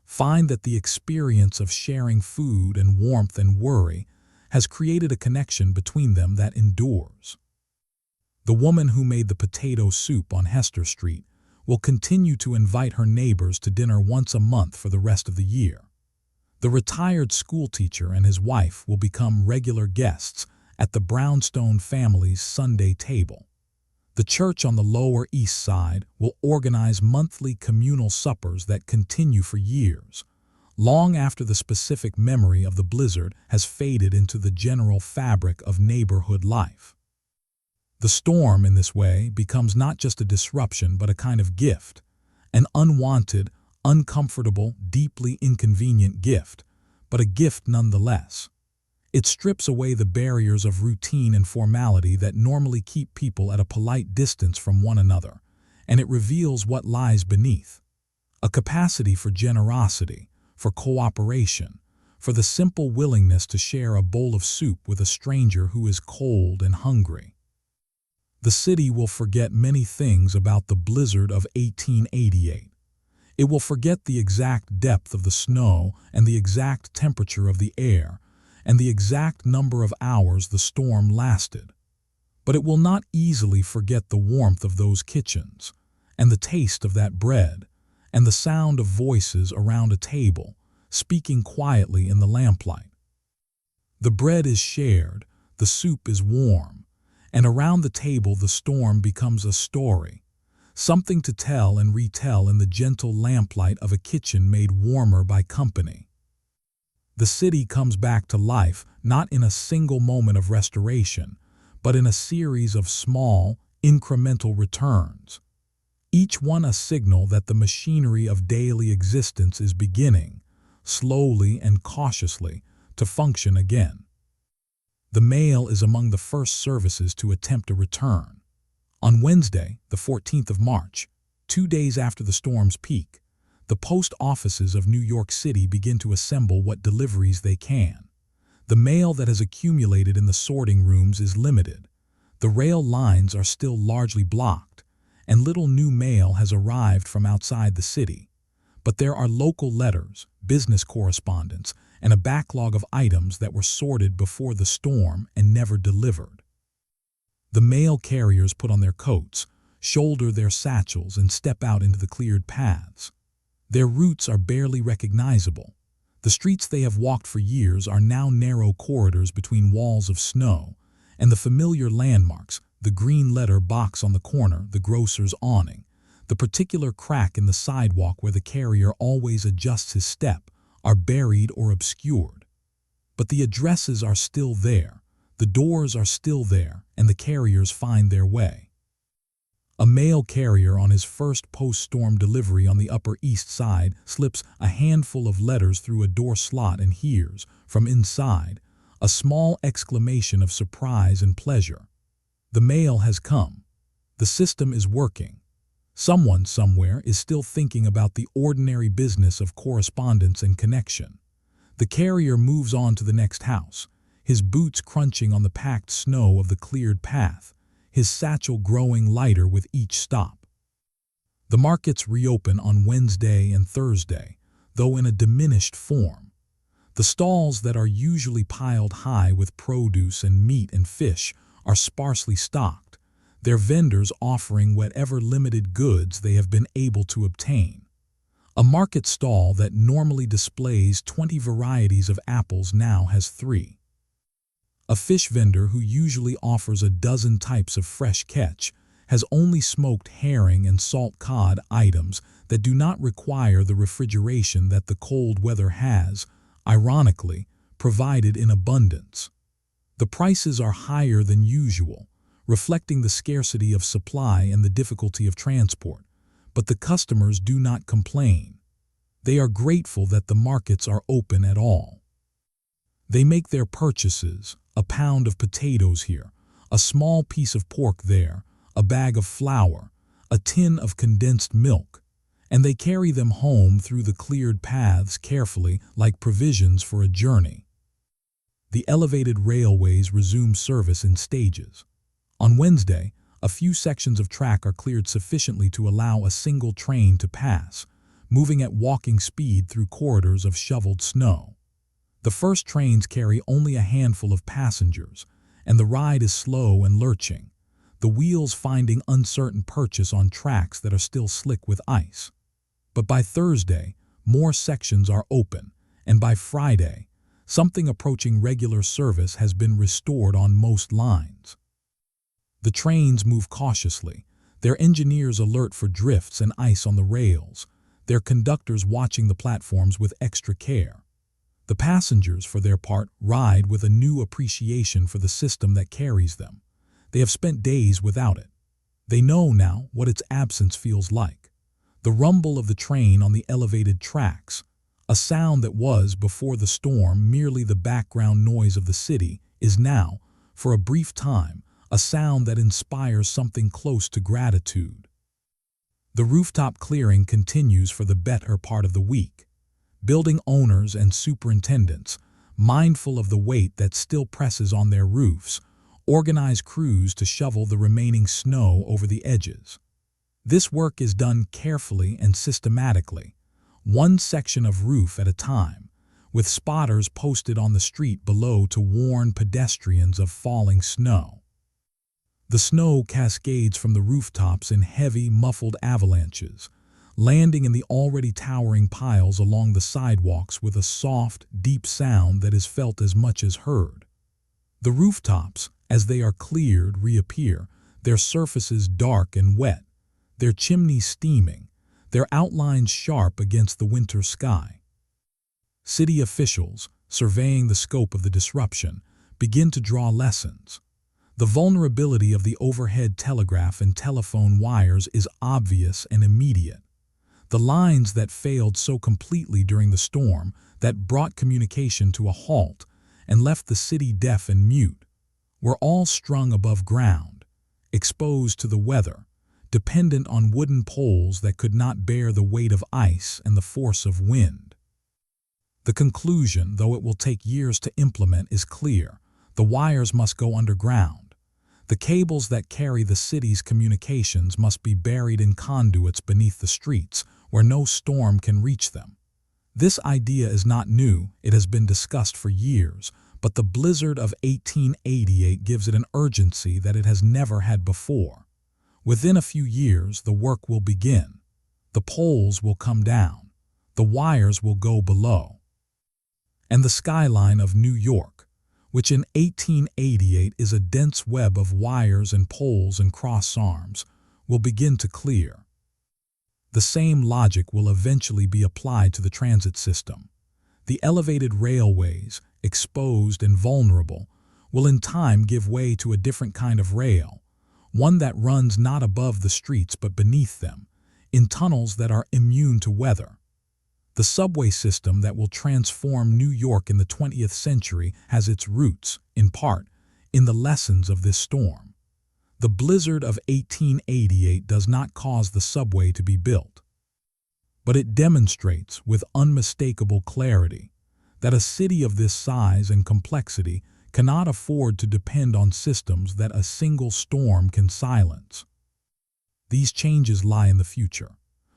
find that the experience of sharing food and warmth and worry has created a connection between them that endures. The woman who made the potato soup on Hester Street will continue to invite her neighbors to dinner once a month for the rest of the year. The retired schoolteacher and his wife will become regular guests at the Brownstone family's Sunday table. The church on the Lower East Side will organize monthly communal suppers that continue for years, long after the specific memory of the blizzard has faded into the general fabric of neighborhood life. The storm, in this way, becomes not just a disruption but a kind of gift, an unwanted, uncomfortable, deeply inconvenient gift, but a gift nonetheless. It strips away the barriers of routine and formality that normally keep people at a polite distance from one another, and it reveals what lies beneath: a capacity for generosity, for cooperation, for the simple willingness to share a bowl of soup with a stranger who is cold and hungry. The city will forget many things about the blizzard of 1888. It will forget the exact depth of the snow and the exact temperature of the air and the exact number of hours the storm lasted. But it will not easily forget the warmth of those kitchens, and the taste of that bread, and the sound of voices around a table, speaking quietly in the lamplight. The bread is shared, the soup is warm, and around the table the storm becomes a story, something to tell and retell in the gentle lamplight of a kitchen made warmer by company. The city comes back to life not in a single moment of restoration, but in a series of small, incremental returns, each one a signal that the machinery of daily existence is beginning, slowly and cautiously, to function again. The mail is among the first services to attempt a return. On Wednesday, the 14th of March, 2 days after the storm's peak, the post offices of New York City begin to assemble what deliveries they can. The mail that has accumulated in the sorting rooms is limited. The rail lines are still largely blocked, and little new mail has arrived from outside the city. But there are local letters, business correspondence, and a backlog of items that were sorted before the storm and never delivered. The mail carriers put on their coats, shoulder their satchels, and step out into the cleared paths. Their routes are barely recognizable. The streets they have walked for years are now narrow corridors between walls of snow, and the familiar landmarks, the green letter box on the corner, the grocer's awning, the particular crack in the sidewalk where the carrier always adjusts his step, are buried or obscured. But the addresses are still there, the doors are still there, and the carriers find their way. A mail carrier on his first post-storm delivery on the Upper East Side slips a handful of letters through a door slot and hears, from inside, a small exclamation of surprise and pleasure. The mail has come. The system is working. Someone somewhere is still thinking about the ordinary business of correspondence and connection. The carrier moves on to the next house, his boots crunching on the packed snow of the cleared path, his satchel growing lighter with each stop. The markets reopen on Wednesday and Thursday, though in a diminished form. The stalls that are usually piled high with produce and meat and fish are sparsely stocked, their vendors offering whatever limited goods they have been able to obtain. A market stall that normally displays 20 varieties of apples now has 3. A fish vendor who usually offers a dozen types of fresh catch has only smoked herring and salt cod items that do not require the refrigeration that the cold weather has, ironically, provided in abundance. The prices are higher than usual, reflecting the scarcity of supply and the difficulty of transport, but the customers do not complain. They are grateful that the markets are open at all. They make their purchases, a pound of potatoes here, a small piece of pork there, a bag of flour, a tin of condensed milk, and they carry them home through the cleared paths carefully like provisions for a journey. The elevated railways resume service in stages. On Wednesday, a few sections of track are cleared sufficiently to allow a single train to pass, moving at walking speed through corridors of shoveled snow. The first trains carry only a handful of passengers, and the ride is slow and lurching, the wheels finding uncertain purchase on tracks that are still slick with ice. But by Thursday, more sections are open, and by Friday, something approaching regular service has been restored on most lines. The trains move cautiously, their engineers alert for drifts and ice on the rails, their conductors watching the platforms with extra care. The passengers, for their part, ride with a new appreciation for the system that carries them. They have spent days without it. They know now what its absence feels like. The rumble of the train on the elevated tracks, a sound that was, before the storm, merely the background noise of the city, is now, for a brief time, a sound that inspires something close to gratitude. The rooftop clearing continues for the better part of the week. Building owners and superintendents, mindful of the weight that still presses on their roofs, organize crews to shovel the remaining snow over the edges. This work is done carefully and systematically, one section of roof at a time, with spotters posted on the street below to warn pedestrians of falling snow. The snow cascades from the rooftops in heavy, muffled avalanches, landing in the already towering piles along the sidewalks with a soft, deep sound that is felt as much as heard. The rooftops, as they are cleared, reappear, their surfaces dark and wet, their chimneys steaming, their outlines sharp against the winter sky. City officials, surveying the scope of the disruption, begin to draw lessons. The vulnerability of the overhead telegraph and telephone wires is obvious and immediate. The lines that failed so completely during the storm, that brought communication to a halt and left the city deaf and mute, were all strung above ground, exposed to the weather, dependent on wooden poles that could not bear the weight of ice and the force of wind. The conclusion, though it will take years to implement, is clear. The wires must go underground. The cables that carry the city's communications must be buried in conduits beneath the streets, where no storm can reach them. This idea is not new, it has been discussed for years, but the blizzard of 1888 gives it an urgency that it has never had before. Within a few years, the work will begin. The poles will come down. The wires will go below. And the skyline of New York, which in 1888 is a dense web of wires and poles and cross arms, will begin to clear. The same logic will eventually be applied to the transit system. The elevated railways, exposed and vulnerable, will in time give way to a different kind of rail, one that runs not above the streets but beneath them, in tunnels that are immune to weather. The subway system that will transform New York in the 20th century has its roots, in part, in the lessons of this storm. The blizzard of 1888 does not cause the subway to be built, but it demonstrates with unmistakable clarity that a city of this size and complexity cannot afford to depend on systems that a single storm can silence. These changes lie in the future.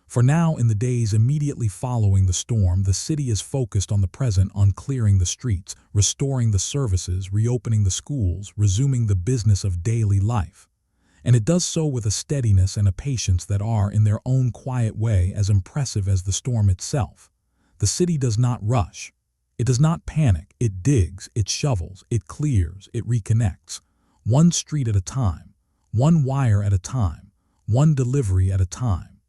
For now, in the days immediately following the storm, the city is focused on the present, on clearing the streets, restoring the services, reopening the schools, resuming the business of daily life. And it does so with a steadiness and a patience that are, in their own quiet way, as impressive as the storm itself. The city does not rush. It does not panic. It digs, it shovels, it clears, it reconnects. One street at a time, one wire at a time, one delivery at a time.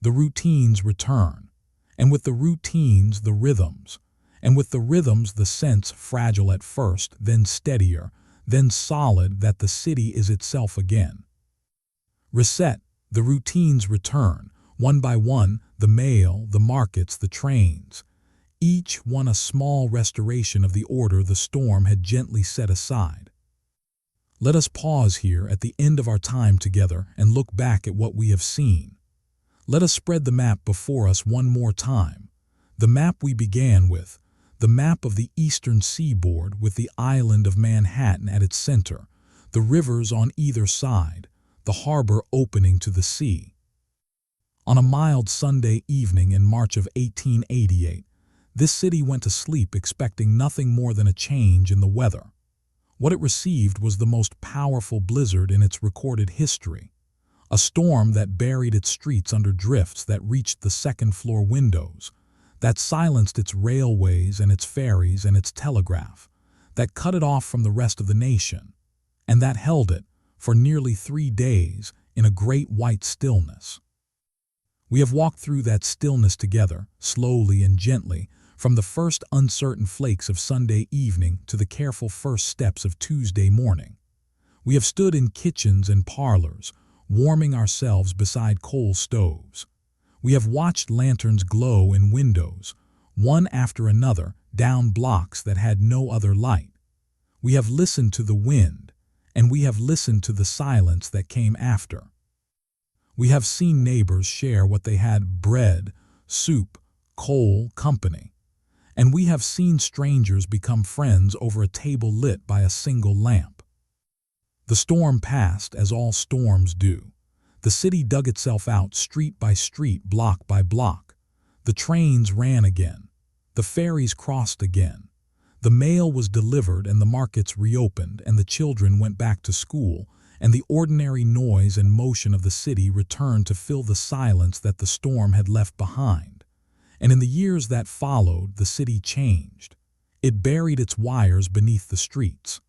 The routines return, and with the routines, the rhythms, and with the rhythms the sense fragile at first, then steadier, then solid that the city is itself again. Reset, the routines return, one by one, the mail, the markets, the trains. Each one a small restoration of the order the storm had gently set aside. Let us pause here at the end of our time together and look back at what we have seen. Let us spread the map before us one more time. The map we began with, the map of the eastern seaboard with the island of Manhattan at its center, the rivers on either side, the harbor opening to the sea. On a mild Sunday evening in March of 1888, this city went to sleep expecting nothing more than a change in the weather. What it received was the most powerful blizzard in its recorded history, a storm that buried its streets under drifts that reached the second-floor windows, that silenced its railways and its ferries and its telegraph, that cut it off from the rest of the nation, and that held it, for nearly 3 days, in a great white stillness. We have walked through that stillness together, slowly and gently, from the first uncertain flakes of Sunday evening to the careful first steps of Tuesday morning. We have stood in kitchens and parlors, warming ourselves beside coal stoves. We have watched lanterns glow in windows, one after another, down blocks that had no other light. We have listened to the wind, and we have listened to the silence that came after. We have seen neighbors share what they had: bread, soup, coal, company. And we have seen strangers become friends over a table lit by a single lamp. The storm passed, as all storms do. The city dug itself out street by street, block by block. The trains ran again. The ferries crossed again. The mail was delivered and the markets reopened and the children went back to school, and the ordinary noise and motion of the city returned to fill the silence that the storm had left behind. And in the years that followed, the city changed. It buried its wires beneath the streets.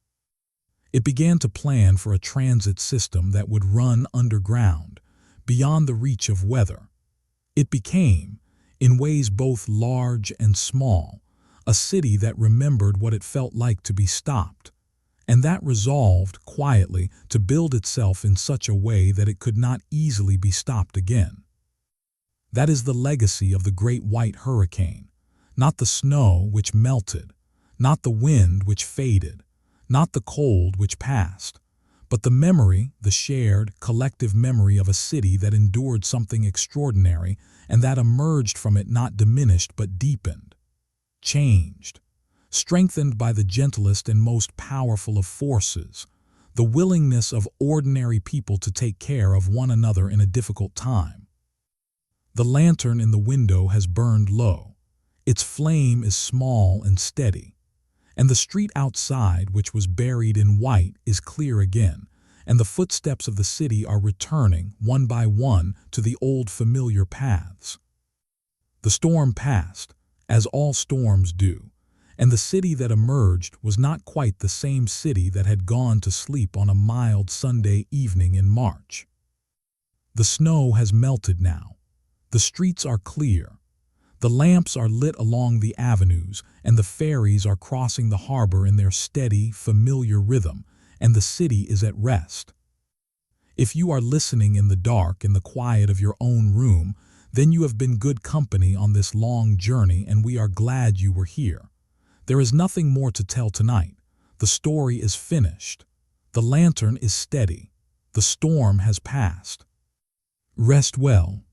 It began to plan for a transit system that would run underground, beyond the reach of weather. It became, in ways both large and small, a city that remembered what it felt like to be stopped, and that resolved, quietly, to build itself in such a way that it could not easily be stopped again. That is the legacy of the Great White Hurricane, not the snow which melted, not the wind which faded, not the cold which passed, but the memory, the shared, collective memory of a city that endured something extraordinary and that emerged from it not diminished but deepened, changed, strengthened by the gentlest and most powerful of forces, the willingness of ordinary people to take care of one another in a difficult time. The lantern in the window has burned low. Its flame is small and steady. And the street outside, which was buried in white, is clear again, and the footsteps of the city are returning, one by one, to the old familiar paths. The storm passed, as all storms do, and the city that emerged was not quite the same city that had gone to sleep on a mild Sunday evening in March. The snow has melted now. The streets are clear. The lamps are lit along the avenues, and the ferries are crossing the harbor in their steady, familiar rhythm, and the city is at rest. If you are listening in the dark, in the quiet of your own room, then you have been good company on this long journey, and we are glad you were here. There is nothing more to tell tonight. The story is finished. The lantern is steady. The storm has passed. Rest well.